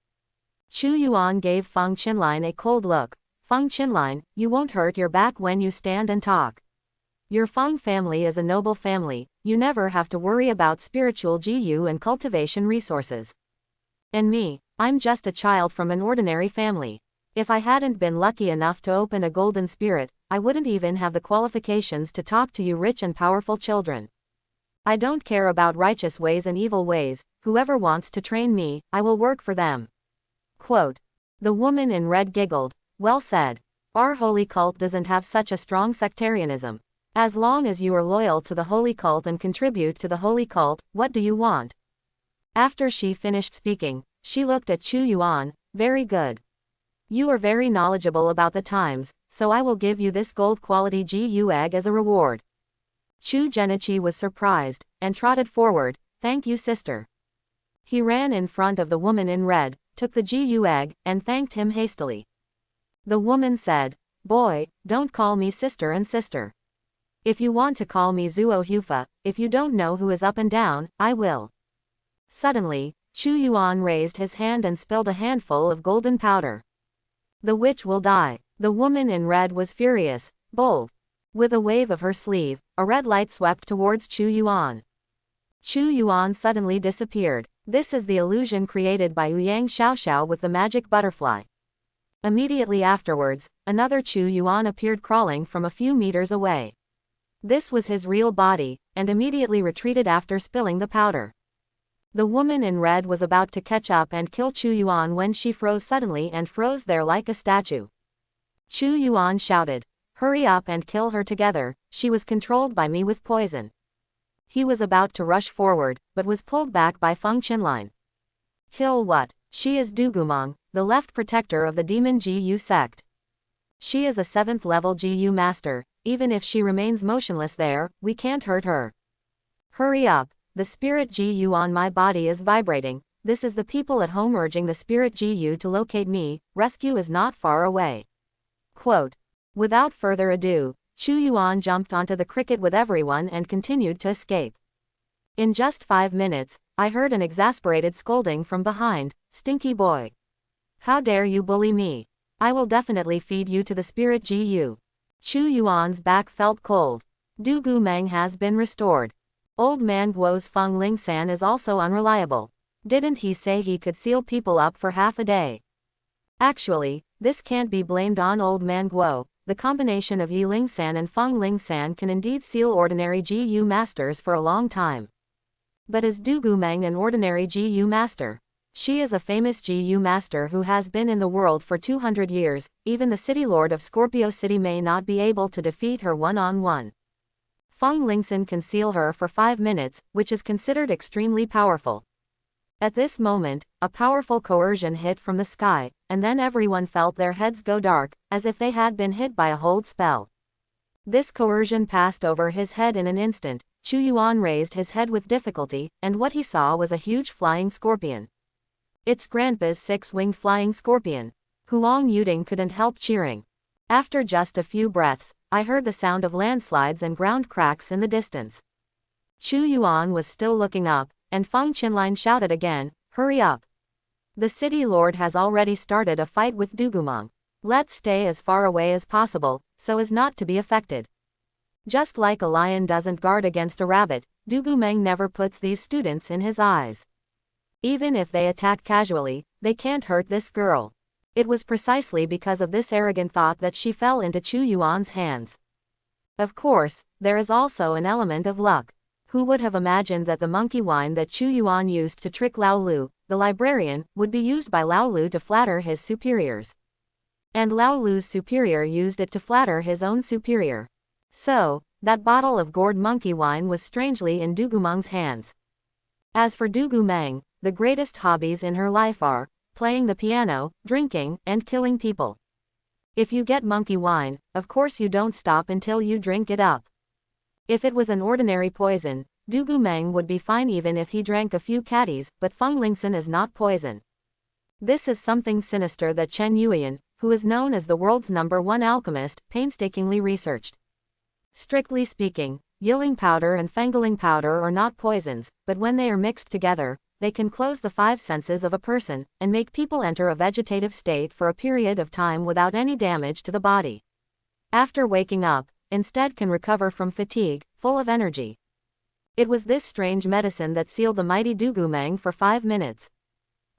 Chu Yuan gave Feng Qinlin a cold look. "Feng Qinlin, you won't hurt your back when you stand and talk. Your Feng family is a noble family, you never have to worry about spiritual GU and cultivation resources. And me, I'm just a child from an ordinary family. If I hadn't been lucky enough to open a golden spirit, I wouldn't even have the qualifications to talk to you rich and powerful children. I don't care about righteous ways and evil ways, whoever wants to train me, I will work for them." Quote. The woman in red giggled, "Well said. Our holy cult doesn't have such a strong sectarianism. As long as you are loyal to the holy cult and contribute to the holy cult, what do you want?" After she finished speaking, she looked at Chu Yuan, "Very good. You are very knowledgeable about the times, so I will give you this gold quality GU egg as a reward." Chu Genichi was surprised, and trotted forward, "Thank you sister." He ran in front of the woman in red, took the GU egg, and thanked him hastily. The woman said, "Boy, don't call me sister and sister. If you want to call me Zuo Hufa, if you don't know who is up and down, I will." Suddenly, Chu Yuan raised his hand and spilled a handful of golden powder. "The witch will die." The woman in red was furious, bold. With a wave of her sleeve, a red light swept towards Chu Yuan. Chu Yuan suddenly disappeared. This is the illusion created by Ouyang Xiaoxiao with the magic butterfly. Immediately afterwards, another Chu Yuan appeared crawling from a few meters away. This was his real body, and immediately retreated after spilling the powder. The woman in red was about to catch up and kill Chu Yuan when she froze suddenly and froze there like a statue. Chu Yuan shouted, "Hurry up and kill her together, she was controlled by me with poison." He was about to rush forward, but was pulled back by Feng Qinlan. "Kill what? She is Dugumong, the left protector of the demon Ji sect. She is a 7th level Ji master, even if she remains motionless there, we can't hurt her. Hurry up, the spirit Ji on my body is vibrating, this is the people at home urging the spirit Ji to locate me, rescue is not far away." Quote. Without further ado, Chu Yuan jumped onto the cricket with everyone and continued to escape. In just 5 minutes, I heard an exasperated scolding from behind, "Stinky boy. How dare you bully me? I will definitely feed you to the spirit Ji." Chu Yuan's back felt cold. Du Gu Meng has been restored. Old man Guo's Feng Lingsan is also unreliable. Didn't he say he could seal people up for half a day? Actually, this can't be blamed on old man Guo. The combination of Yi Lingsan and Feng Lingsan can indeed seal ordinary Ji masters for a long time. But is Du Gu Meng an ordinary Ji master? She is a famous Ji master who has been in the world for 200 years, even the city lord of Scorpio City may not be able to defeat her one-on-one. Feng Lingsan can seal her for 5 minutes, which is considered extremely powerful. At this moment, a powerful coercion hit from the sky, and then everyone felt their heads go dark, as if they had been hit by a hold spell. This coercion passed over his head in an instant. Chu Yuan raised his head with difficulty, and what he saw was a huge flying scorpion. It's Grandpa's 6-winged flying scorpion. Huang Yuding couldn't help cheering. After just a few breaths, I heard the sound of landslides and ground cracks in the distance. Chu Yuan was still looking up, and Feng Qinlan shouted again, "Hurry up. The city lord has already started a fight with Dugumong. Let's stay as far away as possible, so as not to be affected." Just like a lion doesn't guard against a rabbit, Dugumeng never puts these students in his eyes. Even if they attack casually, they can't hurt this girl. It was precisely because of this arrogant thought that she fell into Chu Yuan's hands. Of course, there is also an element of luck. Who would have imagined that the monkey wine that Chu Yuan used to trick Lao Lu, the librarian, would be used by Lao Lu to flatter his superiors? And Lao Lu's superior used it to flatter his own superior. So, that bottle of gourd monkey wine was strangely in Dugumeng's hands. As for Dugumeng, the greatest hobbies in her life are playing the piano, drinking, and killing people. If you get monkey wine, of course you don't stop until you drink it up. If it was an ordinary poison, Dugumeng would be fine even if he drank a few caddies, but Feng Lingsan is not poison. This is something sinister that Chen Yuyan, who is known as the world's #1 alchemist, painstakingly researched. Strictly speaking, Yiling powder and Fengling powder are not poisons, but when they are mixed together, they can close the 5 senses of a person, and make people enter a vegetative state for a period of time without any damage to the body. After waking up, instead can recover from fatigue, full of energy. It was this strange medicine that sealed the mighty Dugumeng for 5 minutes.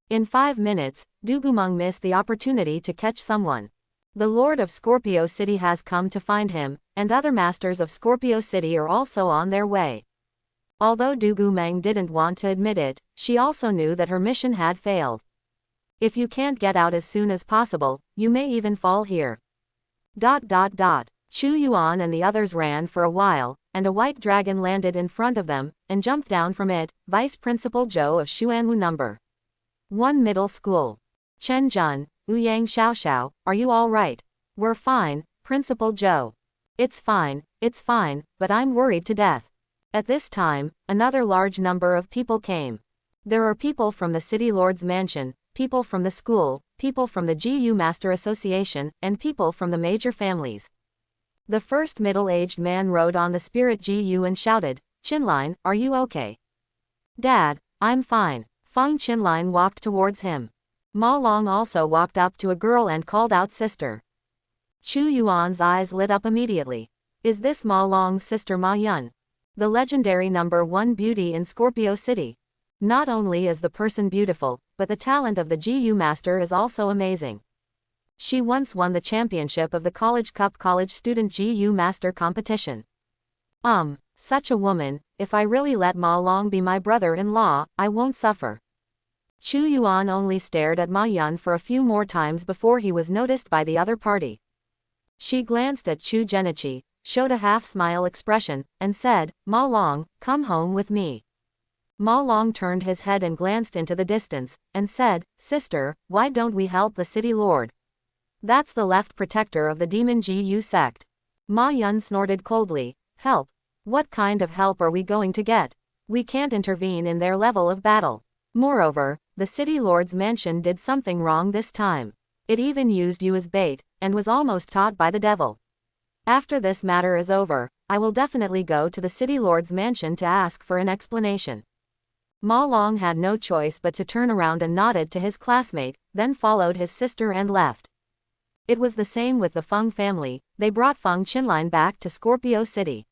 In 5 minutes, Dugumeng missed the opportunity to catch someone. The Lord of Scorpio City has come to find him, and other masters of Scorpio City are also on their way. Although Dugumeng didn't want to admit it, she also knew that her mission had failed. If you can't get out as soon as possible, you may even fall here. Chu Yuan and the others ran for a while, and a white dragon landed in front of them, and jumped down from it, Vice Principal Zhou of Xuanwu No. 1 Middle School. Chen Jun, Ouyang Xiaoxiao, are you all right? We're fine, Principal Zhou. It's fine, but I'm worried to death. At this time, another large number of people came. There are people from the city lord's mansion, people from the school, people from the GU Master Association, and people from the major families. The first middle-aged man rode on the spirit GU and shouted, "Qinlan, are you okay?" "Dad, I'm fine." Feng Qinlan walked towards him. Ma Long also walked up to a girl and called out, "Sister." Chu Yuan's eyes lit up immediately. Is this Ma Long's sister Ma Yun? The legendary #1 beauty in Scorpio City. Not only is the person beautiful, but the talent of the GU Master is also amazing. She once won the championship of the College Cup College Student GU Master competition. Such a woman, if I really let Ma Long be my brother-in-law, I won't suffer. Chu Yuan only stared at Ma Yun for a few more times before he was noticed by the other party. She glanced at Chu Genichi, showed a half-smile expression, and said, Ma Long, come home with me. Ma Long turned his head and glanced into the distance, and said, Sister, why don't we help the city lord? That's the left protector of the demon Gu sect. Ma Yun snorted coldly, help? What kind of help are we going to get? We can't intervene in their level of battle. Moreover, the city lord's mansion did something wrong this time. It even used you as bait, and was almost taught by the devil. After this matter is over, I will definitely go to the city lord's mansion to ask for an explanation. Ma Long had no choice but to turn around and nodded to his classmate, then followed his sister and left. It was the same with the Feng family. They brought Feng Qinlin back to Scorpio City.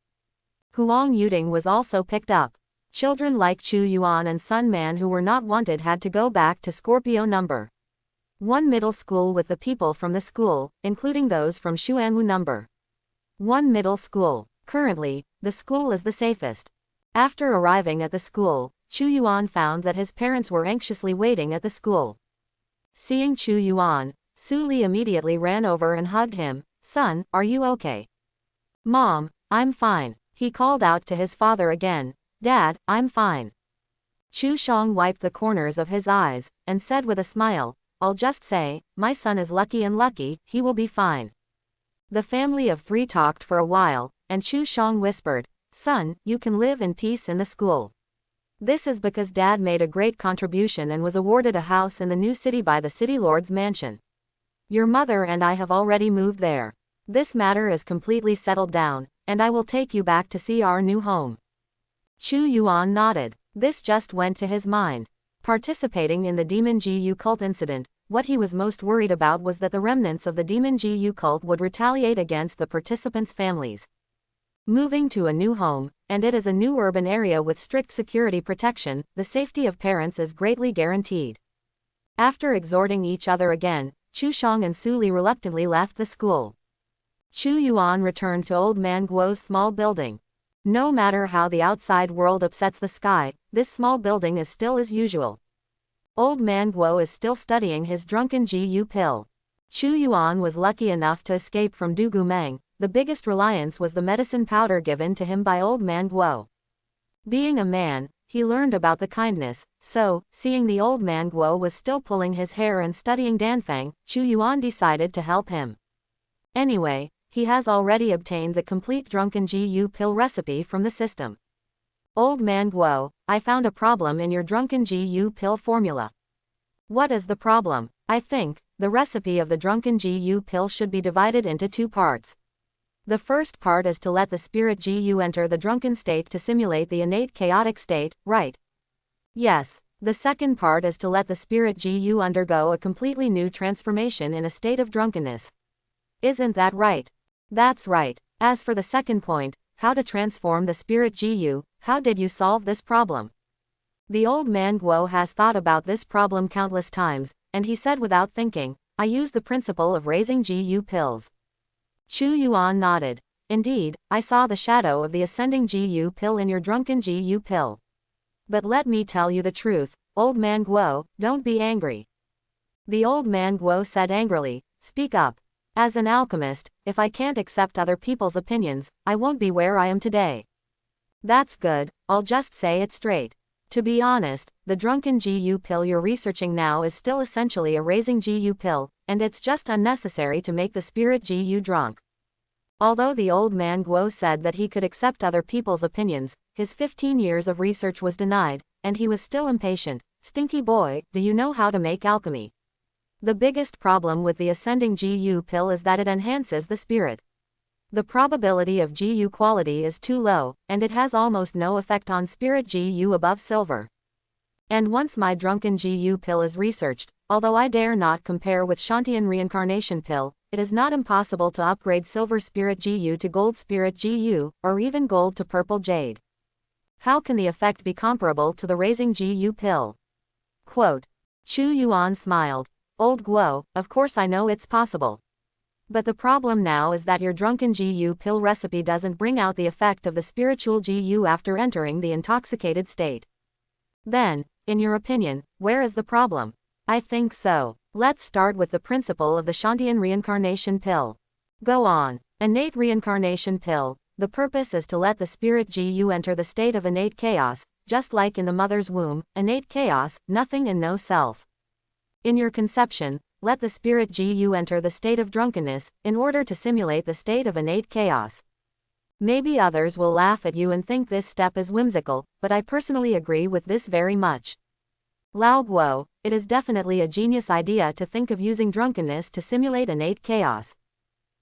Huang Yuding was also picked up. Children like Chu Yuan and Sun Man who were not wanted had to go back to Scorpio number 1 middle school with the people from the school, including those from Xuanwu number 1 middle school. Currently, the school is the safest. After arriving at the school, Chu Yuan found that his parents were anxiously waiting at the school. Seeing Chu Yuan, Su Li immediately ran over and hugged him. Son, are you okay? Mom, I'm fine. He called out to his father again. Dad, I'm fine. Chu Shang wiped the corners of his eyes, and said with a smile, I'll just say, my son is lucky and lucky, he will be fine. The family of three talked for a while, and Chu Shang whispered, Son, you can live in peace in the school. This is because Dad made a great contribution and was awarded a house in the new city by the city lord's mansion. Your mother and I have already moved there. This matter is completely settled down, and I will take you back to see our new home. Chu Yuan nodded. This just went to his mind. Participating in the Demon Gu cult incident, what he was most worried about was that the remnants of the Demon Gu cult would retaliate against the participants' families. Moving to a new home, and it is a new urban area with strict security protection, the safety of parents is greatly guaranteed. After exhorting each other again, Chu Shang and Su Li reluctantly left the school. Chu Yuan returned to Old Man Guo's small building. No matter how the outside world upsets the sky, this small building is still as usual. Old Man Guo is still studying his drunken Gu pill. Chu Yuan was lucky enough to escape from Du Gumeng. The biggest reliance was the medicine powder given to him by Old Man Guo. Being a man, he learned about the kindness, so, seeing the Old Man Guo was still pulling his hair and studying Danfeng, Chu Yuan decided to help him. Anyway, he has already obtained the complete drunken Gu pill recipe from the system. Old Man Guo, I found a problem in your drunken Gu pill formula. What is the problem? I think the recipe of the drunken Gu pill should be divided into two parts. The first part is to let the spirit Gu enter the drunken state to simulate the innate chaotic state, right? Yes. The second part is to let the spirit Gu undergo a completely new transformation in a state of drunkenness. Isn't that right? That's right. As for the second point, how to transform the spirit Gu, how did you solve this problem? The Old Man Guo has thought about this problem countless times, and he said without thinking, I use the principle of raising Gu pills. Chu Yuan nodded. Indeed, I saw the shadow of the ascending Gu pill in your drunken Gu pill. But let me tell you the truth, Old Man Guo, don't be angry. The Old Man Guo said angrily, speak up. As an alchemist, if I can't accept other people's opinions, I won't be where I am today. That's good, I'll just say it straight. To be honest, the drunken Gu pill you're researching now is still essentially a raising Gu pill, and it's just unnecessary to make the spirit Gu drunk. Although the Old Man Guo said that he could accept other people's opinions, his 15 years of research was denied, and he was still impatient. Stinky boy, do you know how to make alchemy? The biggest problem with the ascending Gu pill is that it enhances the spirit. The probability of Gu quality is too low, and it has almost no effect on spirit Gu above silver. And once my drunken Gu pill is researched, although I dare not compare with Shantian reincarnation pill, it is not impossible to upgrade silver spirit Gu to gold spirit Gu, or even gold to purple jade. How can the effect be comparable to the raising Gu pill? Quote. Chu Yuan smiled. Old Guo, of course I know it's possible. But the problem now is that your drunken GU pill recipe doesn't bring out the effect of the spiritual GU after entering the intoxicated state. Then, in your opinion, where is the problem? I think so. Let's start with the principle of the Shantian reincarnation pill. Go on. Innate reincarnation pill. The purpose is to let the spirit GU enter the state of innate chaos, just like in the mother's womb, innate chaos, nothing and no self. In your conception, let the spirit GU enter the state of drunkenness, in order to simulate the state of innate chaos. Maybe others will laugh at you and think this step is whimsical, but I personally agree with this very much. Lao Guo, it is definitely a genius idea to think of using drunkenness to simulate innate chaos.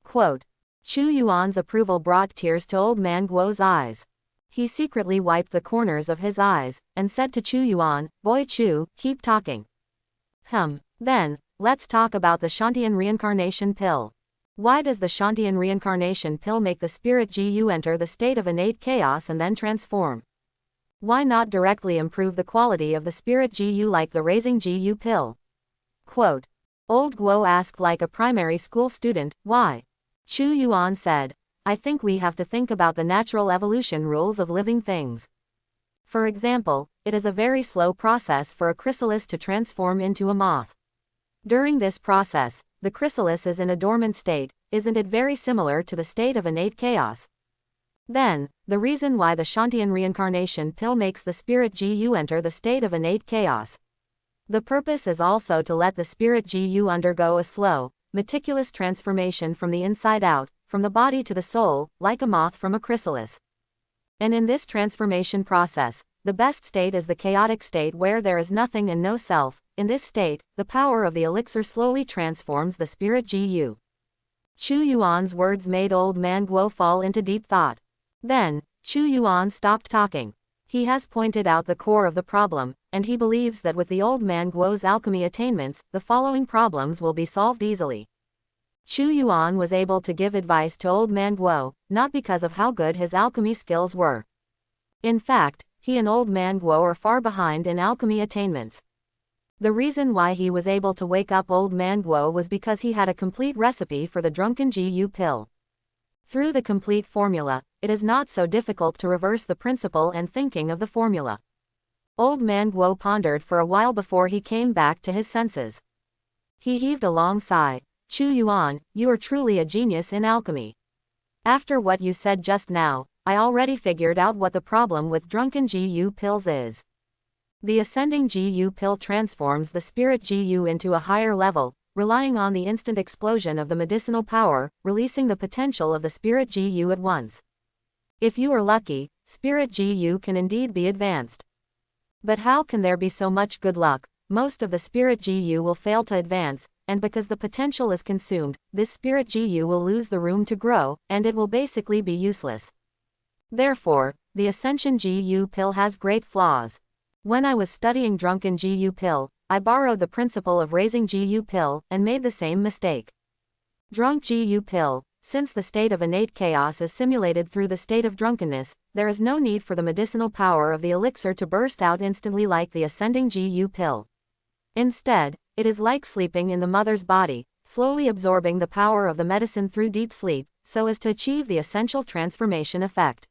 Quote. Chu Yuan's approval brought tears to old man Guo's eyes. He secretly wiped the corners of his eyes, and said to Chu Yuan, Boy Chu, keep talking. Then, let's talk about the Shantian reincarnation pill. Why does the Shantian reincarnation pill make the spirit GU enter the state of innate chaos and then transform? Why not directly improve the quality of the spirit GU like the raising GU pill? Quote. Old Guo asked like a primary school student, why? Chu Yuan said, I think we have to think about the natural evolution rules of living things. For example, it is a very slow process for a chrysalis to transform into a moth. During this process, the chrysalis is in a dormant state. Isn't it very similar to the state of innate chaos? Then, the reason why the Shantian reincarnation pill makes the spirit GU enter the state of innate chaos. The purpose is also to let the spirit GU undergo a slow, meticulous transformation from the inside out, from the body to the soul, like a moth from a chrysalis. And in this transformation process, the best state is the chaotic state where there is nothing and no self. In this state, the power of the elixir slowly transforms the spirit GU. Chu Yuan's words made old man Guo fall into deep thought. Then, Chu Yuan stopped talking. He has pointed out the core of the problem, and he believes that with the old man Guo's alchemy attainments, the following problems will be solved easily. Chu Yuan was able to give advice to old man Guo, not because of how good his alchemy skills were. In fact, he and old man Guo are far behind in alchemy attainments. The reason why he was able to wake up old man Guo was because he had a complete recipe for the drunken GU pill. Through the complete formula, it is not so difficult to reverse the principle and thinking of the formula. Old man Guo pondered for a while before he came back to his senses. He heaved a long sigh. Chu Yuan, you are truly a genius in alchemy. After what you said just now, I already figured out what the problem with drunken GU pills is. The ascending GU pill transforms the spirit GU into a higher level, relying on the instant explosion of the medicinal power, releasing the potential of the spirit GU at once. If you are lucky, spirit GU can indeed be advanced. But how can there be so much good luck? Most of the spirit GU will fail to advance, and because the potential is consumed, this spirit GU will lose the room to grow, and it will basically be useless. Therefore, the Ascension GU pill has great flaws. When I was studying drunken GU pill, I borrowed the principle of raising GU pill, and made the same mistake. Drunk GU pill, since the state of innate chaos is simulated through the state of drunkenness, there is no need for the medicinal power of the elixir to burst out instantly like the ascending GU pill. Instead, it is like sleeping in the mother's body, slowly absorbing the power of the medicine through deep sleep, so as to achieve the essential transformation effect.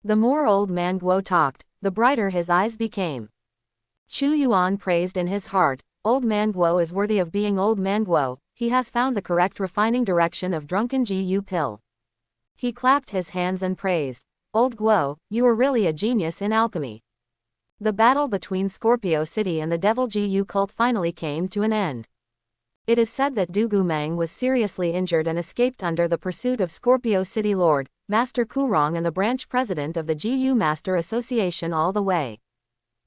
The more old man Guo talked, the brighter his eyes became. Chu Yuan praised in his heart, old man Guo is worthy of being old man Guo, he has found the correct refining direction of drunken GU pill. He clapped his hands and praised, old Guo, you are really a genius in alchemy. The battle between Scorpio City and the Devil GU cult finally came to an end. It is said that Du Gumeng was seriously injured and escaped under the pursuit of Scorpio City Lord, Master Kurong and the branch president of the GU Master Association all the way.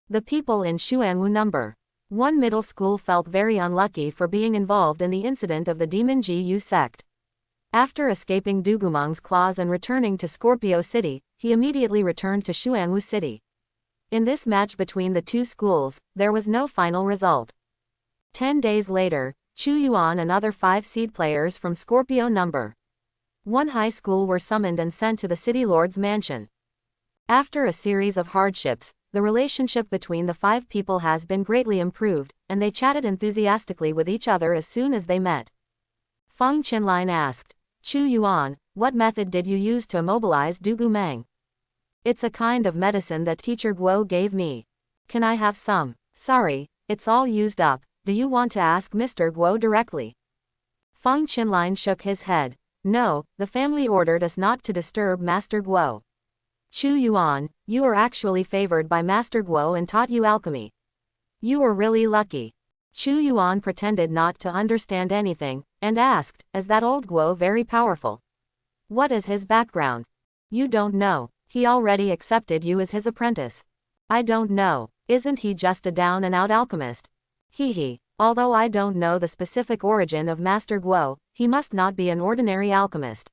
The people in Xuanwu No. 1 middle school felt very unlucky for being involved in the incident of the demon GU sect. After escaping Du Gumeng's claws and returning to Scorpio City, he immediately returned to Xuanwu City. In this match between the two schools, there was no final result. 10 days later, Chu Yuan and other 5 seed players from Scorpio No. 1 high school were summoned and sent to the city lord's mansion. After a series of hardships, the relationship between the 5 people has been greatly improved, and they chatted enthusiastically with each other as soon as they met. Feng Qinlin asked. Chu Yuan, what method did you use to immobilize Du Gumeng? It's a kind of medicine that teacher Guo gave me. Can I have some? Sorry, it's all used up. Do you want to ask Mr. Guo directly? Feng Qinlin shook his head. No, the family ordered us not to disturb Master Guo. Chu Yuan, you are actually favored by Master Guo and taught you alchemy. You are really lucky. Chu Yuan pretended not to understand anything, and asked, is that old Guo very powerful? What is his background? You don't know. He already accepted you as his apprentice. I don't know. Isn't he just a down-and-out alchemist? Hee. Although I don't know the specific origin of Master Guo, he must not be an ordinary alchemist.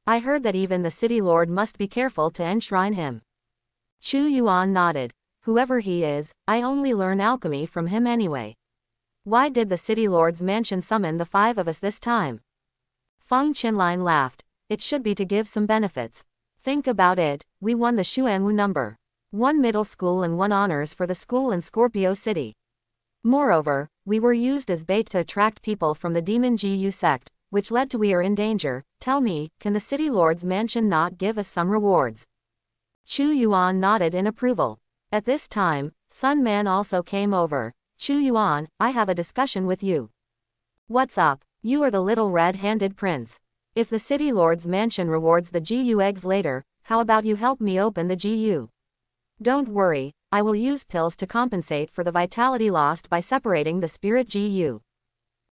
I heard that even the city lord must be careful to enshrine him. Chu Yuan nodded. Whoever he is, I only learn alchemy from him anyway. Why did the city lord's mansion summon the 5 of us this time? Feng Qinlin laughed. It should be to give some benefits. Think about it, we won the Xuanwu number. 1 middle school and 1 honors for the school in Scorpio City. Moreover, we were used as bait to attract people from the demon GU sect, which led to we are in danger. Tell me, can the city lord's mansion not give us some rewards? Chu Yuan nodded in approval. At this time, Sun Man also came over. Chu Yuan, I have a discussion with you. What's up? You are the little red-handed prince. If the city lord's mansion rewards the GU eggs later, how about you help me open the GU? Don't worry, I will use pills to compensate for the vitality lost by separating the spirit GU.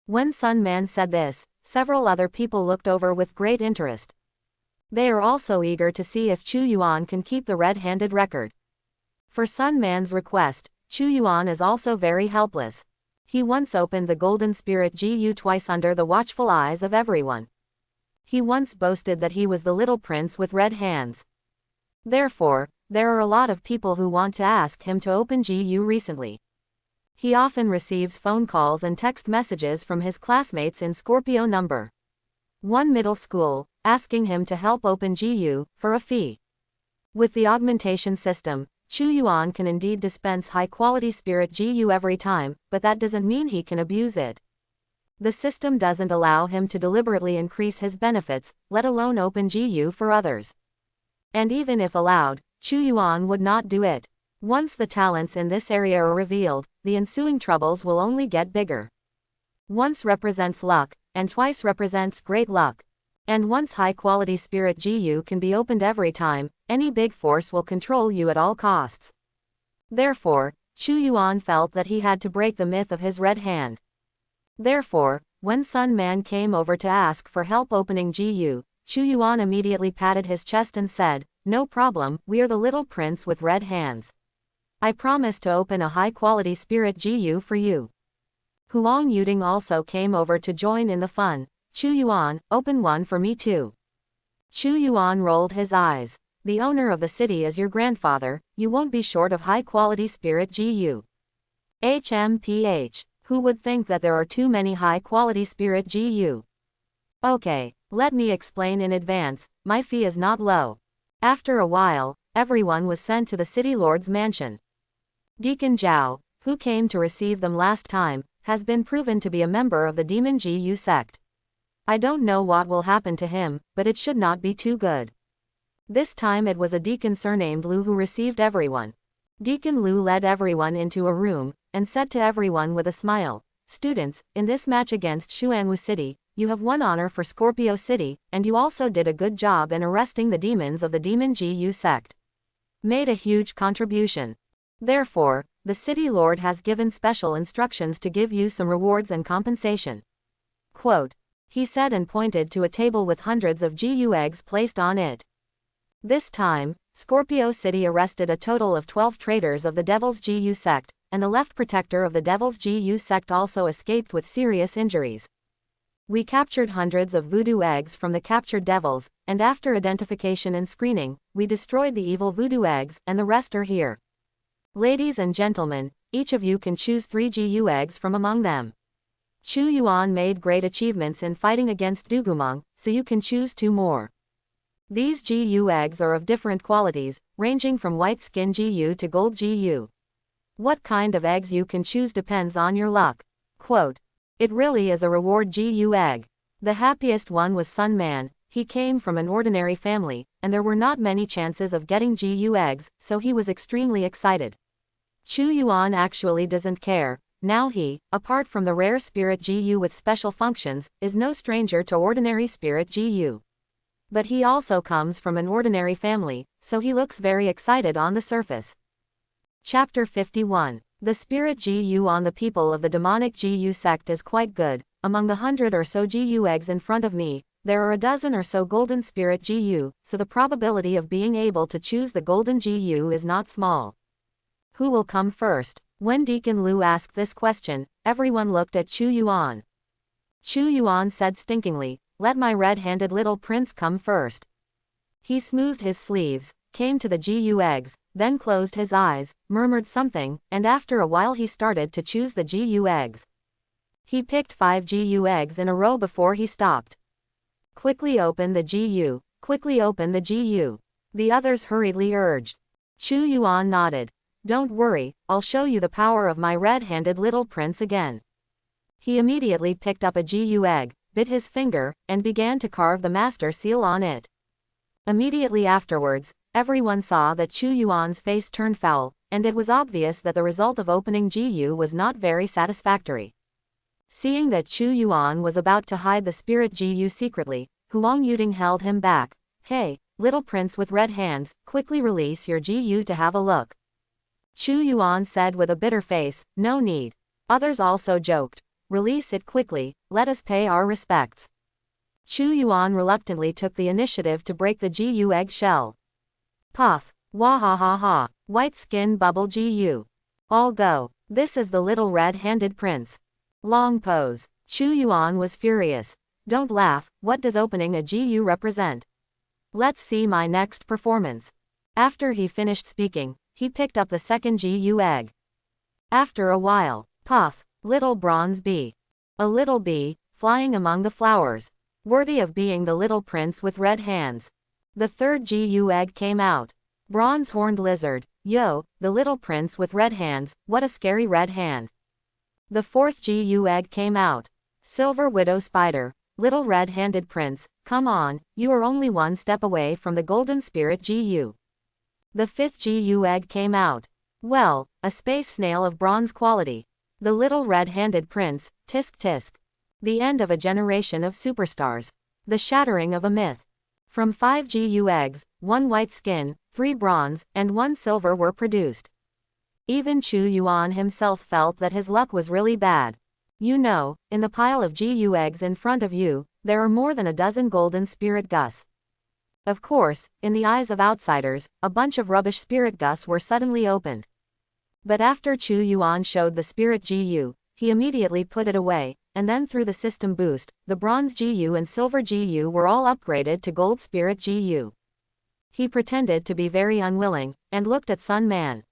When Sun Man said this, several other people looked over with great interest. They are also eager to see if Chu Yuan can keep the red-handed record. For Sun Man's request, Chu Yuan is also very helpless. He once opened the Golden Spirit GU twice under the watchful eyes of everyone. He once boasted that he was the little prince with red hands. Therefore, there are a lot of people who want to ask him to open GU recently. He often receives phone calls and text messages from his classmates in Scorpio number 1 middle school, asking him to help open GU, for a fee. With the augmentation system, Chu Yuan can indeed dispense high-quality spirit GU every time, but that doesn't mean he can abuse it. The system doesn't allow him to deliberately increase his benefits, let alone open GU for others. And even if allowed, Chu Yuan would not do it. Once the talents in this area are revealed, the ensuing troubles will only get bigger. Once represents luck, and twice represents great luck. And once high-quality spirit GU can be opened every time, any big force will control you at all costs. Therefore, Chu Yuan felt that he had to break the myth of his red hand. Therefore, when Sun Man came over to ask for help opening GU, Chu Yuan immediately patted his chest and said, no problem, we are the little prince with red hands. I promise to open a high-quality spirit GU for you. Huang Yuding also came over to join in the fun. Chu Yuan, open one for me too. Chu Yuan rolled his eyes. The owner of the city is your grandfather, you won't be short of high-quality spirit GU. HMPH. Who would think that there are too many high-quality spirit GU? Okay, let me explain in advance, my fee is not low. After a while, everyone was sent to the city lord's mansion. Deacon Zhao, who came to receive them last time, has been proven to be a member of the Demon GU sect. I don't know what will happen to him, but it should not be too good. This time it was a deacon surnamed Lu who received everyone. Deacon Lu led everyone into a room, and said to everyone with a smile, students, in this match against Xuanwu City, you have won honor for Scorpio City, and you also did a good job in arresting the demons of the Demon GU sect. Made a huge contribution. Therefore, the city lord has given special instructions to give you some rewards and compensation. Quote. He said and pointed to a table with hundreds of GU eggs placed on it. This time, Scorpio City arrested a total of 12 traitors of the Devil's GU sect, and the left protector of the Devil's GU sect also escaped with serious injuries. We captured hundreds of voodoo eggs from the captured devils, and after identification and screening, we destroyed the evil voodoo eggs, and the rest are here. Ladies and gentlemen, each of you can choose 3 GU eggs from among them. Chu Yuan made great achievements in fighting against Dugumong, so you can choose 2 more. These GU eggs are of different qualities, ranging from white skin GU to gold GU. What kind of eggs you can choose depends on your luck. Quote. It really is a reward GU egg. The happiest one was Sun Man. He came from an ordinary family, and there were not many chances of getting GU eggs, so he was extremely excited. Chu Yuan actually doesn't care. Now he, apart from the rare spirit GU with special functions, is no stranger to ordinary spirit GU. But he also comes from an ordinary family, so he looks very excited on the surface. Chapter 51. The spirit GU on the people of the demonic GU sect is quite good. Among the 100 or so GU eggs in front of me, there are a dozen or so golden spirit GU, so the probability of being able to choose the golden GU is not small. Who will come first? When Deacon Lu asked this question, everyone looked at Chu Yuan. Chu Yuan said stinkingly, "Let my red-handed little prince come first." He smoothed his sleeves, came to the GU eggs, then closed his eyes, murmured something, and after a while he started to choose the GU eggs. He picked 5 GU eggs in a row before he stopped. "Quickly open the GU, quickly open the GU," the others hurriedly urged. Chu Yuan nodded. "Don't worry, I'll show you the power of my red-handed little prince again." He immediately picked up a GU egg, bit his finger, and began to carve the master seal on it. Immediately afterwards, everyone saw that Chu Yuan's face turned foul, and it was obvious that the result of opening GU was not very satisfactory. Seeing that Chu Yuan was about to hide the spirit GU secretly, Huang Yuding held him back. "Hey, little prince with red hands, quickly release your GU to have a look." Chu Yuan said with a bitter face, "No need." Others also joked, "Release it quickly, let us pay our respects." Chu Yuan reluctantly took the initiative to break the GU egg shell. Puff, wahahaha, white skin bubble GU. All go. This is the little red-handed prince. Long pose. Chu Yuan was furious. "Don't laugh, what does opening a GU represent? Let's see my next performance." After he finished speaking, he picked up the second GU egg. After a while, puff, little bronze bee. A little bee, flying among the flowers. Worthy of being the little prince with red hands. The third GU egg came out. Bronze horned lizard. Yo, the little prince with red hands, what a scary red hand. The fourth GU egg came out. Silver widow spider. Little red-handed prince, come on, you are only one step away from the golden spirit GU. The fifth GU egg came out. Well, a space snail of bronze quality. The little red-handed prince, tisk tisk. The end of a generation of superstars. The shattering of a myth. From 5 GU eggs, 1 white skin, 3 bronze, and 1 silver were produced. Even Chu Yuan himself felt that his luck was really bad. You know, in the pile of GU eggs in front of you, there are more than a dozen golden spirit gus. Of course, in the eyes of outsiders, a bunch of rubbish spirit gus were suddenly opened. But after Chu Yuan showed the spirit GU, he immediately put it away, and then through the system boost, the bronze GU and silver GU were all upgraded to gold spirit GU. He pretended to be very unwilling, and looked at Sun Man.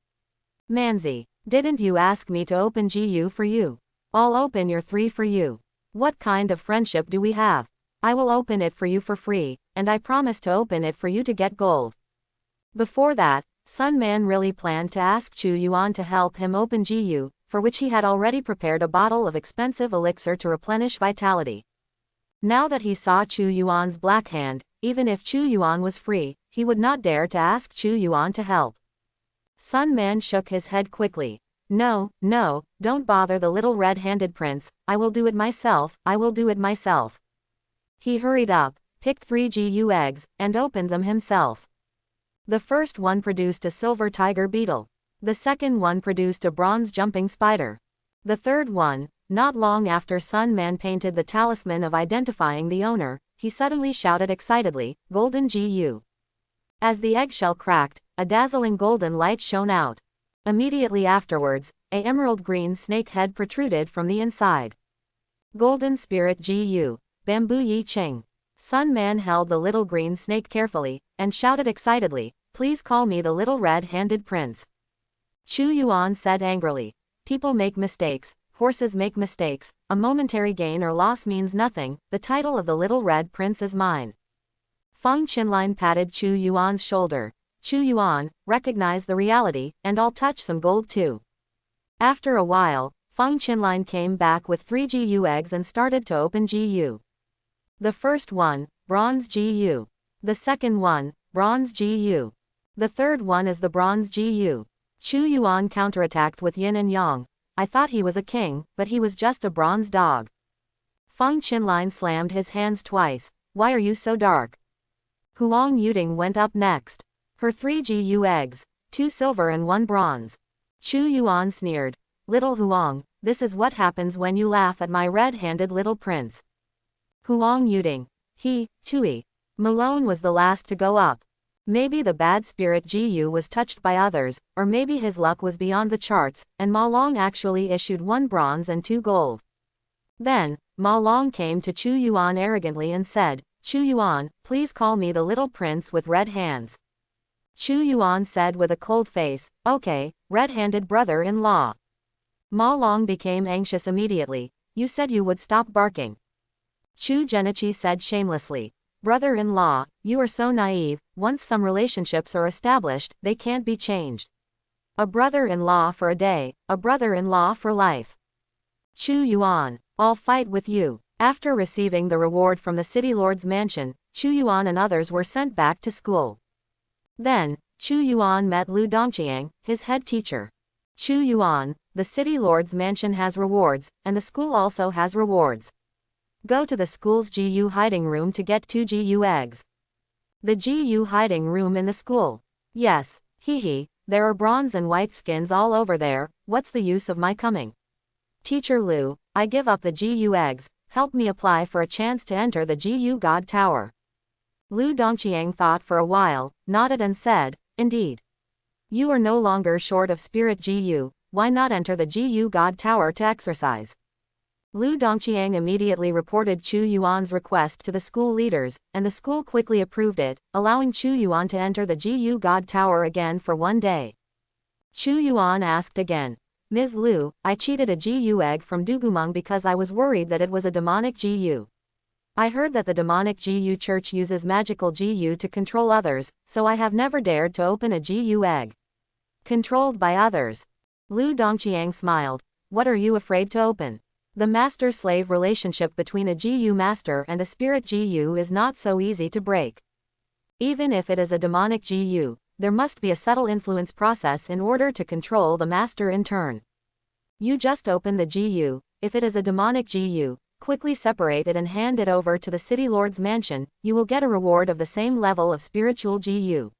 "Manzi, didn't you ask me to open GU for you? I'll open your 3 for you. What kind of friendship do we have? I will open it for you for free, and I promise to open it for you to get gold." Before that, Sun Man really planned to ask Chu Yuan to help him open GU, for which he had already prepared a bottle of expensive elixir to replenish vitality. Now that he saw Chu Yuan's black hand, even if Chu Yuan was free, he would not dare to ask Chu Yuan to help. Sun Man shook his head quickly. No, don't bother the little red-handed prince, I will do it myself, I will do it myself." He hurried up, picked 3 GU eggs, and opened them himself. The first one produced a silver tiger beetle. The second one produced a bronze jumping spider. The third one, not long after Sun Man painted the talisman of identifying the owner, he suddenly shouted excitedly, "Golden GU." As the eggshell cracked, a dazzling golden light shone out. Immediately afterwards, a emerald green snake head protruded from the inside. Golden Spirit GU, Bamboo Yi Ching. Sun Man held the little green snake carefully, and shouted excitedly, "Please call me the little red-handed prince." Chu Yuan said angrily, "People make mistakes, horses make mistakes, a momentary gain or loss means nothing, the title of the little red prince is mine." Feng Qinlin patted Chu Yuan's shoulder. "Chu Yuan, recognize the reality, and I'll touch some gold too." After a while, Feng Qinlin came back with 3 GU eggs and started to open GU. The first one, Bronze GU. The second one, Bronze GU. The third one is the Bronze GU. Chu Yuan counterattacked with yin and yang. I thought he was a king, but he was just a bronze dog. Feng Qinlin slammed his hands twice. Why are you so dark? Huang Yuding went up next. Her 3 GU eggs, 2 silver and 1 bronze. Chu Yuan sneered. Little Huang, this is what happens when you laugh at my red-handed little prince. Huang Yuding. Tui. Malone was the last to go up. Maybe the bad spirit GU was touched by others, or maybe his luck was beyond the charts, and Ma Long actually issued 1 bronze and 2 gold. Then, Ma Long came to Chu Yuan arrogantly and said, Chu Yuan, please call me the little prince with red hands. Chu Yuan said with a cold face, okay, red-handed brother-in-law. Ma Long became anxious immediately. You said you would stop barking. Chu Genichi said shamelessly. Brother-in-law, you are so naive. Once some relationships are established, they can't be changed. A brother-in-law for a day, a brother-in-law for life. Chu Yuan, I'll fight with you. After receiving the reward from the city lord's mansion, Chu Yuan and others were sent back to school. Then, Chu Yuan met Lu Dongqiang, his head teacher. Chu Yuan, the city lord's mansion has rewards, and the school also has rewards. Go to the school's GU hiding room to get 2 GU eggs. The GU hiding room in the school. Yes, there are bronze and white skins all over there, what's the use of my coming? Teacher Lu, I give up the GU eggs, help me apply for a chance to enter the GU God Tower. Lu Dongqiang thought for a while, nodded and said, indeed. You are no longer short of spirit GU, why not enter the GU God Tower to exercise? Lu Dongqiang immediately reported Chu Yuan's request to the school leaders, and the school quickly approved it, allowing Chu Yuan to enter the GU God Tower again for 1 day. Chu Yuan asked again. Ms. Lu, I cheated a GU egg from Dugumeng because I was worried that it was a demonic GU. I heard that the demonic GU church uses magical GU to control others, so I have never dared to open a GU egg. Controlled by others. Lu Dongqiang smiled. What are you afraid to open? The master-slave relationship between a GU master and a spirit GU is not so easy to break. Even if it is a demonic GU, there must be a subtle influence process in order to control the master in turn. You just open the GU, if it is a demonic GU, quickly separate it and hand it over to the city lord's mansion, you will get a reward of the same level of spiritual GU.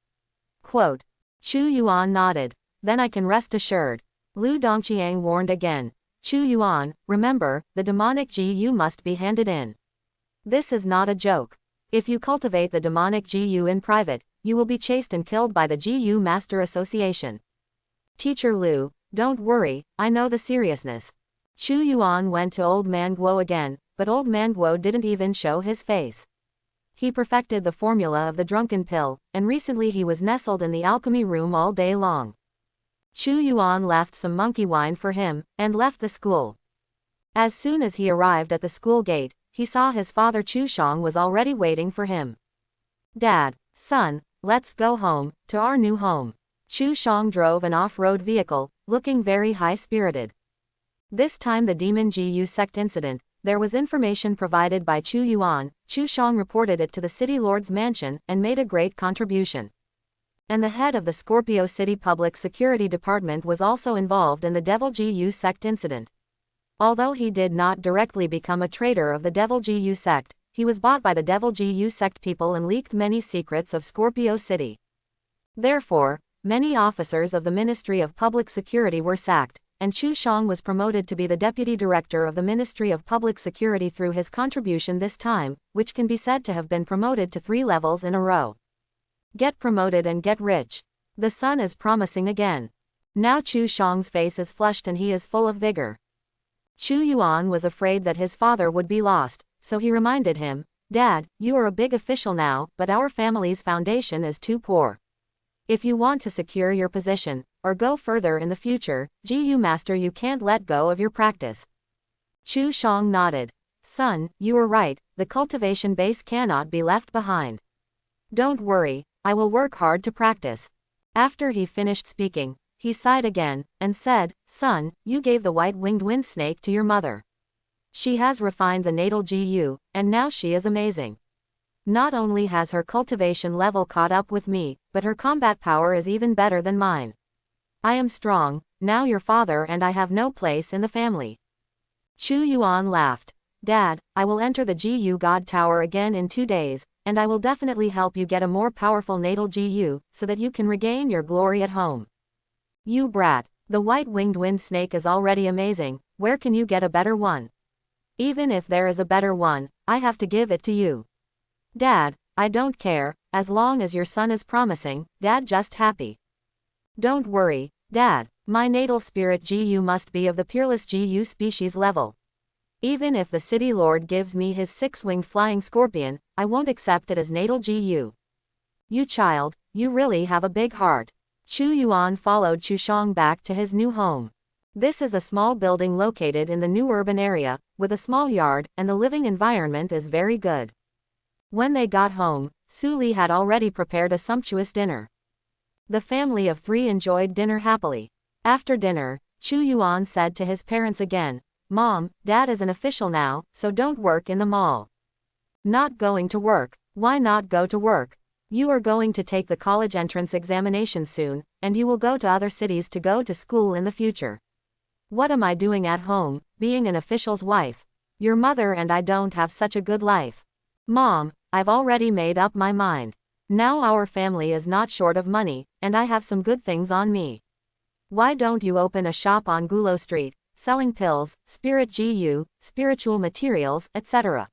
Quote. Chu Yuan nodded. Then I can rest assured. Lu Dongqiang warned again. Chu Yuan, remember, the demonic GU must be handed in. This is not a joke. If you cultivate the demonic GU in private, you will be chased and killed by the GU Master Association. Teacher Lu, don't worry, I know the seriousness. Chu Yuan went to Old Man Guo again, but Old Man Guo didn't even show his face. He perfected the formula of the drunken pill, and recently he was nestled in the alchemy room all day long. Chu Yuan left some monkey wine for him, and left the school. As soon as he arrived at the school gate, he saw his father Chu Shang was already waiting for him. Dad, son, let's go home, to our new home. Chu Shang drove an off-road vehicle, looking very high-spirited. This time the Demon GU sect incident, there was information provided by Chu Yuan. Chu Shang reported it to the city lord's mansion, and made a great contribution. And the head of the Scorpio City Public Security Department was also involved in the Devil GU sect incident. Although he did not directly become a traitor of the Devil GU sect, he was bought by the Devil GU sect people and leaked many secrets of Scorpio City. Therefore, many officers of the Ministry of Public Security were sacked, and Chu Shang was promoted to be the Deputy Director of the Ministry of Public Security through his contribution this time, which can be said to have been promoted to 3 levels in a row. Get promoted and get rich. The sun is promising again. Now Chu Shang's face is flushed and he is full of vigor. Chu Yuan was afraid that his father would be lost, so he reminded him, Dad, you are a big official now, but our family's foundation is too poor. If you want to secure your position, or go further in the future, GU Master, you can't let go of your practice. Chu Shang nodded. Son, you are right, the cultivation base cannot be left behind. Don't worry, I will work hard to practice. After he finished speaking, he sighed again, and said, Son, you gave the white-winged wind snake to your mother. She has refined the natal GU, and now she is amazing. Not only has her cultivation level caught up with me, but her combat power is even better than mine. I am strong, now your father and I have no place in the family. Chu Yuan laughed. Dad, I will enter the GU God Tower again in 2 days, and I will definitely help you get a more powerful natal GU, so that you can regain your glory at home. You brat, the white-winged wind snake is already amazing, where can you get a better one? Even if there is a better one, I have to give it to you. Dad, I don't care, as long as your son is promising, Dad just happy. Don't worry, Dad, my natal spirit GU must be of the peerless GU species level. Even if the city lord gives me his 6-winged flying scorpion, I won't accept it as natal GU. You child, you really have a big heart. Chu Yuan followed Chu Shang back to his new home. This is a small building located in the new urban area, with a small yard, and the living environment is very good. When they got home, Su Li had already prepared a sumptuous dinner. The family of 3 enjoyed dinner happily. After dinner, Chu Yuan said to his parents again, Mom, Dad is an official now, so don't work in the mall. Not going to work? Why not go to work? You are going to take the college entrance examination soon, and you will go to other cities to go to school in the future. What am I doing at home, being an official's wife? Your mother and I don't have such a good life. Mom, I've already made up my mind. Now our family is not short of money, and I have some good things on me. Why don't you open a shop on Gulo Street, selling pills, spirit GU, spiritual materials, etc.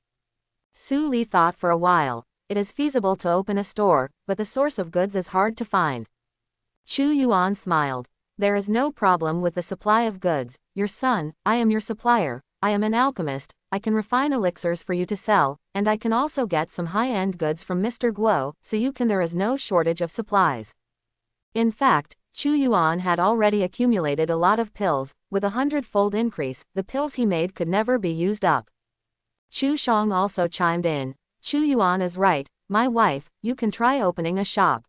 Su Li thought for a while. It is feasible to open a store, but the source of goods is hard to find. Chu Yuan smiled. There is no problem with the supply of goods, your son, I am your supplier, I am an alchemist, I can refine elixirs for you to sell, and I can also get some high-end goods from Mr. Guo, so there is no shortage of supplies. In fact, Chu Yuan had already accumulated a lot of pills, with 100-fold increase, the pills he made could never be used up. Chu Shang also chimed in, Chu Yuan is right, my wife, you can try opening a shop.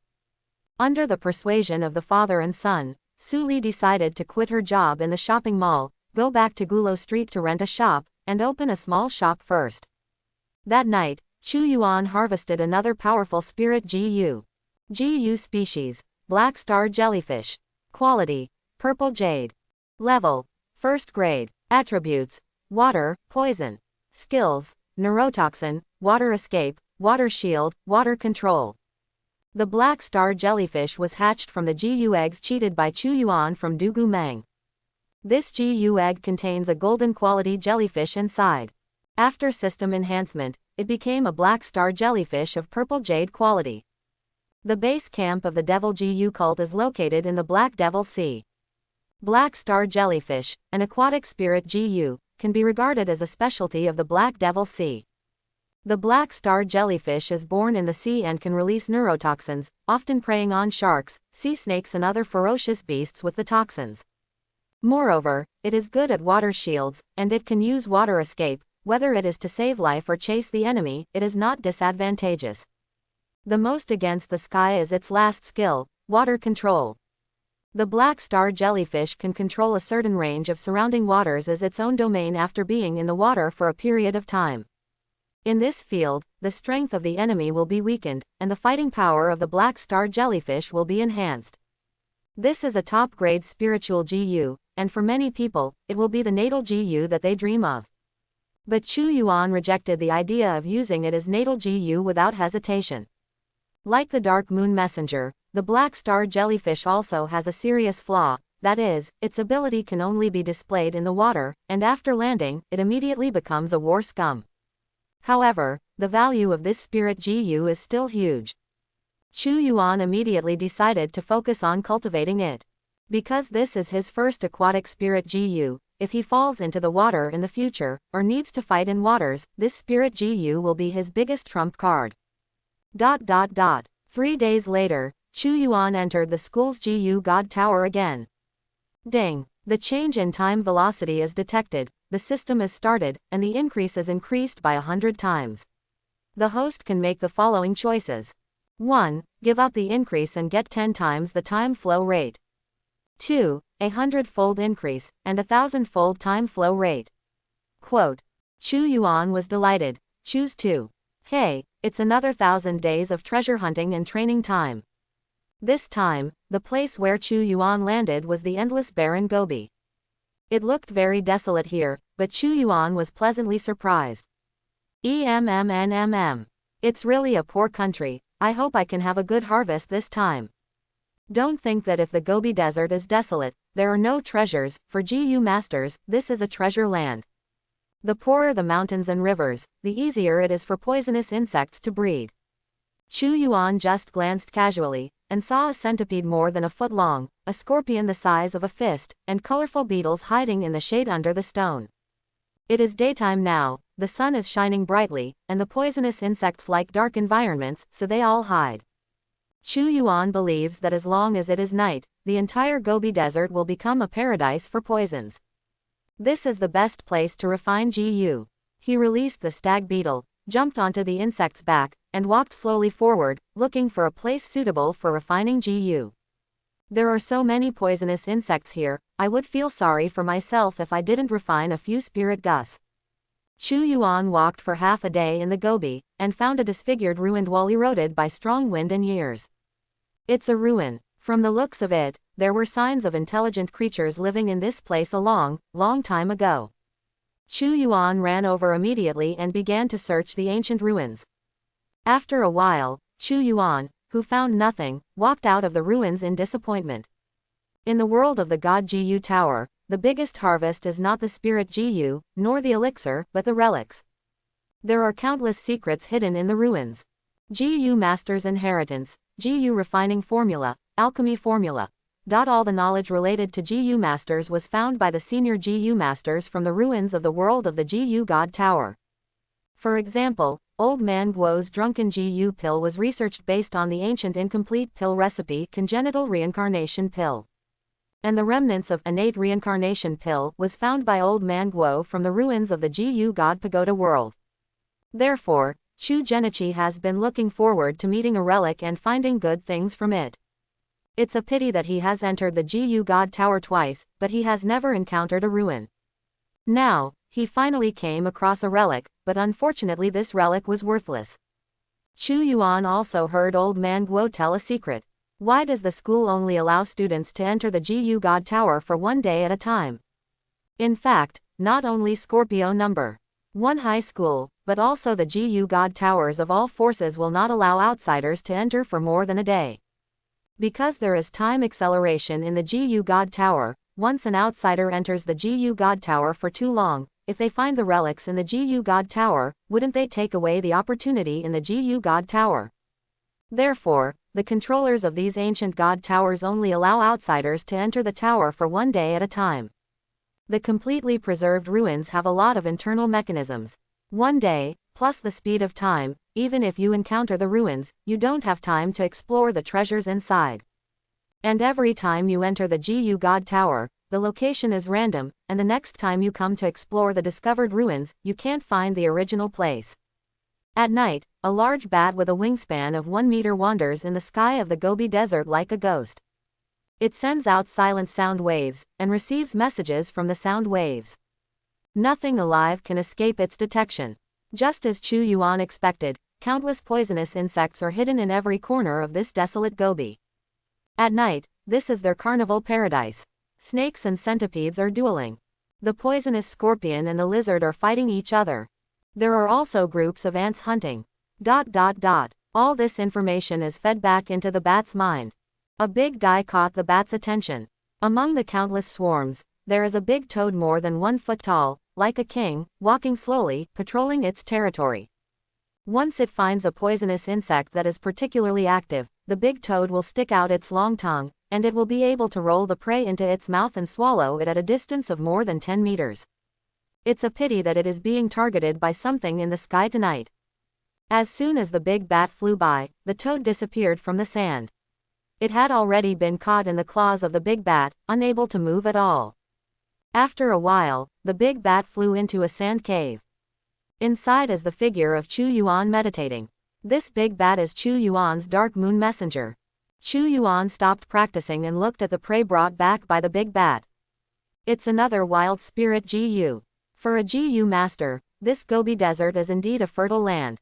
Under the persuasion of the father and son, Su Li decided to quit her job in the shopping mall, go back to Gulo Street to rent a shop, and open a small shop first. That night, Chu Yuan harvested another powerful spirit GU. GU species, Black Star Jellyfish. Quality, Purple Jade. Level, 1st grade. Attributes, Water, Poison. Skills, Neurotoxin, Water Escape, Water Shield, Water Control. The Black Star Jellyfish was hatched from the GU eggs cheated by Chu Yuan from Dugu Meng. This GU egg contains a golden quality jellyfish inside. After system enhancement, it became a Black Star Jellyfish of Purple Jade quality. The base camp of the Devil GU cult is located in the Black Devil Sea. Black Star Jellyfish, an aquatic spirit GU, can be regarded as a specialty of the Black Devil Sea. The Black Star Jellyfish is born in the sea and can release neurotoxins, often preying on sharks, sea snakes and other ferocious beasts with the toxins. Moreover, it is good at water shields, and it can use water escape, whether it is to save life or chase the enemy, it is not disadvantageous. The most against the sky is its last skill, water control. The Black Star Jellyfish can control a certain range of surrounding waters as its own domain after being in the water for a period of time. In this field, the strength of the enemy will be weakened, and the fighting power of the Black Star Jellyfish will be enhanced. This is a top-grade spiritual GU, and for many people, it will be the natal GU that they dream of. But Chu Yuan rejected the idea of using it as natal GU without hesitation. Like the Dark Moon Messenger, the Black Star Jellyfish also has a serious flaw, that is, its ability can only be displayed in the water, and after landing, it immediately becomes a war scum. However, the value of this spirit GU is still huge. Chu Yuan immediately decided to focus on cultivating it. Because this is his first aquatic spirit GU, if he falls into the water in the future, or needs to fight in waters, this spirit GU will be his biggest trump card. 3 days later, Chu Yuan entered the school's GU God Tower again. Ding! The change in time velocity is detected, the system is started, and the increase is increased by 100 times. The host can make the following choices. 1. Give up the increase and get 10 times the time flow rate. 2. A 100-fold increase, and a 1,000-fold time flow rate. Quote. Chu Yuan was delighted. Choose 2. Hey, it's another 1,000 days of treasure hunting and training time. This time, the place where Chu Yuan landed was the endless barren Gobi. It looked very desolate here, but Chu Yuan was pleasantly surprised. It's really a poor country. I hope I can have a good harvest this time. Don't think that if the Gobi Desert is desolate, there are no treasures. For GU masters, this is a treasure land. The poorer the mountains and rivers, the easier it is for poisonous insects to breed. Chu Yuan just glanced casually, and saw a centipede more than a foot long, a scorpion the size of a fist, and colorful beetles hiding in the shade under the stone. It is daytime now, the sun is shining brightly, and the poisonous insects like dark environments, so they all hide. Chu Yuan believes that as long as it is night, the entire Gobi Desert will become a paradise for poisons. This is the best place to refine GU. He released the stag beetle, jumped onto the insect's back, and walked slowly forward, looking for a place suitable for refining GU. There are so many poisonous insects here, I would feel sorry for myself if I didn't refine a few spirit gus. Chu Yuan walked for half a day in the Gobi, and found a disfigured ruined wall eroded by strong wind and years. It's a ruin. From the looks of it, there were signs of intelligent creatures living in this place a long, long time ago. Chu Yuan ran over immediately and began to search the ancient ruins. After a while, Chu Yuan, who found nothing, walked out of the ruins in disappointment. In the world of the god GU Tower, the biggest harvest is not the spirit GU, nor the elixir, but the relics. There are countless secrets hidden in the ruins. GU Master's Inheritance, GU Refining Formula, Alchemy Formula. All the knowledge related to GU Masters was found by the senior GU Masters from the ruins of the world of the GU God Tower. For example, Old Man Guo's drunken GU pill was researched based on the ancient incomplete pill recipe Congenital Reincarnation Pill. And the remnants of Innate Reincarnation Pill was found by Old Man Guo from the ruins of the GU God Pagoda world. Therefore, Chu Genichi has been looking forward to meeting a relic and finding good things from it. It's a pity that he has entered the GU God Tower twice, but he has never encountered a ruin. Now, he finally came across a relic, but unfortunately this relic was worthless. Chu Yuan also heard Old Man Guo tell a secret. Why does the school only allow students to enter the GU God Tower for 1 day at a time? In fact, not only Scorpio number 1 high school, but also the GU God Towers of all forces will not allow outsiders to enter for more than a day. Because there is time acceleration in the GU God Tower, once an outsider enters the GU God Tower for too long, if they find the relics in the GU God Tower, wouldn't they take away the opportunity in the GU God Tower? Therefore, the controllers of these ancient God Towers only allow outsiders to enter the tower for 1 day at a time. The completely preserved ruins have a lot of internal mechanisms. 1 day, plus the speed of time, even if you encounter the ruins, you don't have time to explore the treasures inside. And every time you enter the GU God Tower, the location is random, and the next time you come to explore the discovered ruins, you can't find the original place. At night, a large bat with a wingspan of 1 meter wanders in the sky of the Gobi Desert like a ghost. It sends out silent sound waves, and receives messages from the sound waves. Nothing alive can escape its detection. Just as Chu Yuan expected, countless poisonous insects are hidden in every corner of this desolate Gobi. At night, this is their carnival paradise. Snakes and centipedes are dueling. The poisonous scorpion and the lizard are fighting each other. There are also groups of ants hunting. All this information is fed back into the bat's mind. A big guy caught the bat's attention. Among the countless swarms, there is a big toad more than 1 foot tall, like a king, walking slowly, patrolling its territory. Once it finds a poisonous insect that is particularly active, the big toad will stick out its long tongue, and it will be able to roll the prey into its mouth and swallow it at a distance of more than 10 meters. It's a pity that it is being targeted by something in the sky tonight. As soon as the big bat flew by, the toad disappeared from the sand. It had already been caught in the claws of the big bat, unable to move at all. After a while, the big bat flew into a sand cave. Inside is the figure of Chu Yuan meditating. This big bat is Chu Yuan's dark moon messenger. Chu Yuan stopped practicing and looked at the prey brought back by the big bat. It's another wild spirit GU. For a GU master, This Gobi Desert is indeed a fertile land.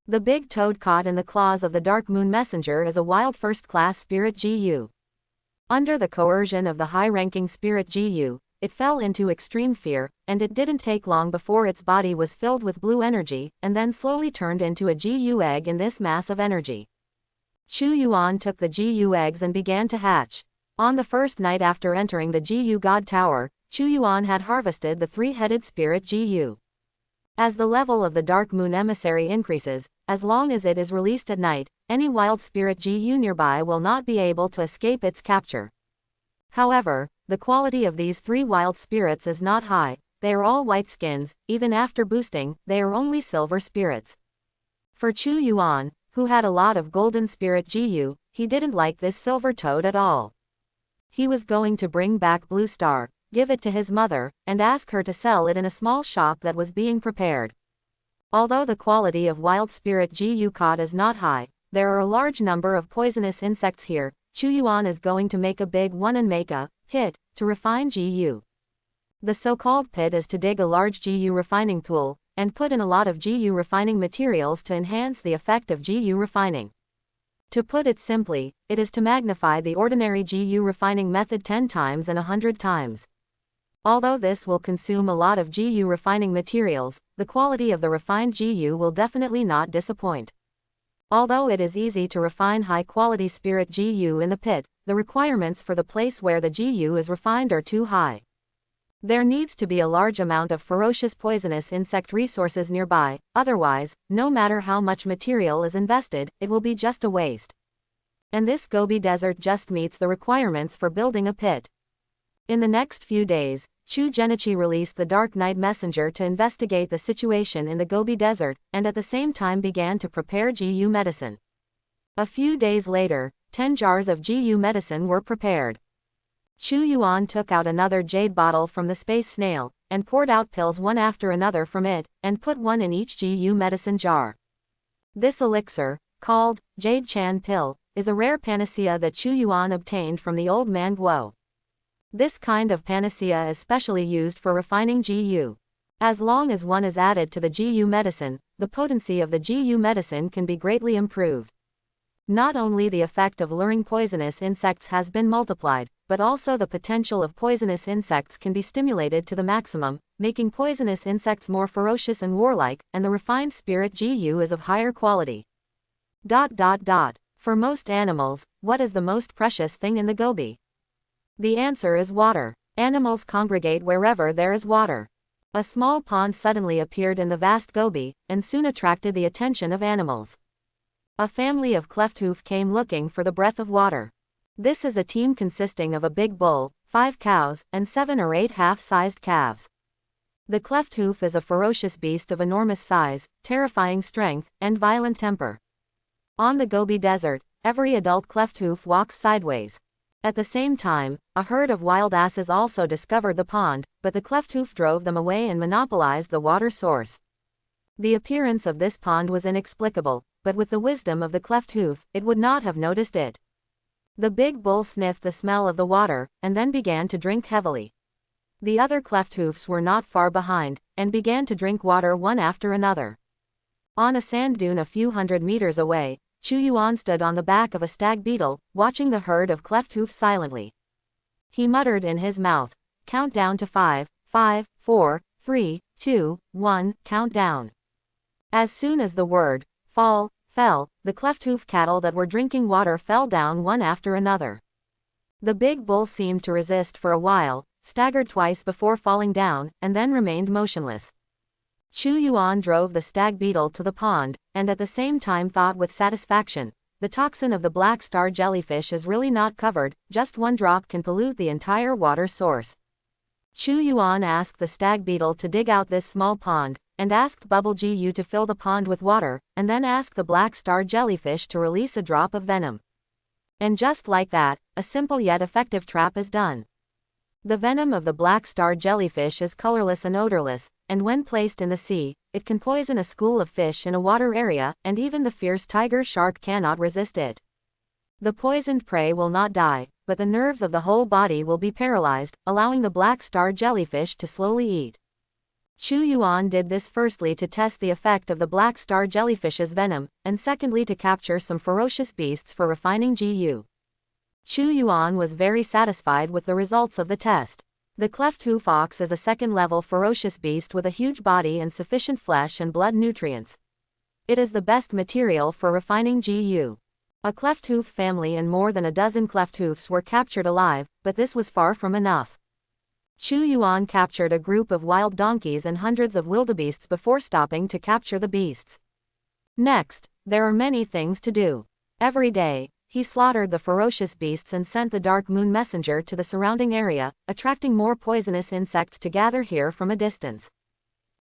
The big toad caught in the claws of the Dark Moon Messenger is a wild first-class spirit GU. Under the coercion of the high-ranking spirit GU, it fell into extreme fear, and it didn't take long before its body was filled with blue energy, and then slowly turned into a GU egg in this mass of energy. Chu Yuan took the GU eggs and began to hatch. On the first night after entering the GU God Tower, Chu Yuan had harvested the three-headed spirit GU. As the level of the Dark Moon Emissary increases, as long as it is released at night, any wild spirit GU nearby will not be able to escape its capture. However, the quality of these three wild spirits is not high. They are all white skins. Even after boosting, they are only silver spirits. For Chu Yuan, who had a lot of golden spirit GU, he didn't like this silver toad at all. He was going to bring back Blue Star, give it to his mother, and ask her to sell it in a small shop that was being prepared. Although the quality of wild spirit GU caught is not high, there are a large number of poisonous insects here. Chu Yuan is going to make a big one and make a pit to refine GU. The so-called pit is to dig a large GU refining pool, and put in a lot of GU refining materials to enhance the effect of GU refining. To put it simply, it is to magnify the ordinary GU refining method 10 times and 100 times. Although this will consume a lot of GU refining materials, the quality of the refined GU will definitely not disappoint. Although it is easy to refine high-quality spirit GU in the pit, the requirements for the place where the GU is refined are too high. There needs to be a large amount of ferocious poisonous insect resources nearby, otherwise, no matter how much material is invested, it will be just a waste. And this Gobi Desert just meets the requirements for building a pit. In the next few days, Chu Genichi released the Dark Night Messenger to investigate the situation in the Gobi Desert, and at the same time began to prepare GU medicine. A few days later, 10 jars of GU medicine were prepared. Chu Yuan took out another jade bottle from the space snail, and poured out pills one after another from it, and put one in each GU medicine jar. This elixir, called Jade Chan Pill, is a rare panacea that Chu Yuan obtained from the old man Guo. This kind of panacea is specially used for refining GU. As long as one is added to the GU medicine, the potency of the GU medicine can be greatly improved. Not only the effect of luring poisonous insects has been multiplied, but also the potential of poisonous insects can be stimulated to the maximum, making poisonous insects more ferocious and warlike, and the refined spirit GU is of higher quality. For most animals, what is the most precious thing in the Gobi? The answer is water. Animals congregate wherever there is water. A small pond suddenly appeared in the vast Gobi, and soon attracted the attention of animals. A family of cleft hoof came looking for the breath of water. This is a team consisting of a big bull, 5 cows, and 7 or 8 half-sized calves. The cleft hoof is a ferocious beast of enormous size, terrifying strength, and violent temper. On the Gobi Desert, every adult cleft hoof walks sideways. At the same time, a herd of wild asses also discovered the pond, but the cleft hoof drove them away and monopolized the water source. The appearance of this pond was inexplicable, but with the wisdom of the cleft hoof, it would not have noticed it. The big bull sniffed the smell of the water, and then began to drink heavily. The other cleft hoofs were not far behind, and began to drink water one after another. On a sand dune a few hundred meters away, Chu Yuan stood on the back of a stag beetle, watching the herd of cleft hoofs silently. He muttered in his mouth, "Count down to 5, 5, 4, 3, 2, 1, count down." As soon as the word, fall, fell, the cleft hoof cattle that were drinking water fell down one after another. The big bull seemed to resist for a while, staggered twice before falling down, and then remained motionless. Chu Yuan drove the stag beetle to the pond, and at the same time thought with satisfaction, the toxin of the black star jellyfish is really not covered, just one drop can pollute the entire water source. Chu Yuan asked the stag beetle to dig out this small pond, and asked Bubble Gu to fill the pond with water, and then asked the black star jellyfish to release a drop of venom. And just like that, a simple yet effective trap is done. The venom of the black star jellyfish is colorless and odorless, and when placed in the sea, it can poison a school of fish in a water area, and even the fierce tiger shark cannot resist it. The poisoned prey will not die, but the nerves of the whole body will be paralyzed, allowing the black star jellyfish to slowly eat. Chu Yuan did this firstly to test the effect of the black star jellyfish's venom, and secondly to capture some ferocious beasts for refining GU. Chu Yuan was very satisfied with the results of the test. The cleft hoof ox is a second-level ferocious beast with a huge body and sufficient flesh and blood nutrients. It is the best material for refining GU. A cleft hoof family and more than a dozen cleft hoofs were captured alive, but this was far from enough. Chu Yuan captured a group of wild donkeys and hundreds of wildebeests before stopping to capture the beasts. Next, there are many things to do. Every day, he slaughtered the ferocious beasts and sent the dark moon messenger to the surrounding area, attracting more poisonous insects to gather here from a distance.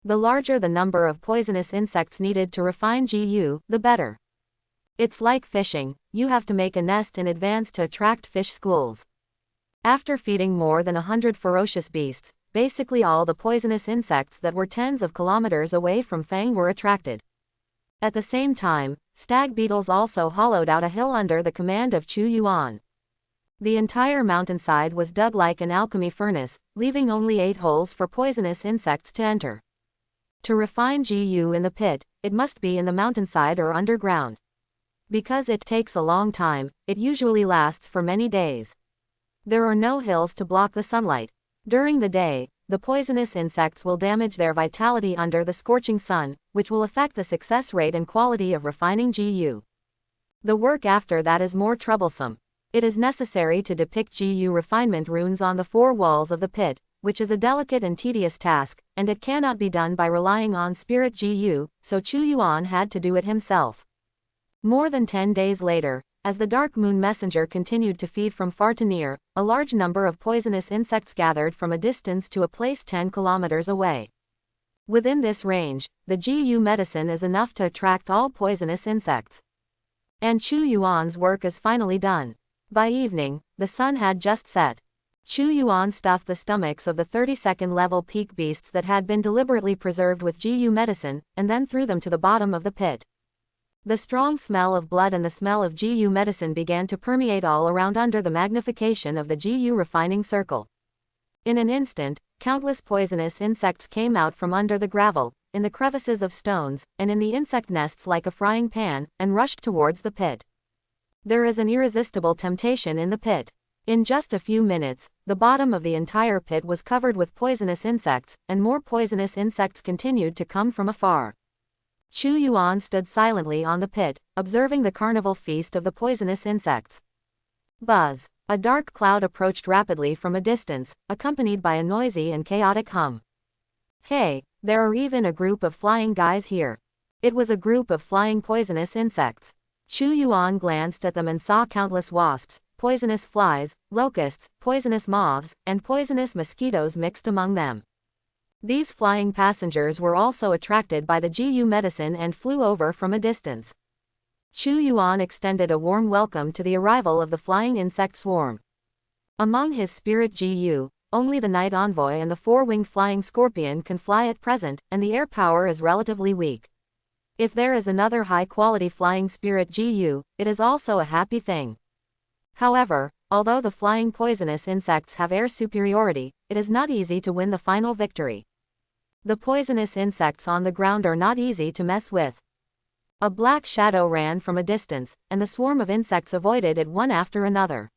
The larger the number of poisonous insects needed to refine GU, the better. It's like fishing, you have to make a nest in advance to attract fish schools. After feeding more than 100 ferocious beasts, basically all the poisonous insects that were tens of kilometers away from Fang were attracted. At the same time, stag beetles also hollowed out a hill under the command of Chu Yuan. The entire mountainside was dug like an alchemy furnace, leaving only 8 holes for poisonous insects to enter. To refine GU in the pit, it must be in the mountainside or underground. Because it takes a long time, it usually lasts for many days. There are no hills to block the sunlight. During the day, the poisonous insects will damage their vitality under the scorching sun, which will affect the success rate and quality of refining GU. The work after that is more troublesome. It is necessary to depict GU refinement runes on the 4 walls of the pit, which is a delicate and tedious task, and it cannot be done by relying on spirit GU, so Chu Yuan had to do it himself. More than 10 days later, as the dark moon messenger continued to feed from far to near, a large number of poisonous insects gathered from a distance to a place 10 kilometers away. Within this range, the GU medicine is enough to attract all poisonous insects. And Chu Yuan's work is finally done. By evening, the sun had just set. Chu Yuan stuffed the stomachs of the 32nd level peak beasts that had been deliberately preserved with GU medicine, and then threw them to the bottom of the pit. The strong smell of blood and the smell of GU medicine began to permeate all around under the magnification of the GU refining circle. In an instant, countless poisonous insects came out from under the gravel, in the crevices of stones, and in the insect nests like a frying pan, and rushed towards the pit. There is an irresistible temptation in the pit. In just a few minutes, the bottom of the entire pit was covered with poisonous insects, and more poisonous insects continued to come from afar. Chu Yuan stood silently on the pit, observing the carnival feast of the poisonous insects. Buzz! A dark cloud approached rapidly from a distance, accompanied by a noisy and chaotic hum. Hey, there are even a group of flying guys here. It was a group of flying poisonous insects. Chu Yuan glanced at them and saw countless wasps, poisonous flies, locusts, poisonous moths, and poisonous mosquitoes mixed among them. These flying passengers were also attracted by the GU medicine and flew over from a distance. Chu Yuan extended a warm welcome to the arrival of the flying insect swarm. Among his spirit GU, only the night envoy and the 4-winged flying scorpion can fly at present, and the air power is relatively weak. If there is another high-quality flying spirit GU, it is also a happy thing. However, although the flying poisonous insects have air superiority, it is not easy to win the final victory. The poisonous insects on the ground are not easy to mess with. A black shadow ran from a distance, and the swarm of insects avoided it one after another.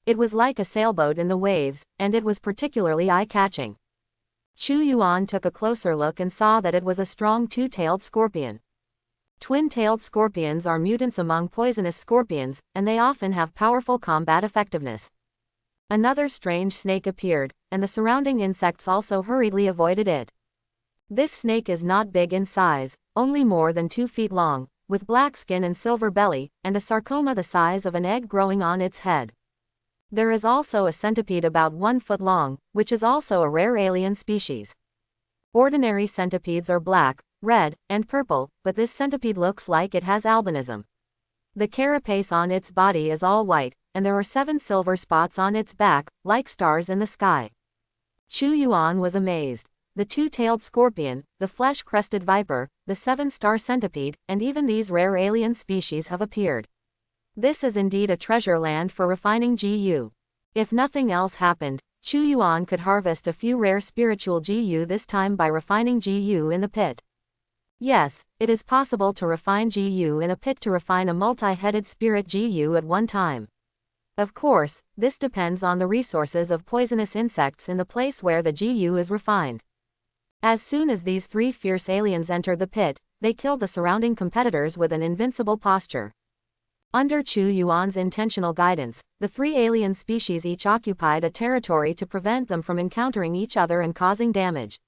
It was like a sailboat in the waves, and it was particularly eye-catching. Chu Yuan took a closer look and saw that it was a strong 2-tailed scorpion. Twin-tailed scorpions are mutants among poisonous scorpions, and they often have powerful combat effectiveness. Another strange snake appeared, and the surrounding insects also hurriedly avoided it. This snake is not big in size, only more than 2 feet long, with black skin and silver belly, and a sarcoma the size of an egg growing on its head. There is also a centipede about 1 foot long, which is also a rare alien species. Ordinary centipedes are black, red, and purple, but this centipede looks like it has albinism. The carapace on its body is all white, and there are 7 silver spots on its back, like stars in the sky. Chu Yuan was amazed. The 2-tailed scorpion, the flesh-crested viper, the 7-star centipede, and even these rare alien species have appeared. This is indeed a treasure land for refining GU. If nothing else happened, Chu Yuan could harvest a few rare spiritual GU this time by refining GU in the pit. Yes, it is possible to refine GU in a pit to refine a multi-headed spirit GU at one time. Of course, this depends on the resources of poisonous insects in the place where the GU is refined. As soon as these three fierce aliens entered the pit, they killed the surrounding competitors with an invincible posture. Under Chu Yuan's intentional guidance, the three alien species each occupied a territory to prevent them from encountering each other and causing damage.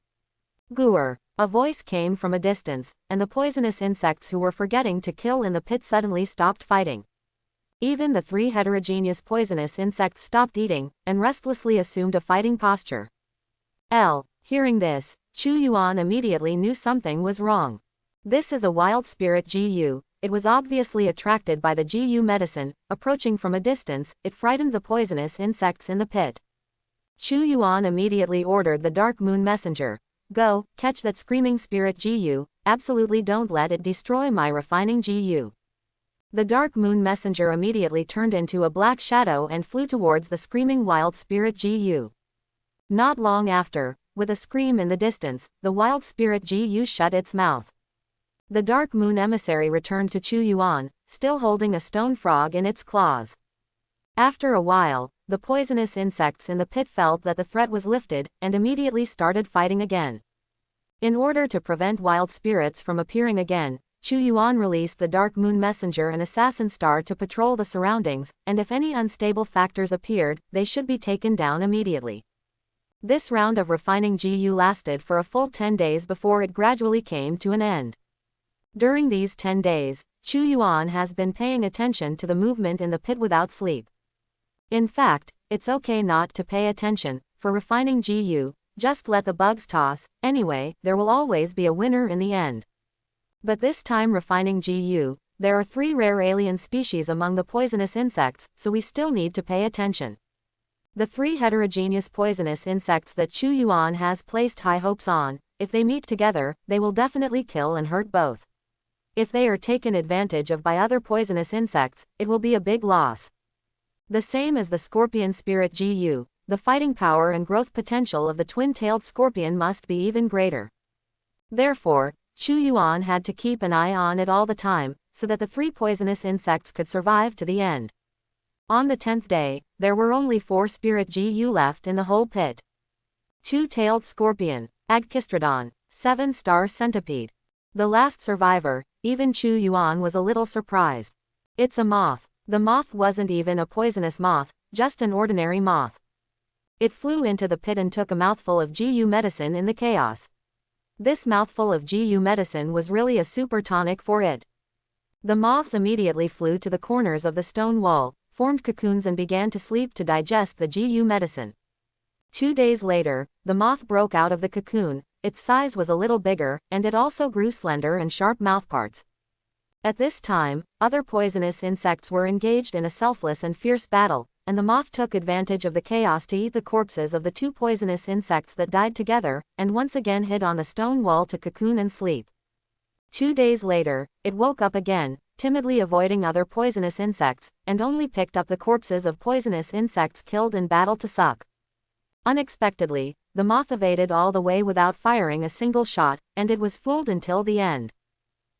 Gooer. A voice came from a distance, and the poisonous insects who were forgetting to kill in the pit suddenly stopped fighting. Even the three heterogeneous poisonous insects stopped eating, and restlessly assumed a fighting posture. Hearing this, Chu Yuan immediately knew something was wrong. This is a wild spirit GU. It was obviously attracted by the GU medicine. Approaching from a distance, it frightened the poisonous insects in the pit. Chu Yuan immediately ordered the Dark Moon Messenger. Go, catch that screaming spirit GU, absolutely don't let it destroy my refining GU. The Dark Moon Messenger immediately turned into a black shadow and flew towards the screaming wild spirit GU. Not long after, with a scream in the distance, the wild spirit GU shut its mouth. The Dark Moon Emissary returned to Chu Yuan, still holding a stone frog in its claws. After a while, the poisonous insects in the pit felt that the threat was lifted, and immediately started fighting again. In order to prevent wild spirits from appearing again, Chu Yuan released the Dark Moon Messenger and Assassin Star to patrol the surroundings, and if any unstable factors appeared, they should be taken down immediately. This round of refining GU lasted for a full 10 days before it gradually came to an end. During these 10 days, Chu Yuan has been paying attention to the movement in the pit without sleep. In fact, it's okay not to pay attention. For refining GU, just let the bugs toss. Anyway, there will always be a winner in the end. But this time refining GU, there are 3 rare alien species among the poisonous insects, so we still need to pay attention. The 3 heterogeneous poisonous insects that Chu Yuan has placed high hopes on, if they meet together, they will definitely kill and hurt both. If they are taken advantage of by other poisonous insects, it will be a big loss. The same as the scorpion spirit GU, the fighting power and growth potential of the twin-tailed scorpion must be even greater. Therefore, Chu Yuan had to keep an eye on it all the time, so that the 3 poisonous insects could survive to the end. On the 10th day, there were only 4 spirit GU left in the whole pit. 2-tailed scorpion, Agkistrodon, 7-star centipede. The last survivor. Even Chu Yuan was a little surprised. It's a moth. The moth wasn't even a poisonous moth, just an ordinary moth. It flew into the pit and took a mouthful of GU medicine in the chaos. This mouthful of GU medicine was really a super tonic for it. The moths immediately flew to the corners of the stone wall, formed cocoons and began to sleep to digest the GU medicine. 2 days later, the moth broke out of the cocoon. Its size was a little bigger, and it also grew slender and sharp mouthparts. At this time, other poisonous insects were engaged in a selfless and fierce battle, and the moth took advantage of the chaos to eat the corpses of the 2 poisonous insects that died together, and once again hid on the stone wall to cocoon and sleep. 2 days later, it woke up again, timidly avoiding other poisonous insects, and only picked up the corpses of poisonous insects killed in battle to suck. Unexpectedly, the moth evaded all the way without firing a single shot, and it was fooled until the end.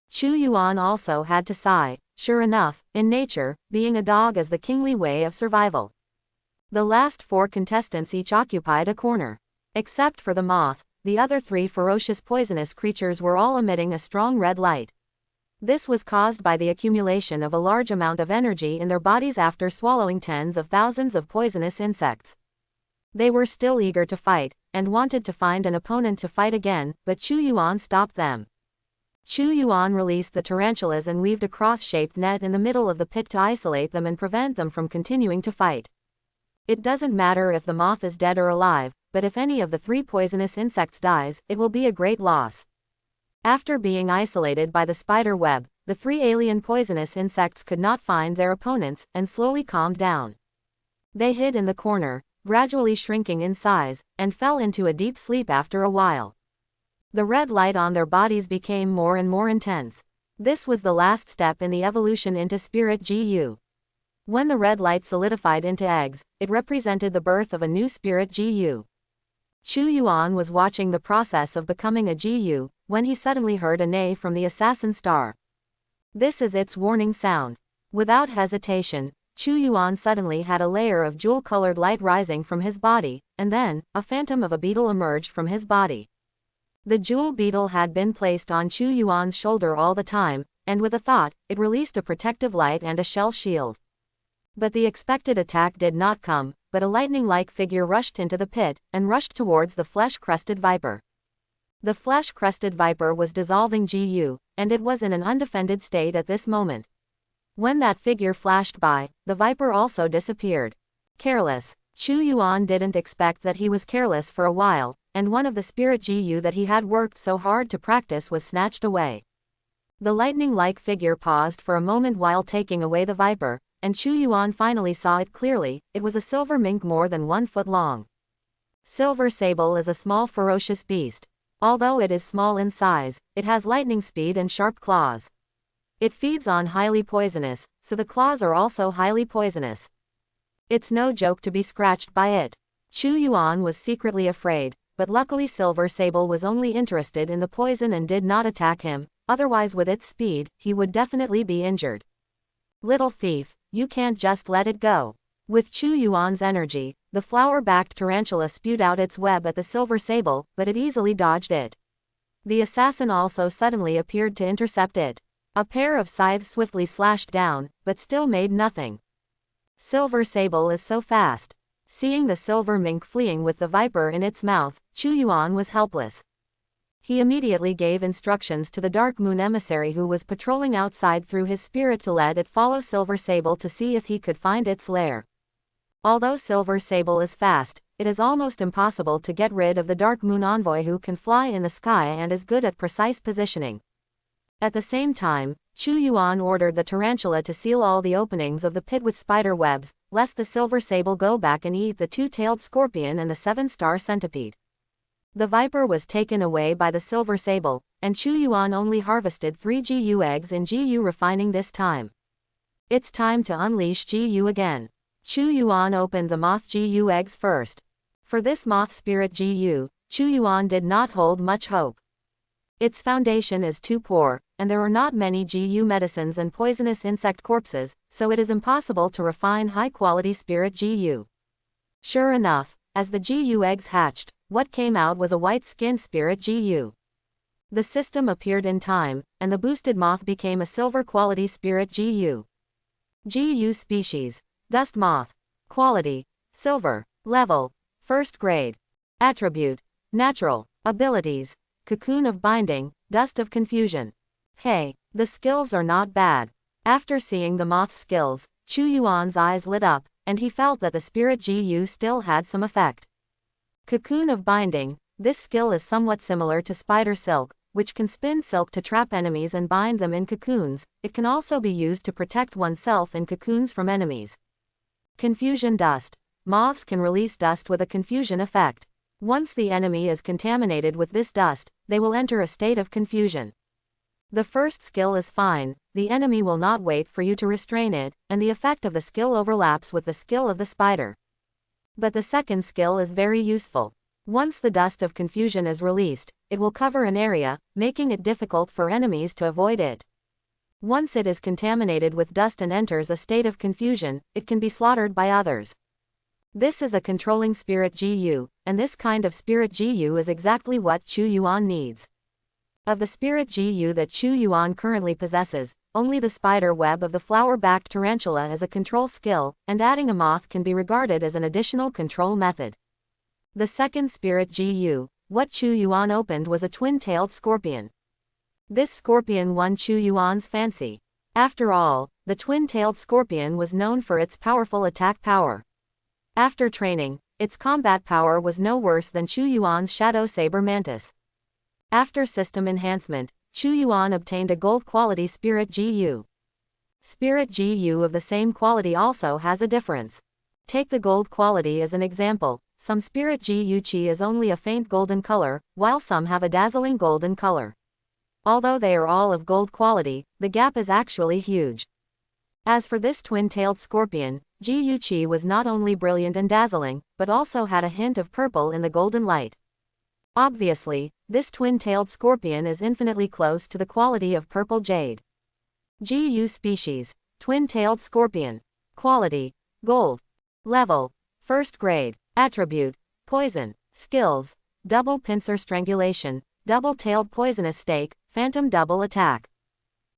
Chu Yuan also had to sigh. Sure enough, in nature, being a dog is the kingly way of survival. The last 4 contestants each occupied a corner. Except for the moth, the other 3 ferocious poisonous creatures were all emitting a strong red light. This was caused by the accumulation of a large amount of energy in their bodies after swallowing tens of thousands of poisonous insects. They were still eager to fight, and wanted to find an opponent to fight again, but Chu Yuan stopped them. Chu Yuan released the tarantulas and weaved a cross-shaped net in the middle of the pit to isolate them and prevent them from continuing to fight. It doesn't matter if the moth is dead or alive, but if any of the 3 poisonous insects dies, it will be a great loss. After being isolated by the spider web, the 3 alien poisonous insects could not find their opponents, and slowly calmed down. They hid in the corner, gradually shrinking in size, and fell into a deep sleep after a while. The red light on their bodies became more and more intense. This was the last step in the evolution into spirit GU. When the red light solidified into eggs, it represented the birth of a new spirit GU. Chu Yuan was watching the process of becoming a GU, when he suddenly heard a neigh from the assassin star. This is its warning sound. Without hesitation, Chu Yuan suddenly had a layer of jewel-colored light rising from his body, and then, a phantom of a beetle emerged from his body. The jewel beetle had been placed on Chu Yuan's shoulder all the time, and with a thought, it released a protective light and a shell shield. But the expected attack did not come, but a lightning-like figure rushed into the pit, and rushed towards the flesh-crusted viper. The flesh-crusted viper was dissolving GU, and it was in an undefended state at this moment. When that figure flashed by, the viper also disappeared. Careless. Chu Yuan didn't expect that he was careless for a while, and one of the spirit GU that he had worked so hard to practice was snatched away. The lightning-like figure paused for a moment while taking away the viper, and Chu Yuan finally saw it clearly. It was a silver mink more than 1 foot long. Silver sable is a small ferocious beast. Although it is small in size, it has lightning speed and sharp claws. It feeds on highly poisonous, so the claws are also highly poisonous. It's no joke to be scratched by it. Chu Yuan was secretly afraid, but luckily Silver Sable was only interested in the poison and did not attack him, otherwise with its speed, he would definitely be injured. Little thief, you can't just let it go. With Chu Yuan's energy, the flower-backed tarantula spewed out its web at the Silver Sable, but it easily dodged it. The assassin also suddenly appeared to intercept it. A pair of scythes swiftly slashed down, but still made nothing. Silver Sable is so fast. Seeing the silver mink fleeing with the viper in its mouth, Chu Yuan was helpless. He immediately gave instructions to the Dark Moon emissary who was patrolling outside through his spirit to let it follow Silver Sable to see if he could find its lair. Although Silver Sable is fast, it is almost impossible to get rid of the Dark Moon envoy who can fly in the sky and is good at precise positioning. At the same time, Chu Yuan ordered the tarantula to seal all the openings of the pit with spider webs, lest the Silver Sable go back and eat the 2-tailed scorpion and the 7-star centipede. The viper was taken away by the Silver Sable, and Chu Yuan only harvested 3 GU eggs in GU refining this time. It's time to unleash GU again. Chu Yuan opened the moth GU eggs first. For this moth spirit GU, Chu Yuan did not hold much hope. Its foundation is too poor, and there are not many GU medicines and poisonous insect corpses, so it is impossible to refine high-quality spirit GU. Sure enough, as the GU eggs hatched, what came out was a white-skinned spirit GU. The system appeared in time, and the boosted moth became a silver-quality spirit GU. GU species: Dust Moth. Quality: Silver. Level: First grade. Attribute: Natural. Abilities: Cocoon of Binding, Dust of Confusion. Hey, the skills are not bad. After seeing the moth's skills, Chu Yuan's eyes lit up, and he felt that the spirit GU still had some effect. Cocoon of Binding: this skill is somewhat similar to spider silk, which can spin silk to trap enemies and bind them in cocoons. It can also be used to protect oneself in cocoons from enemies. Confusion Dust: moths can release dust with a confusion effect. Once the enemy is contaminated with this dust, they will enter a state of confusion. The first skill is fine, the enemy will not wait for you to restrain it, and the effect of the skill overlaps with the skill of the spider. But the second skill is very useful. Once the dust of confusion is released, it will cover an area, making it difficult for enemies to avoid it. Once it is contaminated with dust and enters a state of confusion, it can be slaughtered by others. This is a controlling spirit GU, and this kind of spirit GU is exactly what Chu Yuan needs. Of the spirit GU that Chu Yuan currently possesses, only the spider web of the flower-backed tarantula is a control skill, and adding a moth can be regarded as an additional control method. The second spirit GU, what Chu Yuan opened was a twin-tailed scorpion. This scorpion won Chu Yuan's fancy. After all, the twin-tailed scorpion was known for its powerful attack power. After training, its combat power was no worse than Chu Yuan's Shadow Saber Mantis. After system enhancement, Chu Yuan obtained a gold-quality Spirit GU. Spirit GU of the same quality also has a difference. Take the gold quality as an example. Some Spirit GU Chi is only a faint golden color, while some have a dazzling golden color. Although they are all of gold quality, the gap is actually huge. As for this twin-tailed scorpion, Ji Yu Qi was not only brilliant and dazzling, but also had a hint of purple in the golden light. Obviously, this twin-tailed scorpion is infinitely close to the quality of purple jade. Ji Yu species, twin-tailed scorpion. Quality, gold. Level, 1st grade. Attribute, poison. Skills, double pincer strangulation, double-tailed poisonous stake, phantom double attack.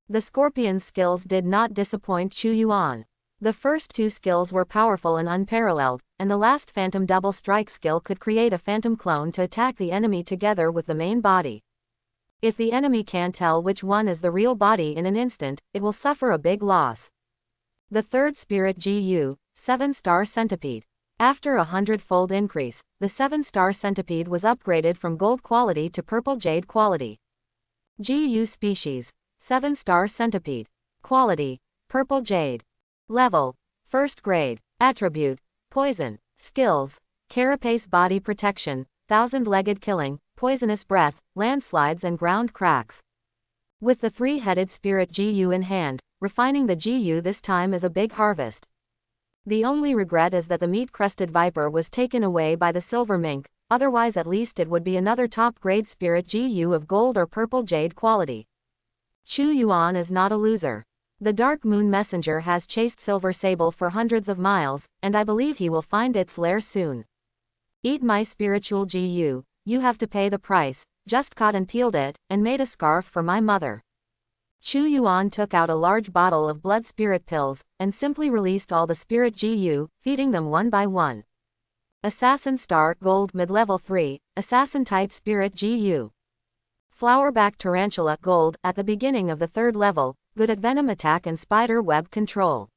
The scorpion's skills did not disappoint Chu Yuan. The first 2 skills were powerful and unparalleled, and the last phantom double strike skill could create a phantom clone to attack the enemy together with the main body. If the enemy can't tell which one is the real body in an instant, it will suffer a big loss. The 3rd spirit Ji Yu, 7-star centipede. After a 100-fold increase, the 7-star centipede was upgraded from gold quality to purple jade quality. Ji Yu species, 7-star centipede. Quality, purple jade. Level, 1st grade. Attribute, poison. Skills, carapace body protection, 1,000-legged killing, poisonous breath, landslides and ground cracks. With the 3-headed spirit Ji Yu in hand, refining the Ji Yu this time is a big harvest. The only regret is that the meat-crusted viper was taken away by the silver mink, otherwise at least it would be another top-grade spirit Ji Yu of gold or purple jade quality. Chu Yuan is not a loser. The Dark Moon Messenger has chased Silver Sable for hundreds of miles, and I believe he will find its lair soon. Eat my spiritual Ji Yu, you have to pay the price. Just caught and peeled it, and made a scarf for my mother. Chu Yuan took out a large bottle of blood spirit pills, and simply released all the spirit Ji Yu, feeding them one by one. Assassin Star Gold Mid-Level 3, Assassin Type Spirit Ji Yu. Flowerback Tarantula Gold at the beginning of the 3rd level, good at venom attack and spider web control.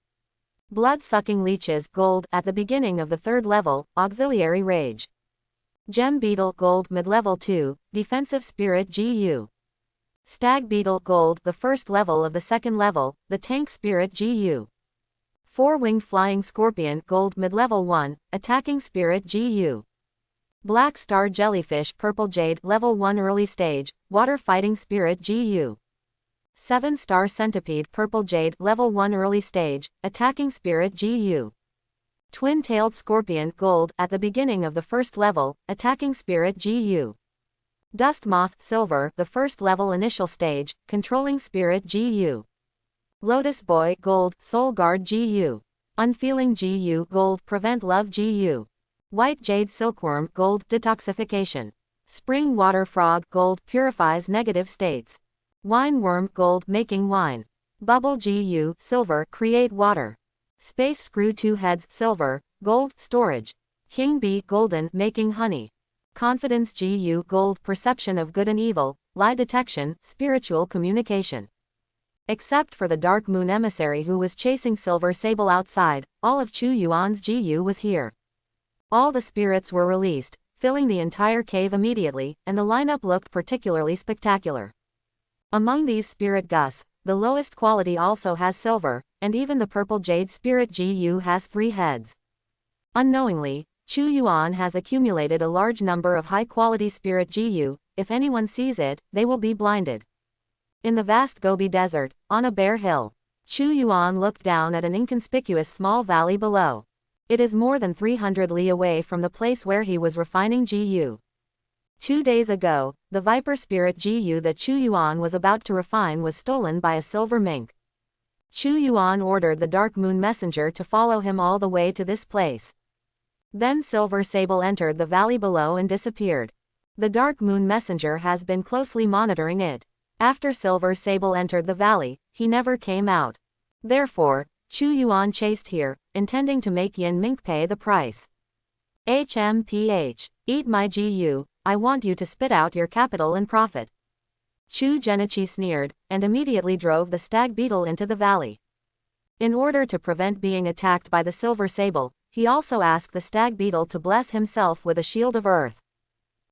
Blood-sucking leeches Gold at the beginning of the 3rd level, auxiliary rage. Gem Beetle Gold Mid-Level 2, Defensive Spirit Ji Yu. Stag Beetle Gold the 1st level of the 2nd level, the Tank Spirit Ji Yu. 4-Winged Flying Scorpion Gold Mid-Level 1, Attacking Spirit Ji Yu. Black Star Jellyfish Purple Jade Level 1 Early Stage, Water Fighting Spirit Ji Yu. 7-Star Centipede Purple Jade Level 1 Early Stage, Attacking Spirit Ji Yu. Twin-Tailed Scorpion Gold at the beginning of the 1st level, Attacking Spirit Ji Yu. Dust Moth Silver the 1st level Initial Stage, Controlling Spirit Ji Yu. Lotus Boy Gold Soul Guard Ji Yu. Unfeeling Ji Yu Gold Prevent Love Ji Yu. White Jade Silkworm Gold Detoxification. Spring Water Frog Gold Purifies Negative States. Wine Worm Gold Making Wine. Bubble Ji Yu Silver Create Water. Space Screw 2 Heads Silver, Gold Storage. King Bee Golden Making Honey. Confidence Ji Yu Gold Perception of Good and Evil, Lie Detection, Spiritual Communication. Except for the Dark Moon Emissary who was chasing Silver Sable outside, all of Chu Yuan's Ji Yu was here. All the spirits were released, filling the entire cave immediately, and the lineup looked particularly spectacular. Among these spirit Gus, the lowest quality also has silver, and even the purple jade spirit Ji Yu has 3 heads. Unknowingly, Chu Yuan has accumulated a large number of high-quality spirit Ji Yu. If anyone sees it, they will be blinded. In the vast Gobi Desert, on a bare hill, Chu Yuan looked down at an inconspicuous small valley below. It is more than 300 li away from the place where he was refining Ji Yu. 2 days ago, the Viper Spirit Ji Yu that Chu Yuan was about to refine was stolen by a silver mink. Chu Yuan ordered the Dark Moon Messenger to follow him all the way to this place. Then Silver Sable entered the valley below and disappeared. The Dark Moon Messenger has been closely monitoring it. After Silver Sable entered the valley, he never came out. Therefore, Chu Yuan chased here, intending to make Yin Mink pay the price. HMPH, eat my Ji Yu, I want you to spit out your capital and profit. Chu Genichi sneered, and immediately drove the stag beetle into the valley. In order to prevent being attacked by the Silver Sable, he also asked the stag beetle to bless himself with a shield of earth.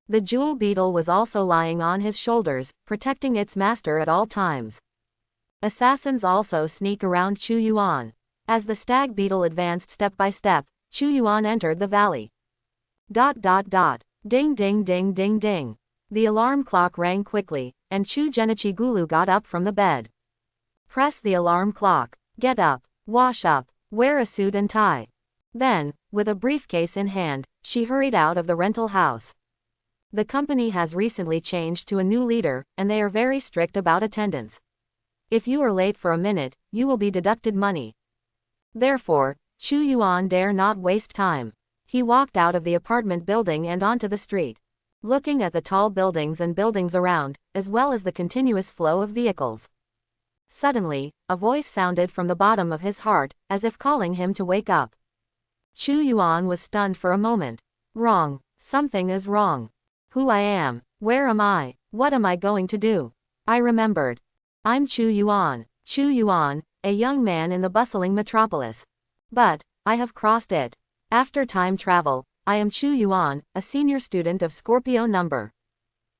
The jewel beetle was also lying on his shoulders, protecting its master at all times. Assassins also sneak around Chu Yuan. As the stag beetle advanced step by step, Chu Yuan entered the valley. Ding ding ding ding ding. The alarm clock rang quickly, and Chu Genichi Gulu got up from the bed. Press the alarm clock. Get up. Wash up. Wear a suit and tie. Then, with a briefcase in hand, she hurried out of the rental house. The company has recently changed to a new leader, and they are very strict about attendance. If you are late for a minute, you will be deducted money. Therefore, Chu Yuan dare not waste time. He walked out of the apartment building and onto the street, looking at the tall buildings and buildings around, as well as the continuous flow of vehicles. Suddenly, a voice sounded from the bottom of his heart, as if calling him to wake up. Chu Yuan was stunned for a moment. Wrong. Something is wrong. Who I am. Where am I? What am I going to do? I remembered. I'm Chu Yuan. Chu Yuan, a young man in the bustling metropolis. But, I have crossed it. After time travel, I am Chu Yuan, a senior student of Scorpio number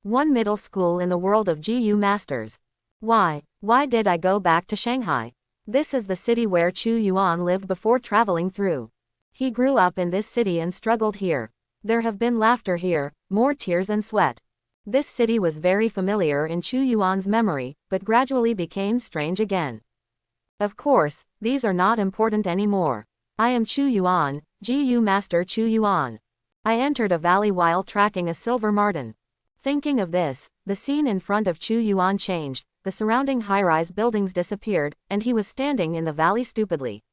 1 middle school in the world of GU Masters. Why did I go back to Shanghai? This is the city where Chu Yuan lived before traveling through. He grew up in this city and struggled here. There have been laughter here, more tears and sweat. This city was very familiar in Chu Yuan's memory, but gradually became strange again. Of course, these are not important anymore. I am Chu Yuan, GU Master Chu Yuan. I entered a valley while tracking a silver marten. Thinking of this, the scene in front of Chu Yuan changed, the surrounding high-rise buildings disappeared, and he was standing in the valley stupidly.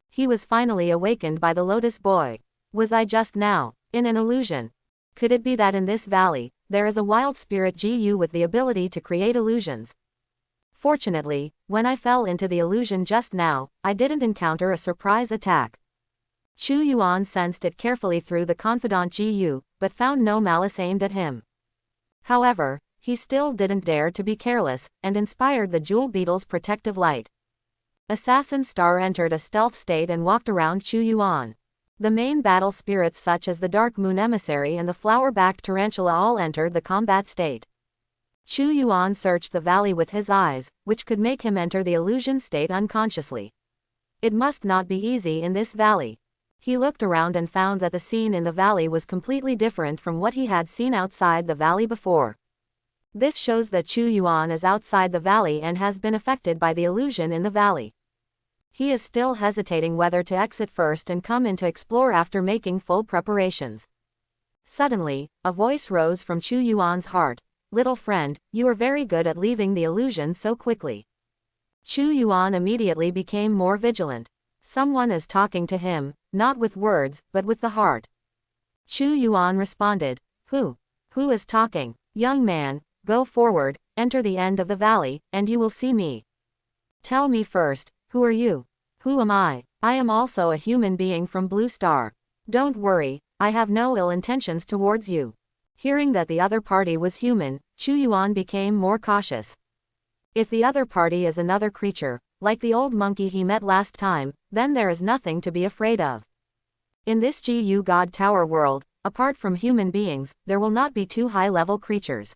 He was finally awakened by the Lotus Boy. Was I just now in an illusion? Could it be that in this valley, there is a wild spirit GU with the ability to create illusions? Fortunately, when I fell into the illusion just now, I didn't encounter a surprise attack. Chu Yuan sensed it carefully through the confidant GU, but found no malice aimed at him. However, he still didn't dare to be careless, and inspired the Jewel Beetle's protective light. Assassin Star entered a stealth state and walked around Chu Yuan. The main battle spirits such as the Dark Moon Emissary and the flower-backed tarantula all entered the combat state. Chu Yuan searched the valley with his eyes, which could make him enter the illusion state unconsciously. It must not be easy in this valley. He looked around and found that the scene in the valley was completely different from what he had seen outside the valley before. This shows that Chu Yuan is outside the valley and has been affected by the illusion in the valley. He is still hesitating whether to exit first and come in to explore after making full preparations. Suddenly, a voice rose from Chu Yuan's heart. Little friend, you are very good at leaving the illusion so quickly. Chu Yuan immediately became more vigilant. Someone is talking to him, not with words, but with the heart. Chu Yuan responded. Who is talking? Young man, go forward, enter the end of the valley, and you will see me. Tell me first, who are you? Who am I? I am also a human being from Blue Star. Don't worry, I have no ill intentions towards you. Hearing that the other party was human, Chu Yuan became more cautious. If the other party is another creature, like the old monkey he met last time, then there is nothing to be afraid of. In this GU God Tower world, apart from human beings, there will not be two high-level creatures.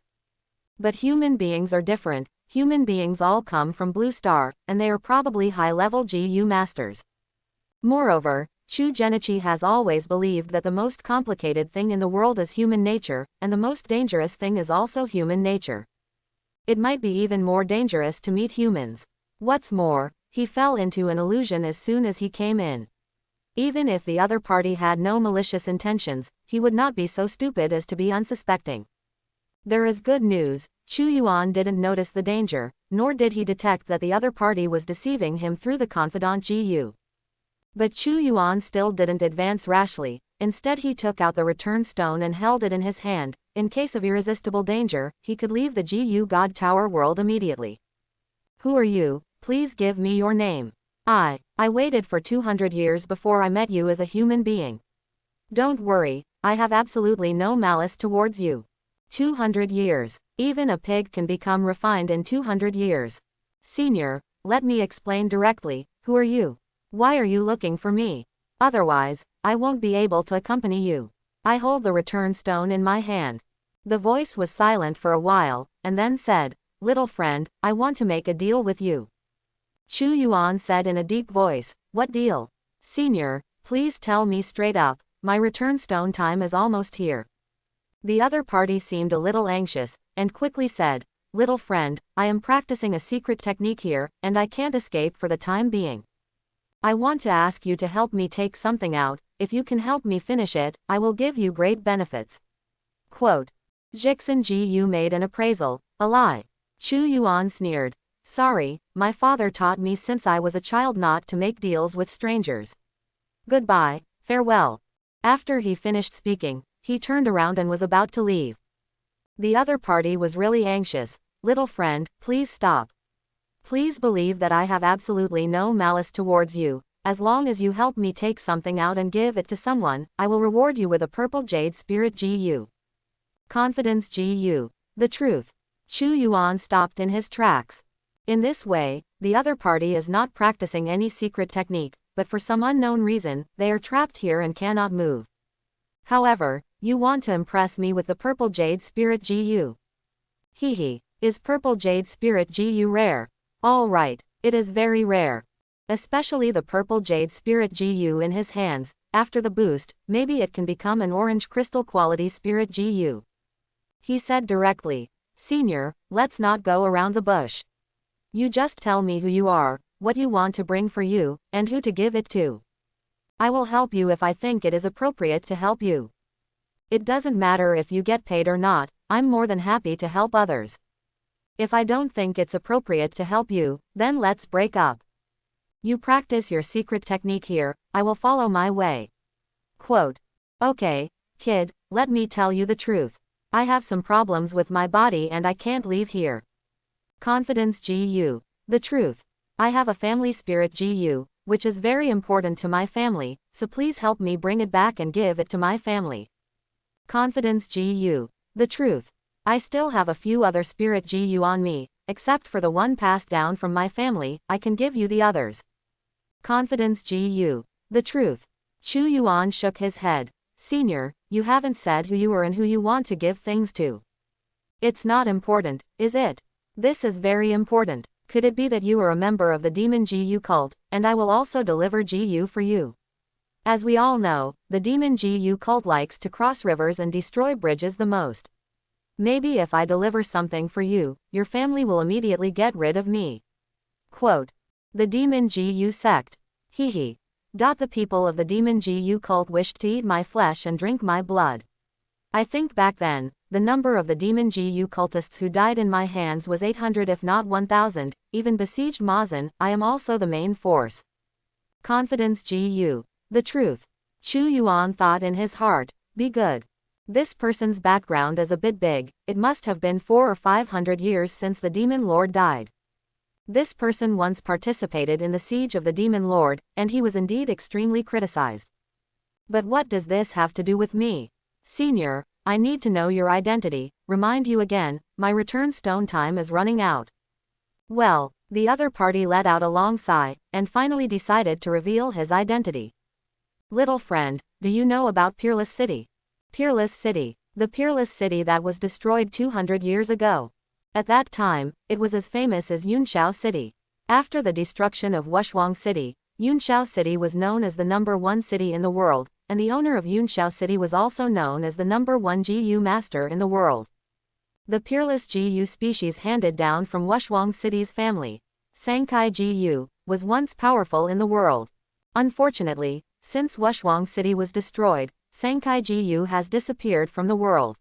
But human beings are different. Human beings all come from Blue Star, and they are probably high-level GU masters. Moreover, Chu Genichi has always believed that the most complicated thing in the world is human nature, and the most dangerous thing is also human nature. It might be even more dangerous to meet humans. What's more, he fell into an illusion as soon as he came in. Even if the other party had no malicious intentions, he would not be so stupid as to be unsuspecting. There is good news. Chu Yuan didn't notice the danger, nor did he detect that the other party was deceiving him through the confidant GU. But Chu Yuan still didn't advance rashly. Instead he took out the return stone and held it in his hand. In case of irresistible danger, he could leave the GU God Tower world immediately. Who are you? Please give me your name. I waited for 200 years before I met you as a human being. Don't worry, I have absolutely no malice towards you. 200 years. Even a pig can become refined in 200 years. Senior, let me explain directly. Who are you? Why are you looking for me? Otherwise, I won't be able to accompany you. I hold the return stone in my hand. The voice was silent for a while, and then said, Little friend, I want to make a deal with you. Chu Yuan said in a deep voice, What deal? Senior, please tell me straight up, my return stone time is almost here. The other party seemed a little anxious, and quickly said, Little friend, I am practicing a secret technique here, and I can't escape for the time being. I want to ask you to help me take something out. If you can help me finish it, I will give you great benefits. Quote. Jixin Ji made an appraisal. A lie. Chu Yuan sneered. Sorry, my father taught me since I was a child not to make deals with strangers. Goodbye, farewell. After he finished speaking, he turned around and was about to leave. The other party was really anxious. Little friend, please stop. Please believe that I have absolutely no malice towards you. As long as you help me take something out and give it to someone, I will reward you with a purple jade spirit GU. Confidence GU. The truth. Chu Yuan stopped in his tracks. In this way, the other party is not practicing any secret technique, but for some unknown reason, they are trapped here and cannot move. However, you want to impress me with the purple jade spirit GU. Hehe. Is purple jade spirit GU rare? All right, it is very rare. Especially the purple jade spirit GU in his hands. After the boost, maybe it can become an orange crystal quality spirit GU. He said directly. Senior, let's not go around the bush. You just tell me who you are, what you want to bring for you, and who to give it to. I will help you if I think it is appropriate to help you. It doesn't matter if you get paid or not, I'm more than happy to help others. If I don't think it's appropriate to help you, then let's break up. You practice your secret technique here, I will follow my way. Quote. Okay, kid, let me tell you the truth. I have some problems with my body and I can't leave here. Confidence GU. The truth. I have a family spirit GU, which is very important to my family, so please help me bring it back and give it to my family. Confidence GU. The truth. I still have a few other spirit GU on me, except for the one passed down from my family, I can give you the others. Confidence GU. The truth. Chu Yuan shook his head. Senior, you haven't said who you are and who you want to give things to. It's not important, is it? This is very important. Could it be that you are a member of the demon GU cult, and I will also deliver GU for you? As we all know, the demon GU cult likes to cross rivers and destroy bridges the most. Maybe if I deliver something for you, your family will immediately get rid of me. Quote. The demon GU sect. Hehe. The people of the demon GU cult wished to eat my flesh and drink my blood. I think back then, the number of the demon GU cultists who died in my hands was 800 if not 1000, even besieged Mazan, I am also the main force. Confidence GU. The truth. Chu Yuan thought in his heart, be good. This person's background is a bit big, it must have been 400 or 500 years since the demon lord died. This person once participated in the siege of the demon lord, and he was indeed extremely criticized. But what does this have to do with me? Senior, I need to know your identity. Remind you again, my return stone time is running out. Well, the other party let out a long sigh, and finally decided to reveal his identity. Little friend, do you know about Peerless City? Peerless City. The Peerless City that was destroyed 200 years ago. At that time, it was as famous as Yunshao City. After the destruction of Wushuang City, Yunshao City was known as the #1 city in the world, and the owner of Yunshao City was also known as the #1 GU master in the world. The Peerless GU species handed down from Wushuang City's family, Sankai GU, was once powerful in the world. Unfortunately, since Wushuang City was destroyed, Sankai GU has disappeared from the world.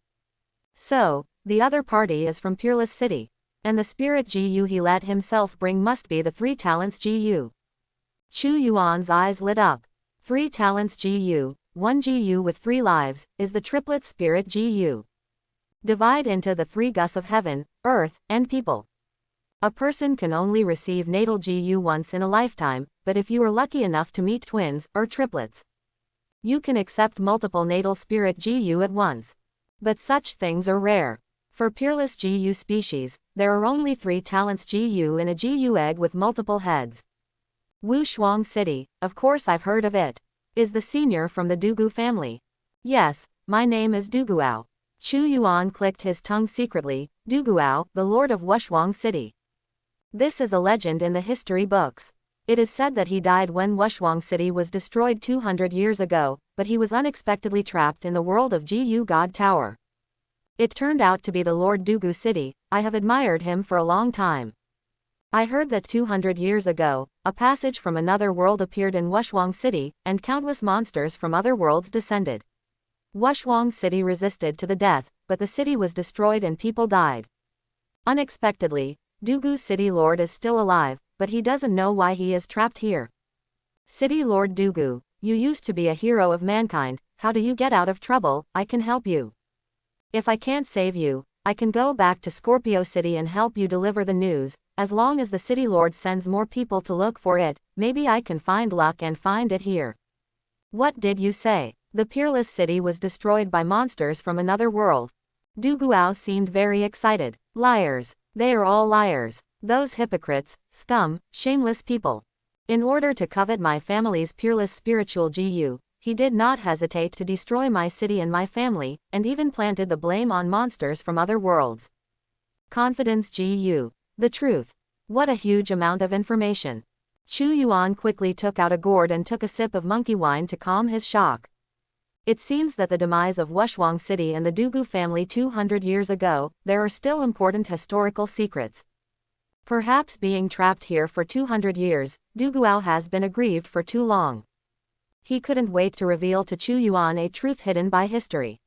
So, the other party is from Peerless City, and the spirit GU he let himself bring must be the 3 talents GU. Chu Yuan's eyes lit up. 3 talents GU, 1 GU with 3 lives, is the triplet spirit GU. Divide into the 3 gus of heaven, earth, and people. A person can only receive natal GU once in a lifetime, but if you are lucky enough to meet twins, or triplets, you can accept multiple natal spirit GU at once. But such things are rare. For Peerless GU species, there are only 3 talents GU in a GU egg with multiple heads. Wushuang City, of course I've heard of it. Is the senior from the Dugu family? Yes, my name is Duguao. Chu Yuan clicked his tongue secretly. Duguao, the lord of Wushuang City. This is a legend in the history books. It is said that he died when Wushuang City was destroyed 200 years ago, but he was unexpectedly trapped in the world of GU God Tower. It turned out to be the Lord Dugu City. I have admired him for a long time. I heard that 200 years ago, a passage from another world appeared in Wushwang City, and countless monsters from other worlds descended. Wushwang City resisted to the death, but the city was destroyed and people died. Unexpectedly, Dugu City Lord is still alive, but he doesn't know why he is trapped here. City Lord Dugu, you used to be a hero of mankind, how do you get out of trouble? I can help you. If I can't save you, I can go back to Scorpio City and help you deliver the news. As long as the City Lord sends more people to look for it, maybe I can find luck and find it here. What did you say? The peerless city was destroyed by monsters from another world. Duguao seemed very excited. Liars. They are all liars. Those hypocrites, scum, shameless people. In order to covet my family's peerless spiritual GU, he did not hesitate to destroy my city and my family, and even planted the blame on monsters from other worlds. Confidence GU. The truth. What a huge amount of information. Chu Yuan quickly took out a gourd and took a sip of monkey wine to calm his shock. It seems that the demise of Wushwang City and the Dugu family 200 years ago, there are still important historical secrets. Perhaps being trapped here for 200 years, Duguao has been aggrieved for too long. He couldn't wait to reveal to Chu Yuan a truth hidden by history.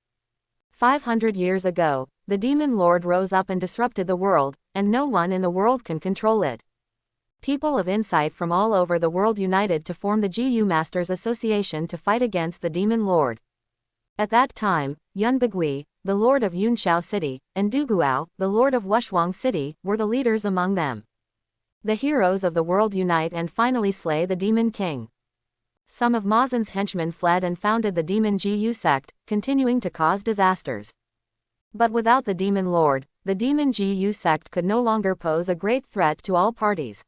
500 years ago, the demon lord rose up and disrupted the world, and no one in the world can control it. People of insight from all over the world united to form the GU Masters Association to fight against the demon lord. At that time, Yun Bagui, the lord of Yunshao City, and Duguao, the lord of Wushwang City, were the leaders among them. The heroes of the world unite and finally slay the demon king. Some of Mazen's henchmen fled and founded the demon GU sect, continuing to cause disasters. But without the demon lord, the demon GU sect could no longer pose a great threat to all parties.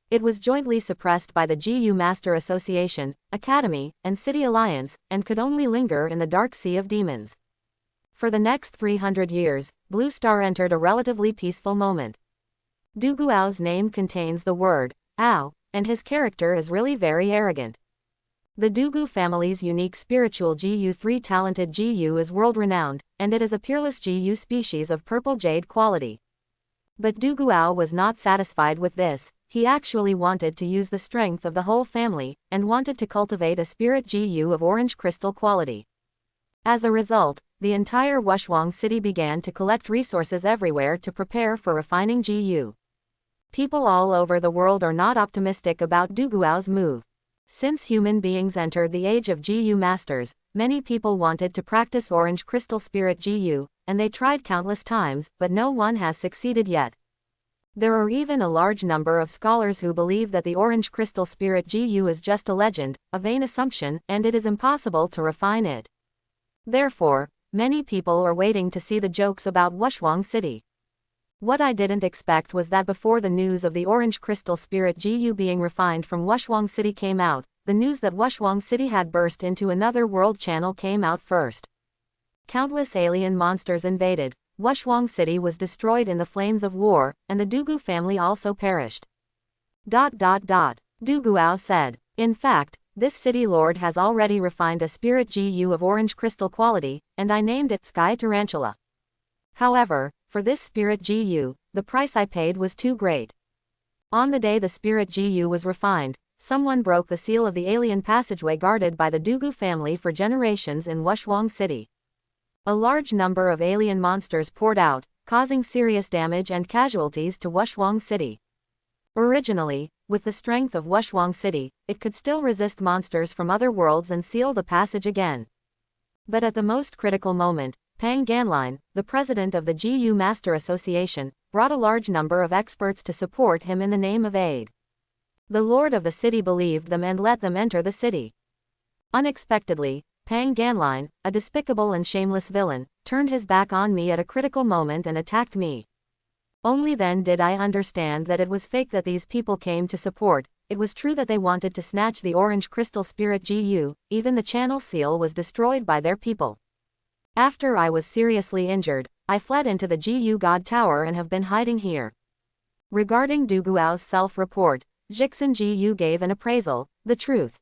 It was jointly suppressed by the GU Master Association, Academy, and City Alliance, and could only linger in the dark sea of demons. For the next 300 years, Blue Star entered a relatively peaceful moment. Duguao's name contains the word, Ao, and his character is really very arrogant. The Dugu family's unique spiritual GU3 talented GU is world-renowned, and it is a peerless GU species of purple jade quality. But Duguao was not satisfied with this. He actually wanted to use the strength of the whole family, and wanted to cultivate a spirit GU of orange crystal quality. As a result, the entire Wushwang City began to collect resources everywhere to prepare for refining GU. People all over the world are not optimistic about Duguao's move. Since human beings entered the age of GU Masters, many people wanted to practice orange crystal spirit GU, and they tried countless times, but no one has succeeded yet. There are even a large number of scholars who believe that the orange crystal spirit GU is just a legend, a vain assumption, and it is impossible to refine it. Therefore, many people are waiting to see the jokes about Wushwang City. What I didn't expect was that before the news of the orange crystal spirit GU being refined from Wushwang City came out, the news that Wushwang City had burst into another world channel came out first. Countless alien monsters invaded. Wushwang City was destroyed in the flames of war, and the Dugu family also perished. Duguao said. In fact, this city lord has already refined a spirit GU of orange crystal quality, and I named it Sky Tarantula. However, for this spirit GU, the price I paid was too great. On the day the spirit GU was refined, someone broke the seal of the alien passageway guarded by the Dugu family for generations in Wushwang City. A large number of alien monsters poured out, causing serious damage and casualties to Wushwang City. Originally, with the strength of Wushwang City, it could still resist monsters from other worlds and seal the passage again. But at the most critical moment, Pang Ganlin, the president of the GU Master Association, brought a large number of experts to support him in the name of aid. The lord of the city believed them and let them enter the city. Unexpectedly, Pang Ganlin, a despicable and shameless villain, turned his back on me at a critical moment and attacked me. Only then did I understand that it was fake that these people came to support. It was true that they wanted to snatch the orange crystal spirit GU, even the channel seal was destroyed by their people. After I was seriously injured, I fled into the GU God Tower and have been hiding here. Regarding Duguao's self-report, Jixin GU gave an appraisal, the truth.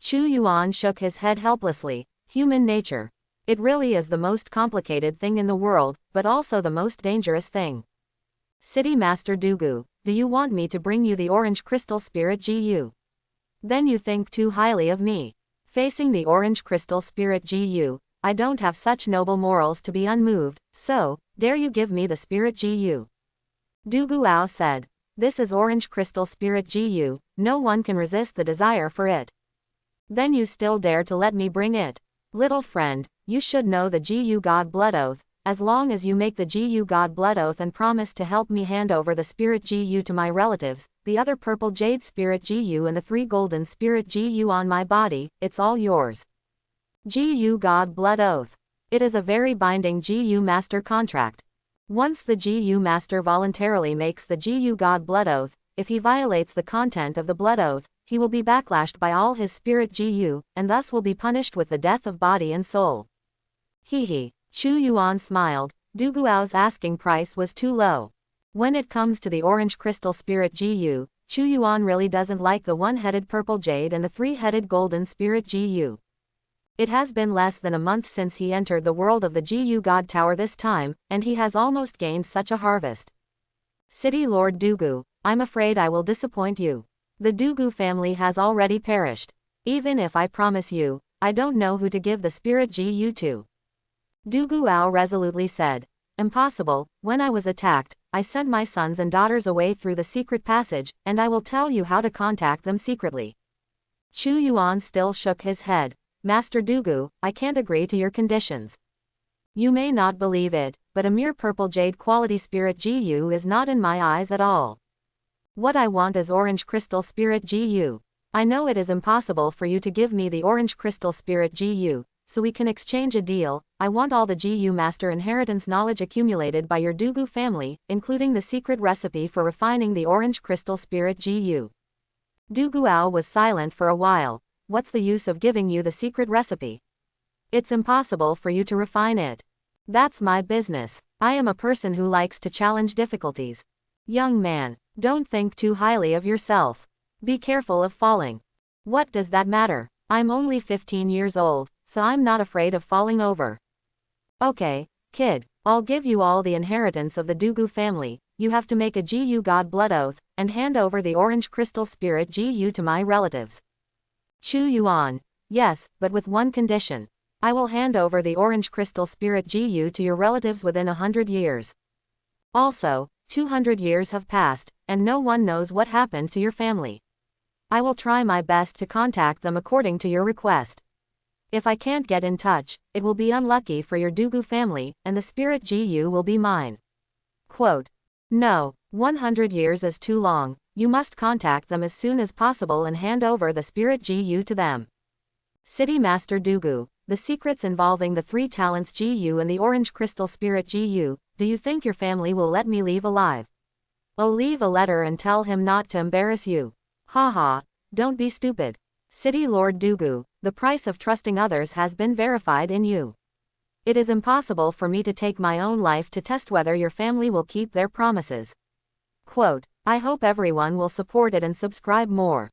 Chu Yuan shook his head helplessly. Human nature. It really is the most complicated thing in the world, but also the most dangerous thing. City Master Dugu, do you want me to bring you the orange crystal spirit GU? Then you think too highly of me. Facing the orange crystal spirit GU, I don't have such noble morals to be unmoved, so, dare you give me the spirit GU? Du Guao said. This is orange crystal spirit GU, no one can resist the desire for it. Then you still dare to let me bring it? Little friend, you should know the GU God Blood Oath. As long as you make the GU God Blood Oath and promise to help me hand over the Spirit GU to my relatives, the other Purple Jade Spirit GU and the 3 Golden Spirit GU on my body, it's all yours. GU God Blood Oath. It is a very binding GU Master contract. Once the GU Master voluntarily makes the GU God Blood Oath, if he violates the content of the Blood Oath, he will be backlashed by all his Spirit GU, and thus will be punished with the death of body and soul. Hee hee. Chu Yuan smiled. Du Guao's asking price was too low. When it comes to the orange crystal spirit GU, Chu Yuan really doesn't like the 1-headed purple jade and the 3-headed golden spirit GU. It has been less than a month since he entered the world of the GU God Tower this time, and he has almost gained such a harvest. City Lord Dugu, I'm afraid I will disappoint you. The Dugu family has already perished. Even if I promise you, I don't know who to give the spirit GU to. Du Guao resolutely said. Impossible, when I was attacked, I sent my sons and daughters away through the secret passage, and I will tell you how to contact them secretly. Chu Yuan still shook his head. Master Dugu, I can't agree to your conditions. You may not believe it, but a mere purple jade quality spirit GU is not in my eyes at all. What I want is orange crystal spirit GU. I know it is impossible for you to give me the orange crystal spirit GU, so we can exchange a deal. I want all the GU Master inheritance knowledge accumulated by your Dugu family, including the secret recipe for refining the orange crystal spirit GU. Du Guao was silent for a while. What's the use of giving you the secret recipe? It's impossible for you to refine it. That's my business. I am a person who likes to challenge difficulties. Young man, don't think too highly of yourself. Be careful of falling. What does that matter? I'm only 15 years old, so I'm not afraid of falling over. Okay, kid, I'll give you all the inheritance of the Dugu family. You have to make a GU God Blood Oath, and hand over the orange crystal spirit GU to my relatives. Chu Yuan, yes, but with one condition. I will hand over the orange crystal spirit GU to your relatives within 100 years. Also, 200 years have passed, and no one knows what happened to your family. I will try my best to contact them according to your request. If I can't get in touch, it will be unlucky for your Dugu family, and the spirit GU will be mine. Quote. No, 100 years is too long. You must contact them as soon as possible and hand over the spirit GU to them. City Master Dugu, the secrets involving the 3 talents GU and the orange crystal spirit GU, do you think your family will let me leave alive? I'll leave a letter and tell him not to embarrass you. Haha, don't be stupid. City Lord Dugu, the price of trusting others has been verified in you. It is impossible for me to take my own life to test whether your family will keep their promises. Quote, I hope everyone will support it and subscribe more.